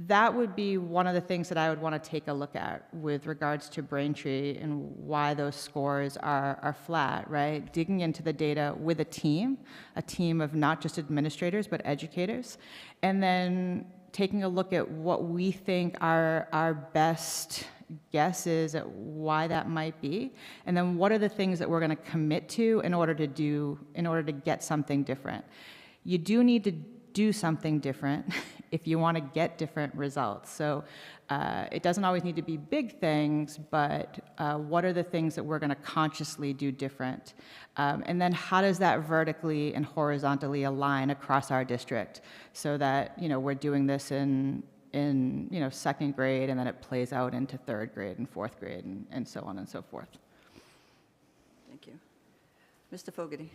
that would be one of the things that I would want to take a look at with regards to Braintree and why those scores are flat, right? Digging into the data with a team of not just administrators, but educators, and then taking a look at what we think our best guess is at why that might be, and then what are the things that we're going to commit to in order to get something different. You do need to do something different if you want to get different results. So it doesn't always need to be big things, but what are the things that we're going to consciously do different? And then how does that vertically and horizontally align across our district, so that we're doing this in second grade, and then it plays out into third grade and fourth grade, and so on and so forth. Thank you. Mr. Fogarty.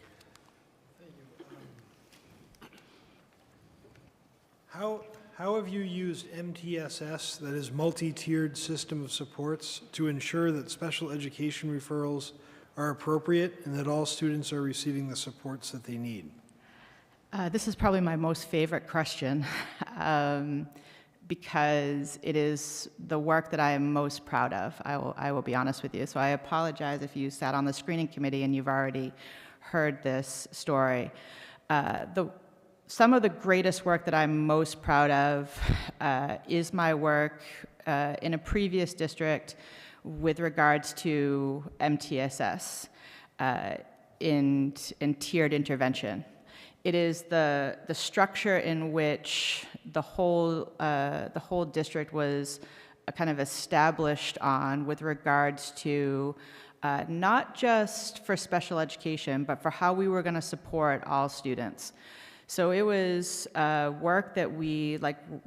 How have you used MTSS, that is multi-tiered system of supports, to ensure that special education referrals are appropriate and that all students are receiving the supports that they need? This is probably my most favorite question because it is the work that I am most proud of. I will be honest with you. So I apologize if you sat on the screening committee and you've already heard this story. Some of the greatest work that I'm most proud of is my work in a previous district with regards to MTSS in tiered intervention. It is the structure in which the whole district was kind of established on with regards to not just for special education, but for how we were going to support all students. So it was work that we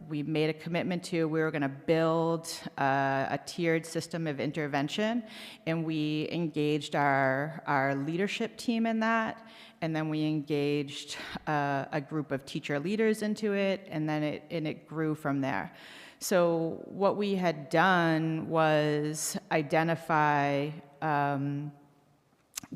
made a commitment to. We were going to build a tiered system of intervention, and we engaged our leadership team in that, and then we engaged a group of teacher leaders into it, and then it grew from there. So what we had done was identify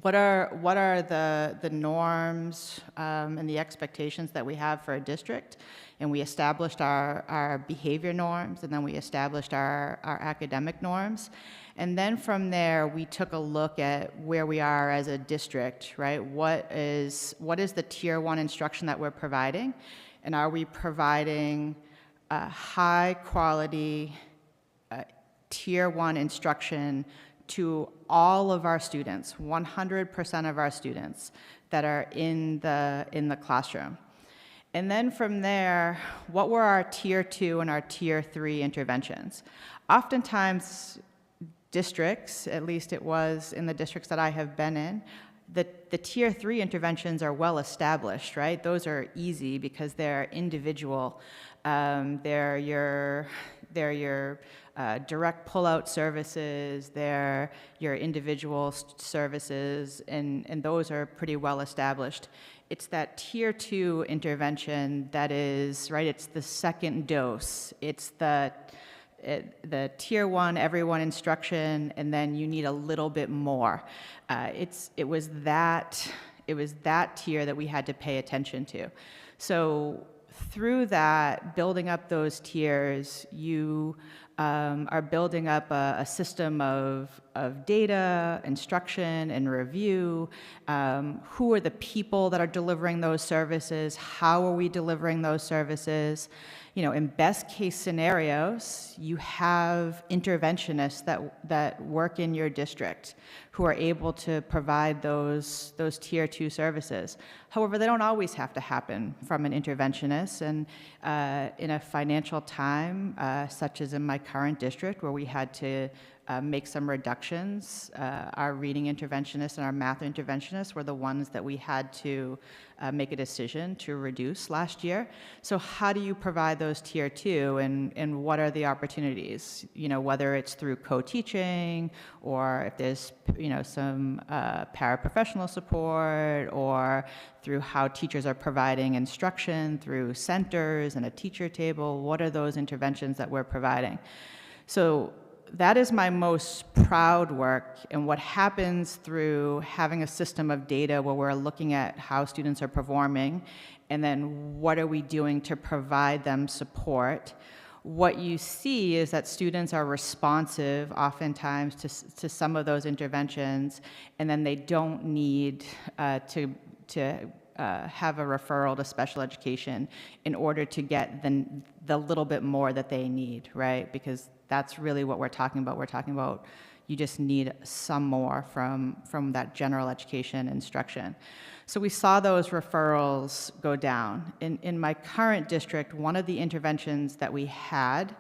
what are the norms and the expectations that we have for a district, and we established our behavior norms, and then we established our academic norms. And then from there, we took a look at where we are as a district, right? What is the Tier 1 instruction that we're providing? And are we providing high quality Tier 1 instruction to all of our students, 100% of our students that are in the classroom? And then from there, what were our Tier 2 and our Tier 3 interventions? Oftentimes, districts, at least it was in the districts that I have been in, the Tier 3 interventions are well established, right? Those are easy because they're individual. They're your direct pull-out services, they're your individual services, and those are pretty well established. It's that Tier 2 intervention that is, right, it's the second dose. It's the Tier 1, everyone instruction, and then you need a little bit more. It was that tier that we had to pay attention to. So through that, building up those tiers, you are building up a system of data, instruction, and review. Who are the people that are delivering those services? How are we delivering those services? You know, in best case scenarios, you have interventionists that work in your district who are able to provide those Tier 2 services. However, they don't always have to happen from an interventionist, and in a financial time, such as in my current district where we had to make some reductions, our reading interventionists and our math interventionists were the ones that we had to make a decision to reduce last year. So how do you provide those Tier 2, and what are the opportunities? You know, whether it's through co-teaching, or if there's, you know, some paraprofessional support, or through how teachers are providing instruction through centers and a teacher table. What are those interventions that we're providing? So that is my most proud work, and what happens through having a system of data where we're looking at how students are performing, and then what are we doing to provide them support. What you see is that students are responsive oftentimes to some of those interventions, and then they don't need to have a referral to special education in order to get the little bit more that they need, right? Because that's really what we're talking about. We're talking about you just need some more from that general education instruction. So we saw those referrals go down. In my current district, one of the interventions that we had,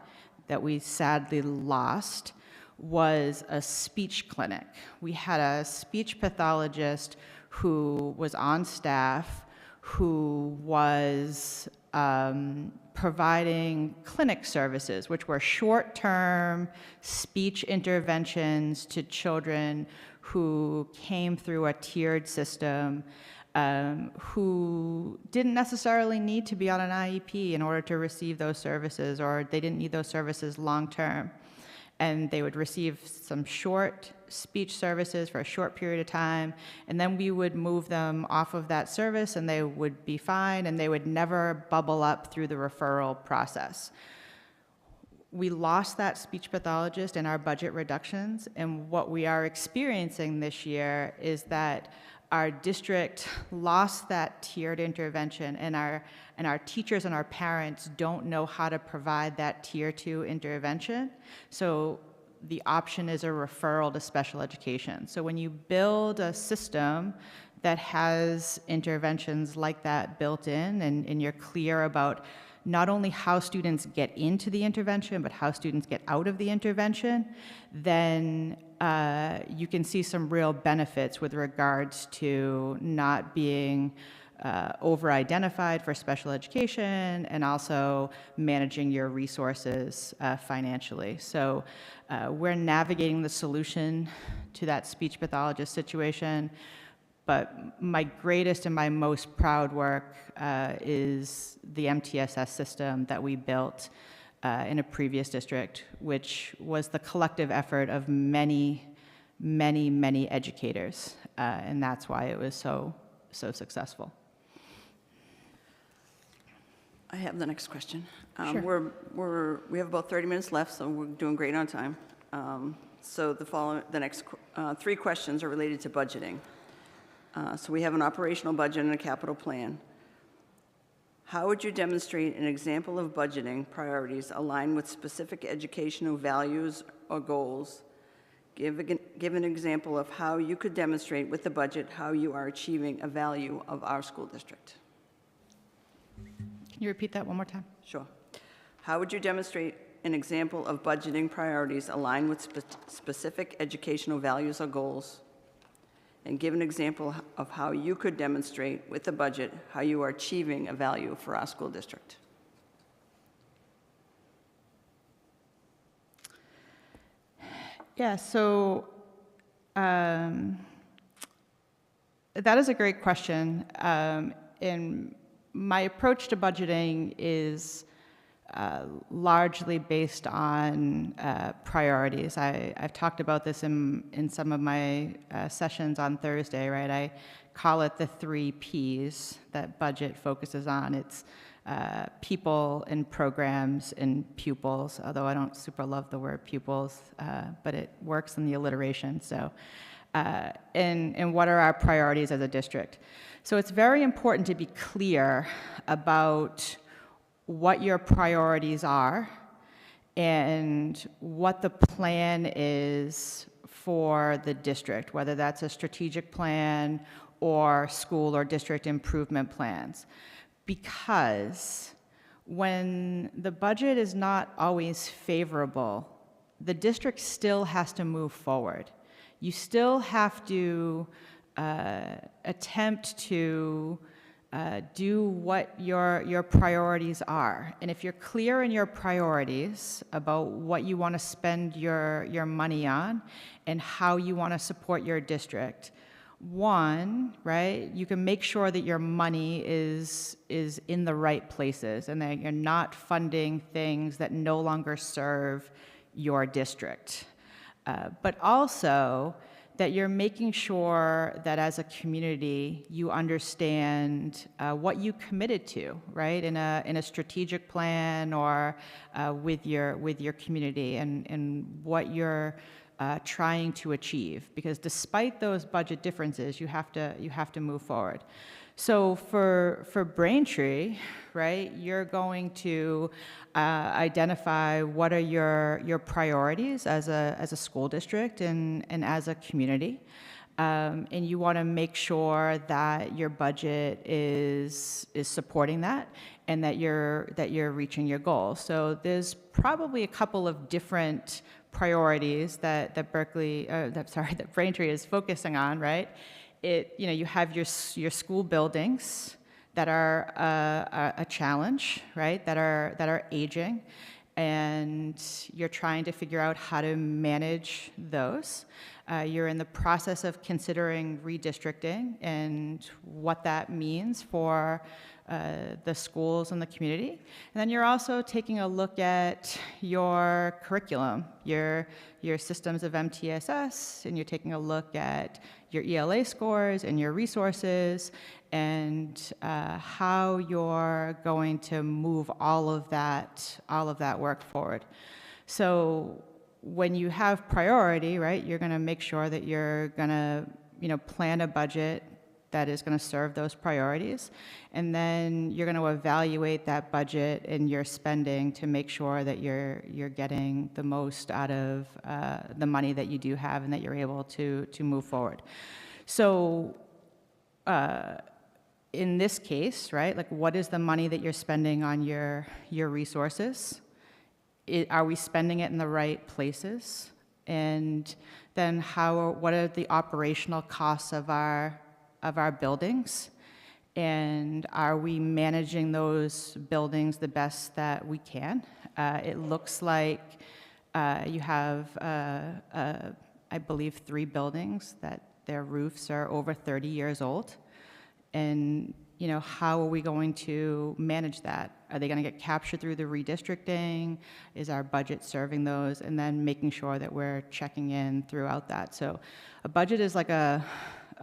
that we sadly lost, was a speech clinic. We had a speech pathologist who was on staff, who was providing clinic services, which were short-term speech interventions to children who came through a tiered system, who didn't necessarily need to be on an IEP in order to receive those services, or they didn't need those services long-term. And they would receive some short speech services for a short period of time, and then we would move them off of that service, and they would be fine, and they would never bubble up through the referral process. We lost that speech pathologist in our budget reductions, and what we are experiencing this year is that our district lost that tiered intervention, and our teachers and our parents don't know how to provide that tier 2 intervention. So the option is a referral to special education. So when you build a system that has interventions like that built in, and you're clear about not only how students get into the intervention, but how students get out of the intervention, then you can see some real benefits with regards to not being over-identified for special education, and also managing your resources financially. So we're navigating the solution to that speech pathologist situation, but my greatest and my most proud work is the MTSS system that we built in a previous district, which was the collective effort of many, many, many educators, and that's why it was so successful. I have the next question. Sure. We have about 30 minutes left, so we're doing great on time. So the next 3 questions are related to budgeting. So we have an operational budget and a capital plan. How would you demonstrate an example of budgeting priorities aligned with specific educational values or goals? Give an example of how you could demonstrate with the budget how you are achieving a value of our school district. Can you repeat that one more time? Sure. How would you demonstrate an example of budgeting priorities aligned with specific educational values or goals? And give an example of how you could demonstrate with the budget how you are achieving a value for our school district. Yeah, so that is a great question. And my approach to budgeting is largely based on priorities. I've talked about this in some of my sessions on Thursday, right? I call it the 3 Ps that budget focuses on. It's people and programs and pupils, although I don't super love the word pupils, but it works in the alliteration. So, and what are our priorities as a district? So it's very important to be clear about what your priorities are and what the plan is for the district, whether that's a strategic plan or school or district improvement plans. Because when the budget is not always favorable, the district still has to move forward. You still have to attempt to do what your priorities are. And if you're clear in your priorities about what you want to spend your money on and how you want to support your district, one, right, you can make sure that your money is in the right places and that you're not funding things that no longer serve your district. But also that you're making sure that as a community you understand what you committed to, right, in a strategic plan or with your community, and what you're trying to achieve. Because despite those budget differences, you have to move forward. So for Braintree, right, you're going to identify what are your priorities as a school district and as a community, and you want to make sure that your budget is supporting that and that you're reaching your goals. So there's probably a couple of different priorities that Braintree is focusing on, right? You have your school buildings that are a challenge, right? That are aging, and you're trying to figure out how to manage those. You're in the process of considering redistricting and what that means for the schools and the community. And then you're also taking a look at your curriculum, your systems of MTSS, and you're taking a look at your ELA scores and your resources, and how you're going to move all of that work forward. So when you have priority, right, you're going to make sure that you're going to plan a budget that is going to serve those priorities. And then you're going to evaluate that budget and your spending to make sure that you're getting the most out of the money that you do have and that you're able to move forward. So in this case, right, like what is the money that you're spending on your resources? Are we spending it in the right places? And then what are the operational costs of our buildings? And are we managing those buildings the best that we can? It looks like you have, I believe, 3 buildings that their roofs are over 30 years old. And, you know, how are we going to manage that? Are they going to get captured through the redistricting? Is our budget serving those? And then making sure that we're checking in throughout that. So a budget is like a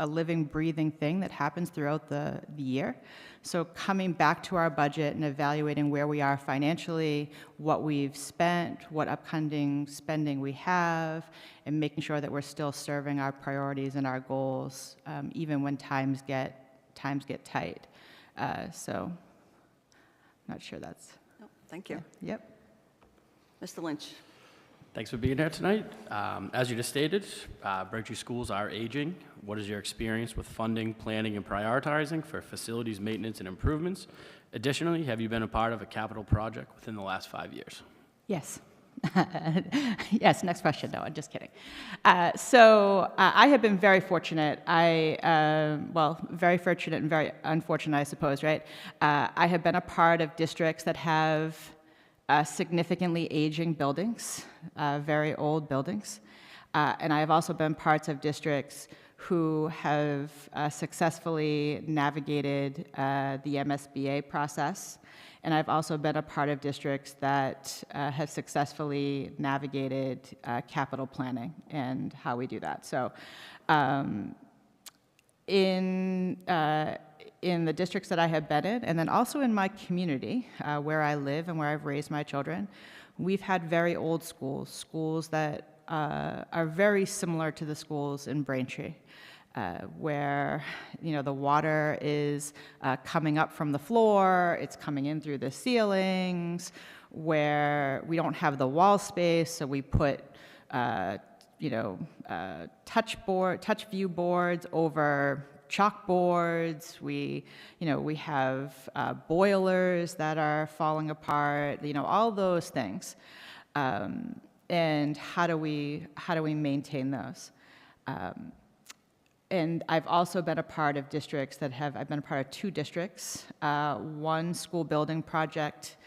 living, breathing thing that happens throughout the year. So coming back to our budget and evaluating where we are financially, what we've spent, what upcoming spending we have, and making sure that we're still serving our priorities and our goals, even when times get tight. So I'm not sure that's... No, thank you. Yep. Mr. Lynch. Thanks for being here tonight. As you just stated, Braintree schools are aging. What is your experience with funding, planning, and prioritizing for facilities maintenance and improvements? Additionally, have you been a part of a capital project within the last 5 years? Yes. Yes, next question. No, I'm just kidding. So I have been very fortunate. Very fortunate and very unfortunate, I suppose, right? I have been a part of districts that have significantly aging buildings, very old buildings. And I have also been parts of districts who have successfully navigated the MSBA process. And I've also been a part of districts that have successfully navigated capital planning and how we do that. So in the districts that I have been in, and then also in my community where I live and where I've raised my children, we've had very old schools that are very similar to the schools in Braintree. Where, you know, the water is coming up from the floor, it's coming in through the ceilings, where we don't have the wall space, so we put, touch view boards over chalkboards. We have boilers that are falling apart. You know, all those things. And how do we maintain those? And I've also been a part of districts I've been a part of 2 districts, one school building project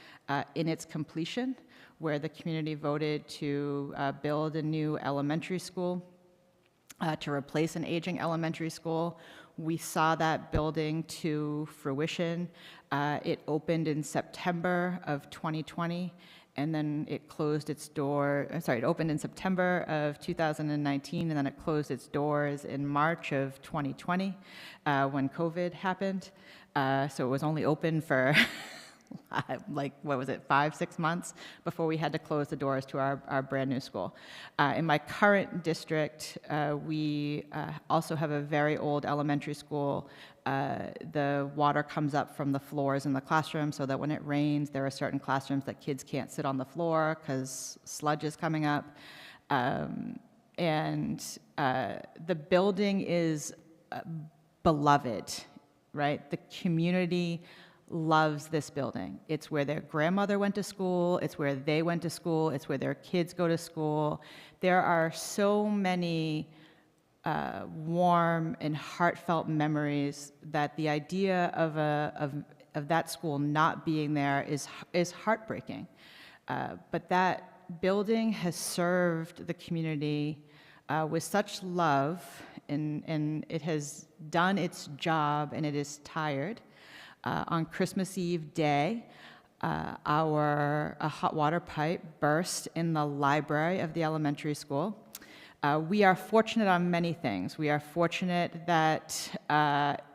in its completion, where the community voted to build a new elementary school to replace an aging elementary school. We saw that building to fruition. It opened in September of 2020. And then it closed its door, it opened in September of 2019, and then it closed its doors in March of 2020 when COVID happened. So it was only open for, 5-6 months before we had to close the doors to our brand new school. In my current district, we also have a very old elementary school. The water comes up from the floors in the classroom, so that when it rains, there are certain classrooms that kids can't sit on the floor because sludge is coming up. And the building is beloved, right? The community loves this building. It's where their grandmother went to school, it's where they went to school, it's where their kids go to school. There are so many warm and heartfelt memories that the idea of that school not being there is heartbreaking. But that building has served the community with such love, and it has done its job, and it is tired. On Christmas Eve day, our hot water pipe burst in the library of the elementary school. We are fortunate on many things. We are fortunate that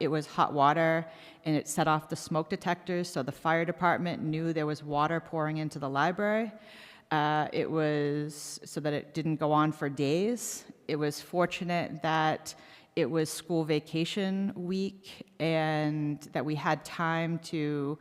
it was hot water and it set off the smoke detectors, so the fire department knew there was water pouring into the library. It was so that it didn't go on for days. It was fortunate that it was school vacation week and that we had time to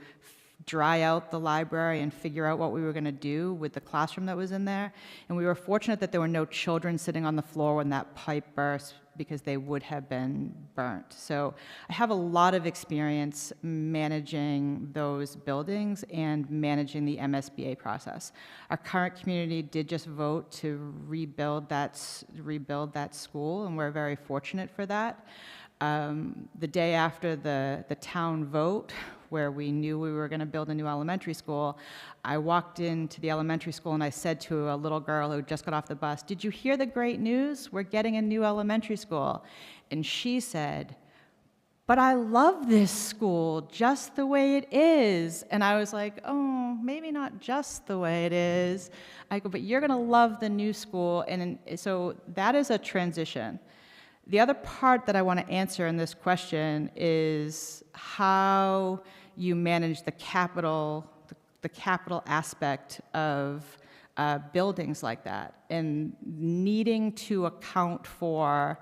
dry out the library and figure out what we were going to do with the classroom that was in there. And we were fortunate that there were no children sitting on the floor when that pipe burst, because they would have been burnt. So I have a lot of experience managing those buildings and managing the MSBA process. Our current community did just vote to rebuild that school, and we're very fortunate for that. The day after the town vote, where we knew we were going to build a new elementary school, I walked into the elementary school and I said to a little girl who just got off the bus, "Did you hear the great news? We're getting a new elementary school." And she said, "But I love this school just the way it is." And I was like, "Oh, maybe not just the way it is." I go, "But you're going to love the new school." And so that is a transition. The other part that I want to answer in this question is how you manage the capital aspect of buildings like that, and needing to account for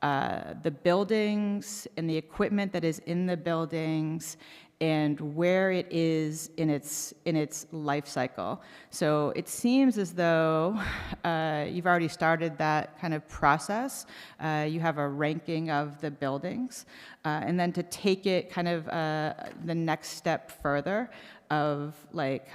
the buildings and the equipment that is in the buildings and where it is in its life cycle. So it seems as though you've already started that kind of process. You have a ranking of the buildings, and then to take it kind of the next step further of, like,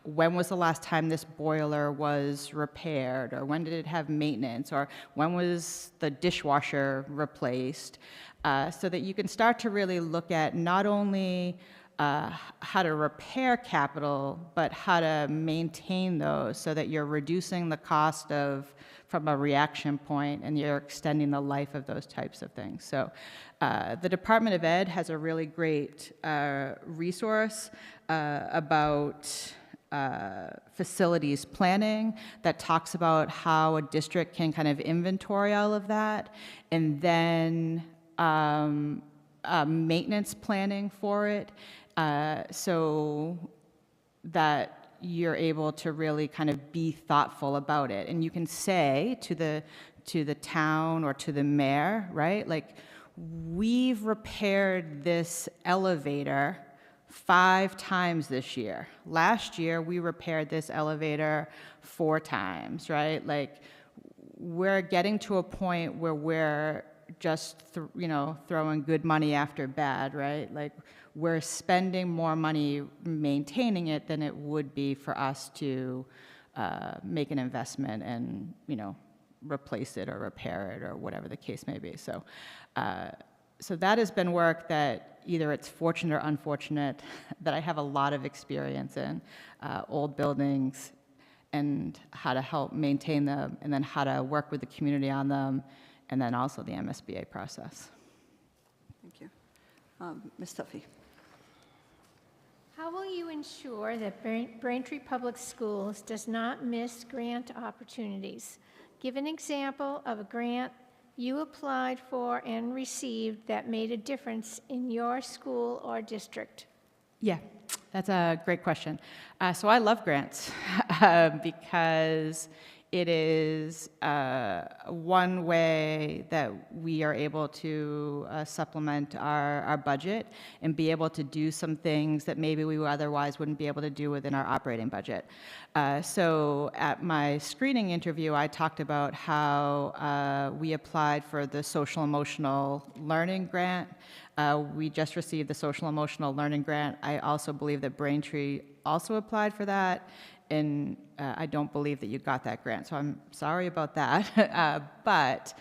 when was the last time this boiler was repaired, or when did it have maintenance, or when was the dishwasher replaced, so that you can start to really look at not only how to repair capital, but how to maintain those so that you're reducing the cost from a reaction point, and you're extending the life of those types of things. So the Department of Ed has a really great resource about facilities planning that talks about how a district can kind of inventory all of that, and then maintenance planning for it, so that you're able to really kind of be thoughtful about it. And you can say to the town or to the mayor, right, like, we've repaired this elevator 5 times this year. Last year, we repaired this elevator 4 times, right? Like, we're getting to a point where we're just, throwing good money after bad, right? Like, we're spending more money maintaining it than it would be for us to make an investment and, replace it or repair it or whatever the case may be. So, so that has been work that either it's fortunate or unfortunate that I have a lot of experience in, old buildings and how to help maintain them, and then how to work with the community on them, and then also the MSBA process. Thank you. Ms. Tuffy. How will you ensure that Braintree Public Schools does not miss grant opportunities? Give an example of a grant you applied for and received that made a difference in your school or district. Yeah, that's a great question. So I love grants because it is one way that we are able to supplement our budget and be able to do some things that maybe we otherwise wouldn't be able to do within our operating budget. So at my screening interview, I talked about how we applied for the social emotional learning grant. We just received the social emotional learning grant. I also believe that Braintree also applied for that, and I don't believe that you got that grant, so I'm sorry about that. But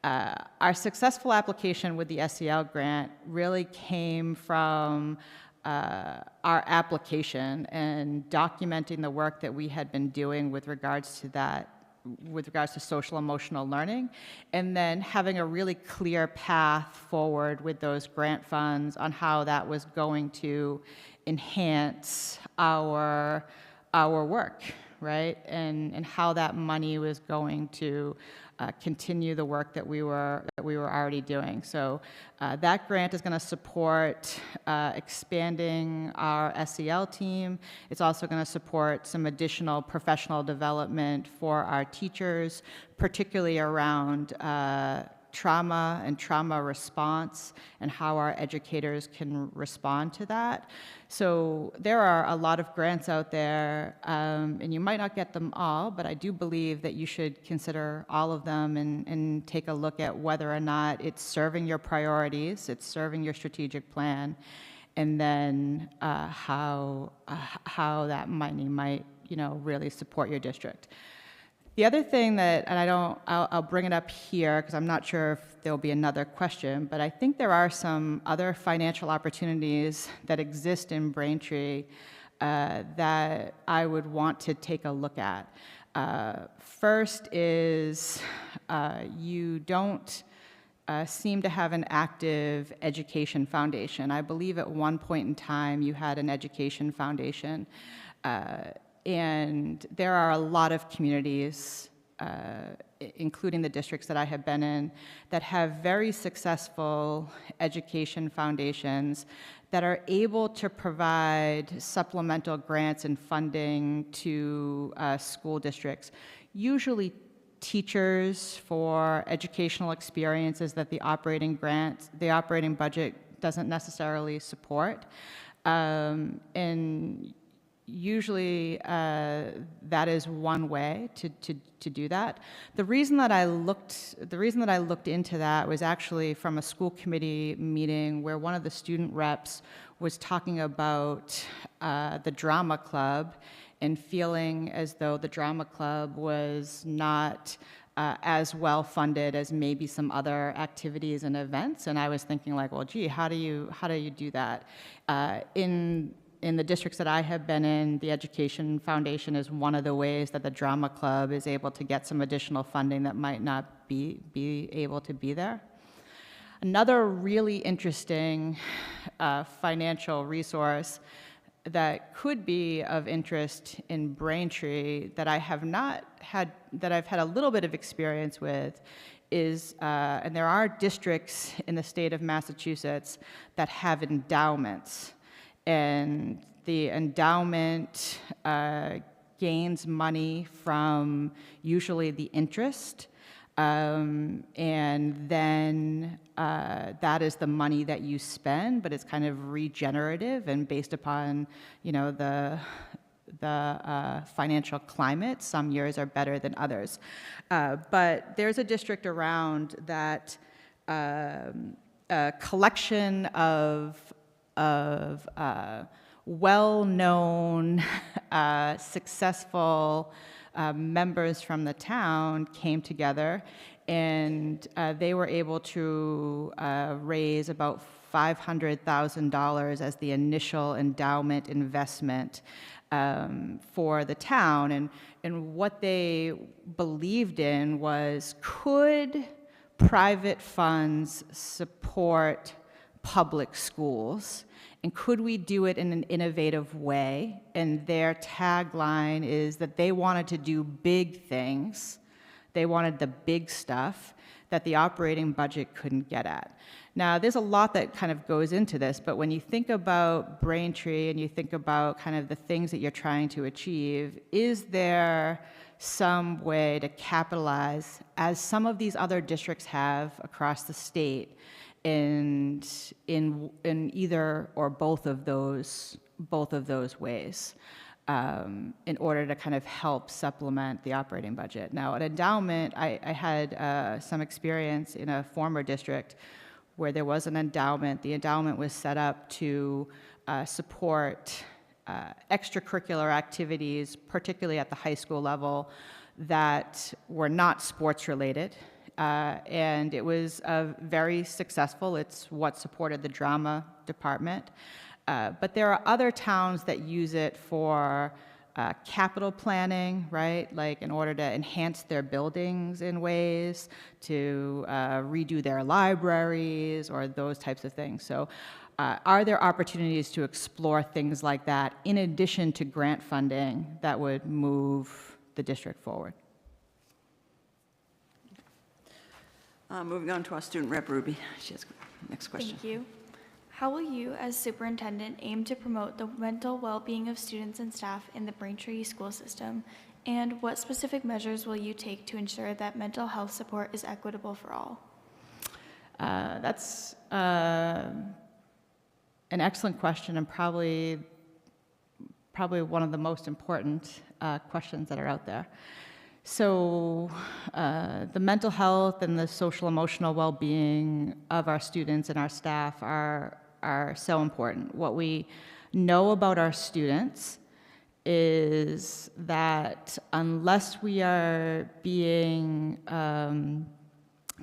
our successful application with the SEL grant really came from our application and documenting the work that we had been doing with regards to that, with regards to social emotional learning, and then having a really clear path forward with those grant funds on how that was going to enhance our work, right? And how that money was going to continue the work that we were already doing. So that grant is going to support expanding our SEL team. It's also going to support some additional professional development for our teachers, particularly around trauma and trauma response and how our educators can respond to that. So there are a lot of grants out there, and you might not get them all, but I do believe that you should consider all of them and take a look at whether or not it's serving your priorities, it's serving your strategic plan, and then how that money might, really support your district. The other thing that, and I'll bring it up here because I'm not sure if there'll be another question, but I think there are some other financial opportunities that exist in Braintree that I would want to take a look at. First is you don't seem to have an active education foundation. I believe at one point in time you had an education foundation. And there are a lot of communities, including the districts that I have been in, that have very successful education foundations that are able to provide supplemental grants and funding to school districts, usually teachers for educational experiences that the operating budget doesn't necessarily support. And usually that is one way to do that. The reason that I looked into that was actually from a school committee meeting where one of the student reps was talking about the drama club and feeling as though the drama club was not as well funded as maybe some other activities and events. And I was thinking like, well, gee, how do you do that? In the districts that I have been in, the Education Foundation is one of the ways that the drama club is able to get some additional funding that might not be able to be there. Another really interesting financial resource that could be of interest in Braintree that I have not had, that I've had a little bit of experience with is, and there are districts in the state of Massachusetts that have endowments. And the endowment gains money from usually the interest, and then that is the money that you spend, but it's kind of regenerative and based upon, the financial climate. Some years are better than others. But there's a district around that collection of well-known, successful members from the town came together, and they were able to raise about $500,000 as the initial endowment investment for the town. And what they believed in was, could private funds support public schools, and could we do it in an innovative way? And their tagline is that they wanted to do big things. They wanted the big stuff that the operating budget couldn't get at. Now, there's a lot that kind of goes into this, but when you think about Braintree and you think about kind of the things that you're trying to achieve, is there some way to capitalize, as some of these other districts have across the state, in either or both of those ways, in order to kind of help supplement the operating budget? Now, at endowment, I had some experience in a former district where there was an endowment. The endowment was set up to support extracurricular activities, particularly at the high school level, that were not sports related. And it was very successful. It's what supported the drama department. But there are other towns that use it for capital planning, right? Like in order to enhance their buildings in ways, to redo their libraries or those types of things. So are there opportunities to explore things like that in addition to grant funding that would move the district forward? Moving on to our student rep, Ruby. She has the next question. Thank you. How will you, as superintendent, aim to promote the mental well-being of students and staff in the Braintree school system? And what specific measures will you take to ensure that mental health support is equitable for all? That's an excellent question, and probably one of the most important questions that are out there. So the mental health and the social emotional well-being of our students and our staff are so important. What we know about our students is that unless we are being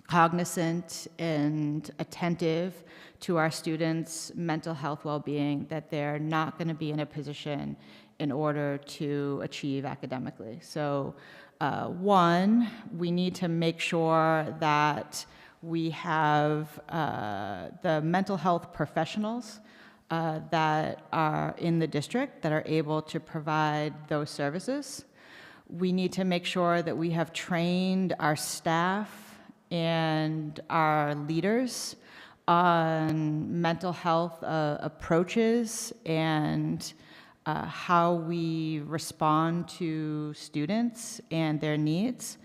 cognizant and attentive to our students' mental health well-being, that they're not going to be in a position in order to achieve academically. So one, we need to make sure that we have the mental health professionals that are in the district that are able to provide those services. We need to make sure that we have trained our staff and our leaders on mental health approaches and how we respond to students and their needs.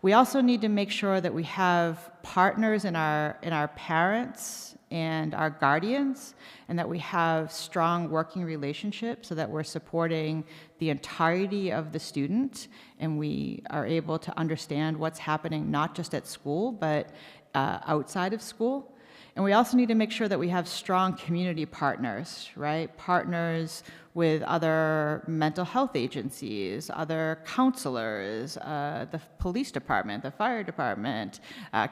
We also need to make sure that we have partners in our parents and our guardians, and that we have strong working relationships so that we're supporting the entirety of the student, and we are able to understand what's happening not just at school, but outside of school. And we also need to make sure that we have strong community partners, right? Partners with other mental health agencies, other counselors, the police department, the fire department,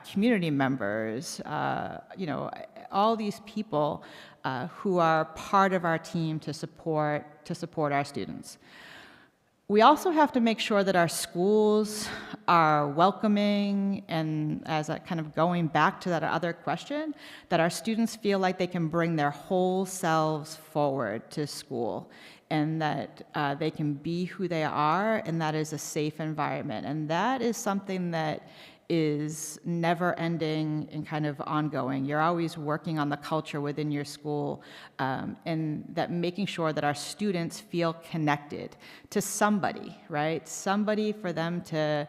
community members, you know, all these people who are part of our team to support our students. We also have to make sure that our schools are welcoming, and as a kind of going back to that other question, that our students feel like they can bring their whole selves forward to school, and that they can be who they are, and that is a safe environment. And that is something that is never ending and kind of ongoing. You're always working on the culture within your school, and that making sure that our students feel connected to somebody, right? Somebody for them to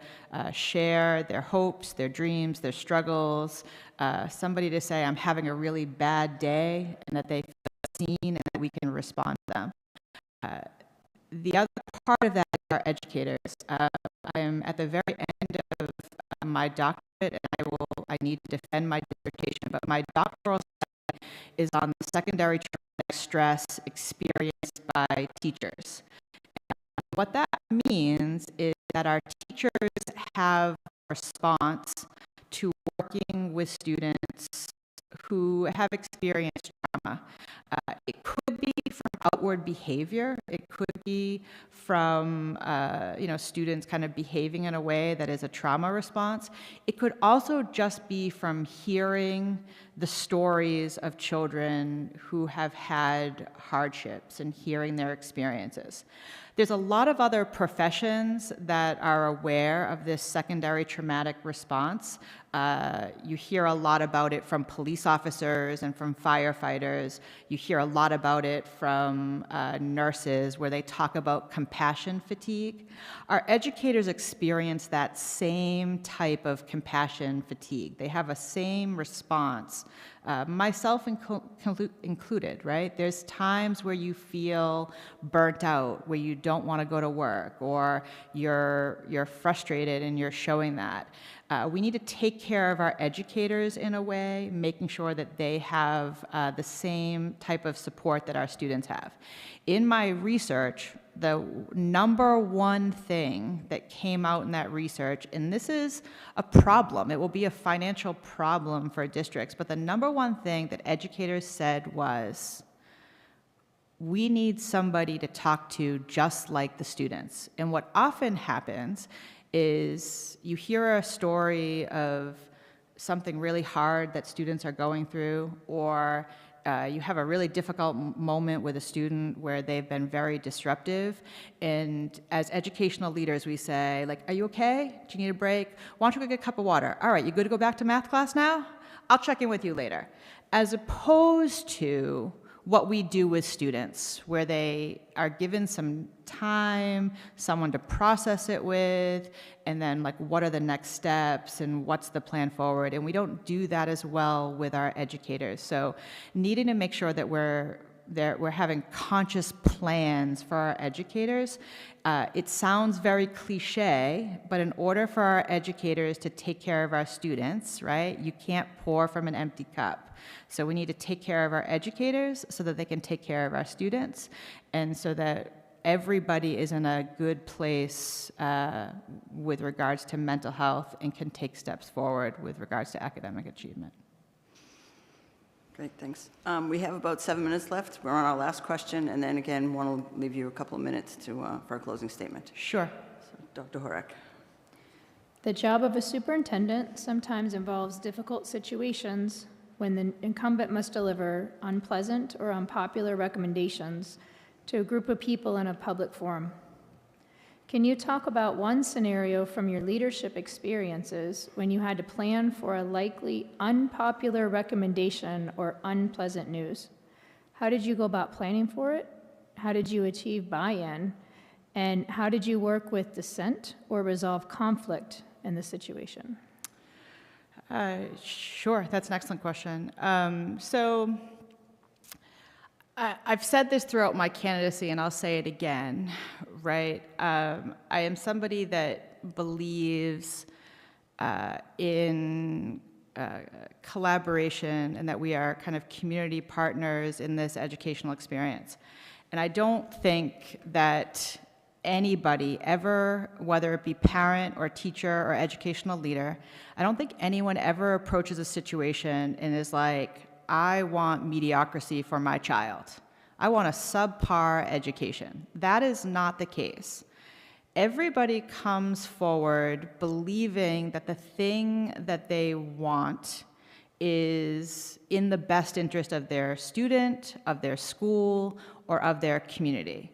share their hopes, their dreams, their struggles, somebody to say, I'm having a really bad day, and that they feel seen and that we can respond to them. The other part of that is our educators. I am at the very end of my doctorate, and I need to defend my dissertation, but my doctoral study is on the secondary traumatic stress experienced by teachers. And what that means is that our teachers have a response to working with students who have experienced trauma. It could be from outward behavior. It could be from students kind of behaving in a way that is a trauma response. It could also just be from hearing the stories of children who have had hardships and hearing their experiences. There's a lot of other professions that are aware of this secondary traumatic response. You hear a lot about it from police officers and from firefighters. You hear a lot about it from nurses, where they talk about compassion fatigue. Our educators experience that same type of compassion fatigue. They have a same response, myself included, right? There's times where you feel burnt out, where you don't want to go to work, or you're frustrated and you're showing that. We need to take care of our educators in a way, making sure that they have the same type of support that our students have. In my research, the number one thing that came out in that research, and this is a problem, it will be a financial problem for districts, but the number one thing that educators said was, we need somebody to talk to just like the students. And what often happens is you hear a story of something really hard that students are going through, or you have a really difficult moment with a student where they've been very disruptive, and as educational leaders we say, like, are you okay? Do you need a break? Why don't you go get a cup of water? All right, you good to go back to math class now? I'll check in with you later. As opposed to, what we do with students, where they are given some time, someone to process it with, and then like what are the next steps and what's the plan forward. And we don't do that as well with our educators. So needing to make sure that we're having conscious plans for our educators. It sounds very cliche, but in order for our educators to take care of our students, right, you can't pour from an empty cup. So we need to take care of our educators so that they can take care of our students, and so that everybody is in a good place with regards to mental health and can take steps forward with regards to academic achievement. Great, thanks. We have about 7 minutes left. We're on our last question, and then again, one will leave you a couple of minutes for a closing statement. Sure. So, Dr. Horak. The job of a superintendent sometimes involves difficult situations when the incumbent must deliver unpleasant or unpopular recommendations to a group of people in a public forum. Can you talk about one scenario from your leadership experiences when you had to plan for a likely unpopular recommendation or unpleasant news? How did you go about planning for it? How did you achieve buy-in? And how did you work with dissent or resolve conflict in the situation? Sure, that's an excellent question. I've said this throughout my candidacy, and I'll say it again, right? I am somebody that believes in collaboration and that we are kind of community partners in this educational experience. And I don't think that anybody ever, whether it be parent or teacher or educational leader, I don't think anyone ever approaches a situation and is like, I want mediocrity for my child. I want a subpar education. That is not the case. Everybody comes forward believing that the thing that they want is in the best interest of their student, of their school, or of their community.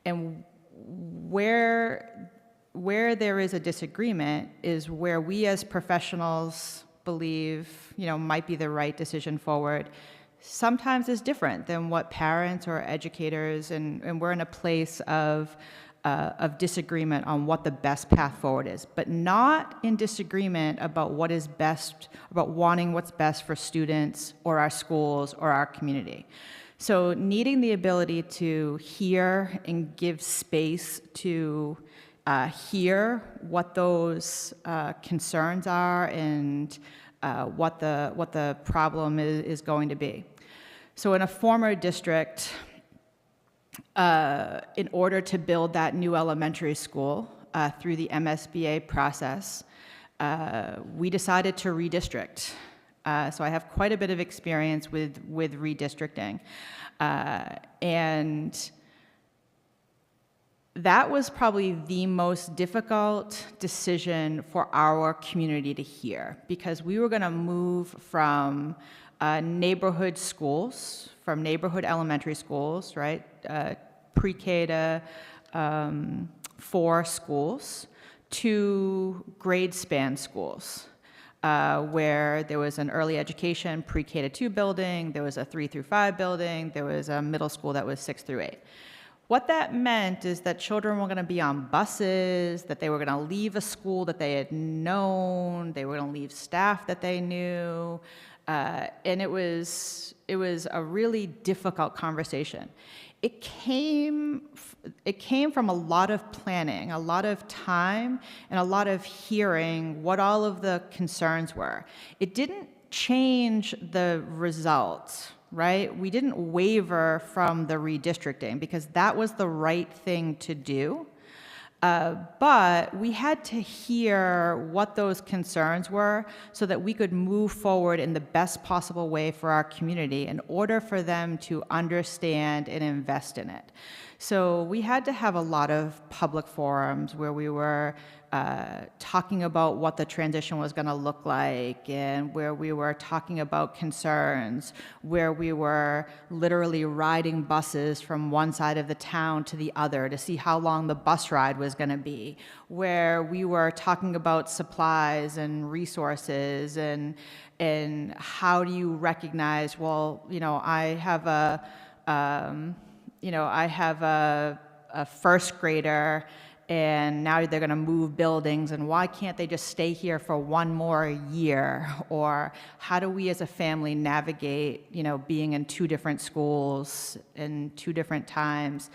And where there is a disagreement is where we as professionals believe, might be the right decision forward, sometimes is different than what parents or educators, and we're in a place of disagreement on what the best path forward is, but not in disagreement about what is best, about wanting what's best for students or our schools or our community. So needing the ability to hear and give space to hear what those concerns are and what the problem is going to be. So in a former district, in order to build that new elementary school through the MSBA process, we decided to redistrict. So I have quite a bit of experience with redistricting. And that was probably the most difficult decision for our community to hear, because we were going to move from neighborhood schools, from neighborhood elementary schools, right, pre-K to 4 schools, to grade span schools, where there was an early education pre-K to 2 building, there was a 3 through 5 building, there was a middle school that was 6 through 8. What that meant is that children were going to be on buses, that they were going to leave a school that they had known, they were going to leave staff that they knew, and it was a really difficult conversation. It came from a lot of planning, a lot of time, and a lot of hearing what all of the concerns were. It didn't change the results, right? We didn't waver from the redistricting because that was the right thing to do. But we had to hear what those concerns were so that we could move forward in the best possible way for our community in order for them to understand and invest in it. So we had to have a lot of public forums where we were talking about what the transition was going to look like, and where we were talking about concerns, where we were literally riding buses from one side of the town to the other to see how long the bus ride was going to be, where we were talking about supplies and resources and how do you recognize, well, I have a I have a first grader, and now they're going to move buildings, and why can't they just stay here for one more year? Or how do we as a family navigate, being in two different schools in two different times?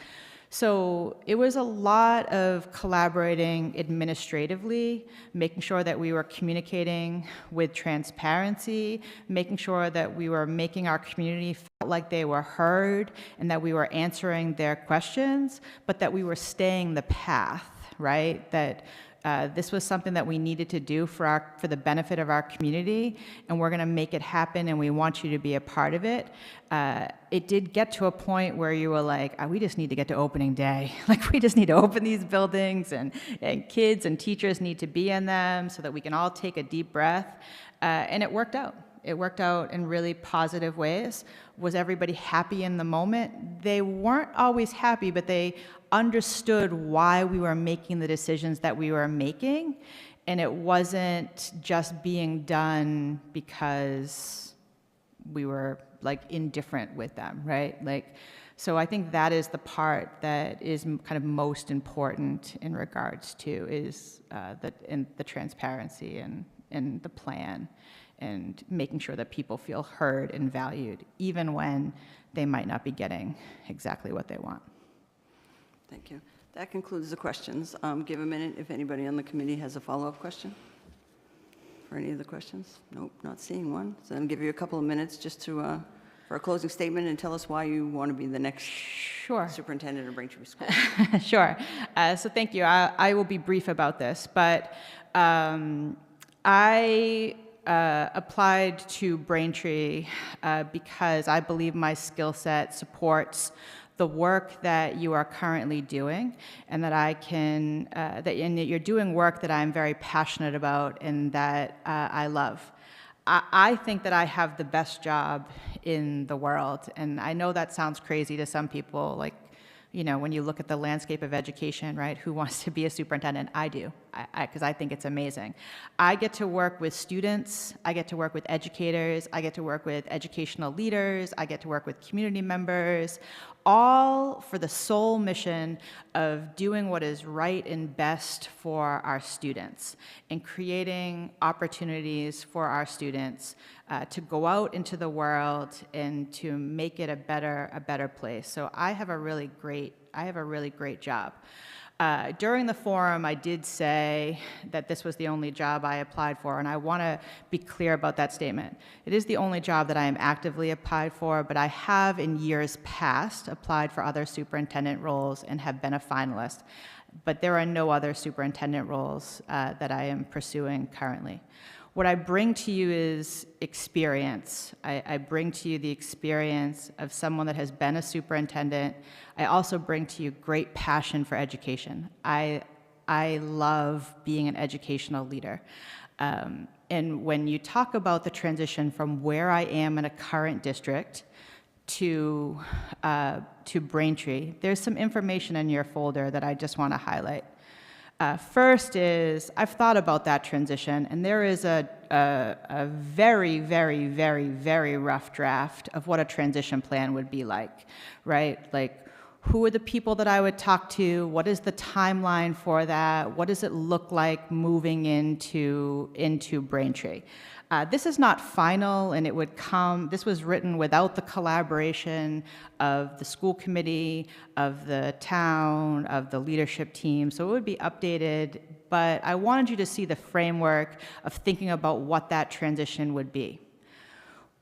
So it was a lot of collaborating administratively, making sure that we were communicating with transparency, making sure that we were making our community feel like they were heard and that we were answering their questions, but that we were staying the path, right? That this was something that we needed to do for the benefit of our community, and we're going to make it happen, and we want you to be a part of it. It did get to a point where you were like, we just need to get to opening day. Like, we just need to open these buildings, and kids and teachers need to be in them so that we can all take a deep breath. And it worked out. It worked out in really positive ways. Was everybody happy in the moment? They weren't always happy, but they understood why we were making the decisions that we were making, and it wasn't just being done because we were indifferent with them, right? So I think that is the part that is kind of most important in regards to is the transparency and the plan, and making sure that people feel heard and valued, even when they might not be getting exactly what they want. Thank you. That concludes the questions. Give a minute if anybody on the committee has a follow-up question for any of the questions. Nope, not seeing one. So I'll give you a couple of minutes just to for a closing statement and tell us why you want to be the next superintendent of Braintree School. Sure. So thank you. I will be brief about this, but I applied to Braintree because I believe my skill set supports the work that you are currently doing, and that I can, that you're doing work that I'm very passionate about and that I love. I think that I have the best job in the world, and I know that sounds crazy to some people, when you look at the landscape of education, right? Who wants to be a superintendent? I do, because I think it's amazing. I get to work with students, I get to work with educators, I get to work with educational leaders, I get to work with community members, all for the sole mission of doing what is right and best for our students and creating opportunities for our students to go out into the world and to make it a better place. So I have a really great job. During the forum, I did say that this was the only job I applied for, and I want to be clear about that statement. It is the only job that I am actively applied for, but I have in years past applied for other superintendent roles and have been a finalist. But there are no other superintendent roles that I am pursuing currently. What I bring to you is experience. I bring to you the experience of someone that has been a superintendent. I also bring to you great passion for education. I love being an educational leader. And when you talk about the transition from where I am in a current district to Braintree, there's some information in your folder that I just want to highlight. First is, I've thought about that transition, and there is a very, very, very, very rough draft of what a transition plan would be like, right? Who are the people that I would talk to? What is the timeline for that? What does it look like moving into Braintree? This is not final, and this was written without the collaboration of the school committee, of the town, of the leadership team, so it would be updated, but I wanted you to see the framework of thinking about what that transition would be.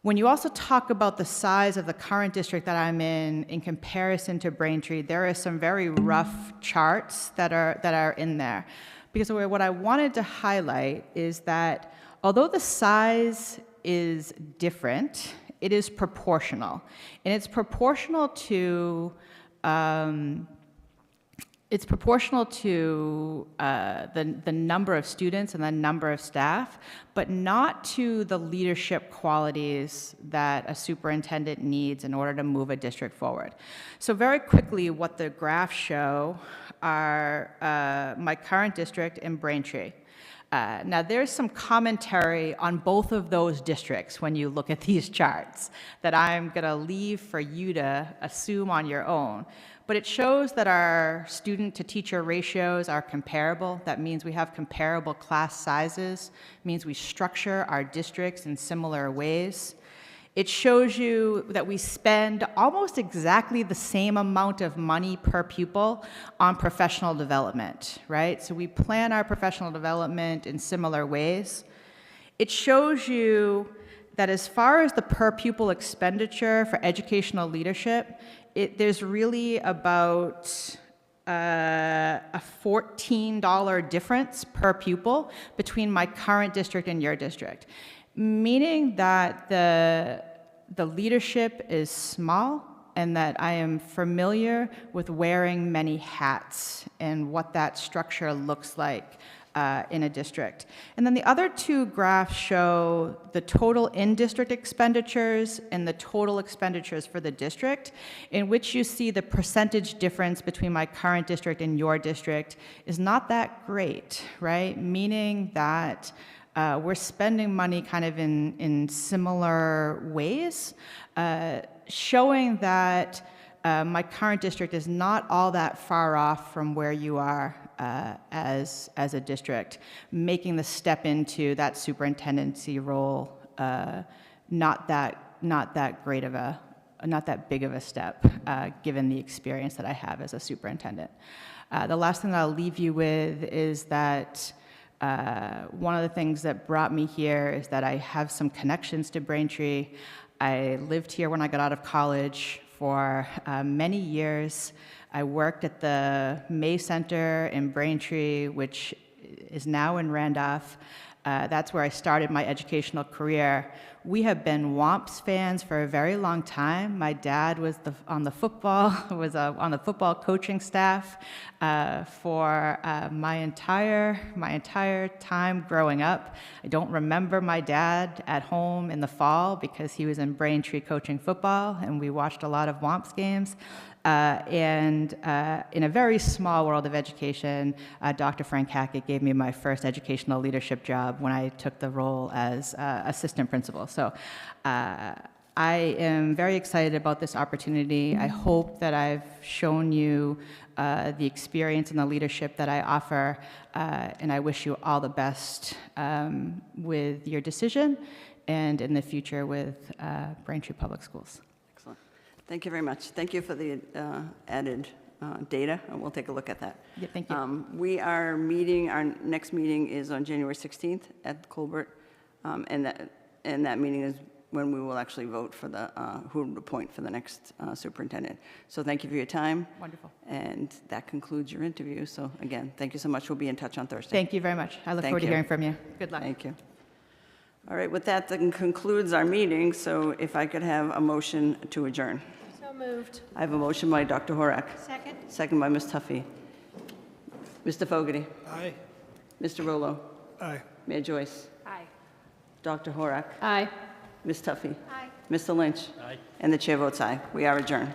When you also talk about the size of the current district that I'm in comparison to Braintree, there are some very rough charts that are in there. Because what I wanted to highlight is that although the size is different, it is proportional. And it's proportional to the number of students and the number of staff, but not to the leadership qualities that a superintendent needs in order to move a district forward. So very quickly, what the graphs show are my current district in Braintree. Now, there's some commentary on both of those districts when you look at these charts that I'm going to leave for you to assume on your own. But it shows that our student-to-teacher ratios are comparable. That means we have comparable class sizes. It means we structure our districts in similar ways. It shows you that we spend almost exactly the same amount of money per pupil on professional development, right? So we plan our professional development in similar ways. It shows you that as far as the per pupil expenditure for educational leadership, there's really about a $14 difference per pupil between my current district and your district, meaning that the leadership is small and that I am familiar with wearing many hats and what that structure looks like in a district. And then the other two graphs show the total in-district expenditures and the total expenditures for the district, in which you see the percentage difference between my current district and your district is not that great, right? Meaning that we're spending money kind of in similar ways, showing that my current district is not all that far off from where you are as a district, making the step into that superintendency role not that big of a step, given the experience that I have as a superintendent. The last thing that I'll leave you with is that one of the things that brought me here is that I have some connections to Braintree. I lived here when I got out of college for many years. I worked at the May Center in Braintree, which is now in Randolph. That's where I started my educational career. We have been WOMPS fans for a very long time. My dad was on the football coaching staff for my entire time growing up. I don't remember my dad at home in the fall because he was in Braintree coaching football, and we watched a lot of WOMPS games. In a very small world of education, Dr. Frank Hackett gave me my first educational leadership job when I took the role as assistant principal. So I am very excited about this opportunity. I hope that I've shown you the experience and the leadership that I offer, and I wish you all the best with your decision and in the future with Braintree Public Schools. Thank you very much. Thank you for the added data, and we'll take a look at that. Yeah, thank you. We are meeting, our next meeting is on January 16th at Colbert, and that meeting is when we will actually vote for the, who to appoint for the next superintendent. So thank you for your time. Wonderful. And that concludes your interview. So again, thank you so much. We'll be in touch on Thursday. Thank you very much. I look forward to hearing from you. Good luck. Thank you. All right, with that, that concludes our meeting. So if I could have a motion to adjourn. So moved. I have a motion by Dr. Horak. Second? Second by Ms. Tuffy. Mr. Fogarty. Aye. Mr. Rollo. Aye. Mayor Joyce. Aye. Dr. Horak. Aye. Ms. Tuffy. Aye. Mr. Lynch. Aye. And the chair votes aye. We are adjourned.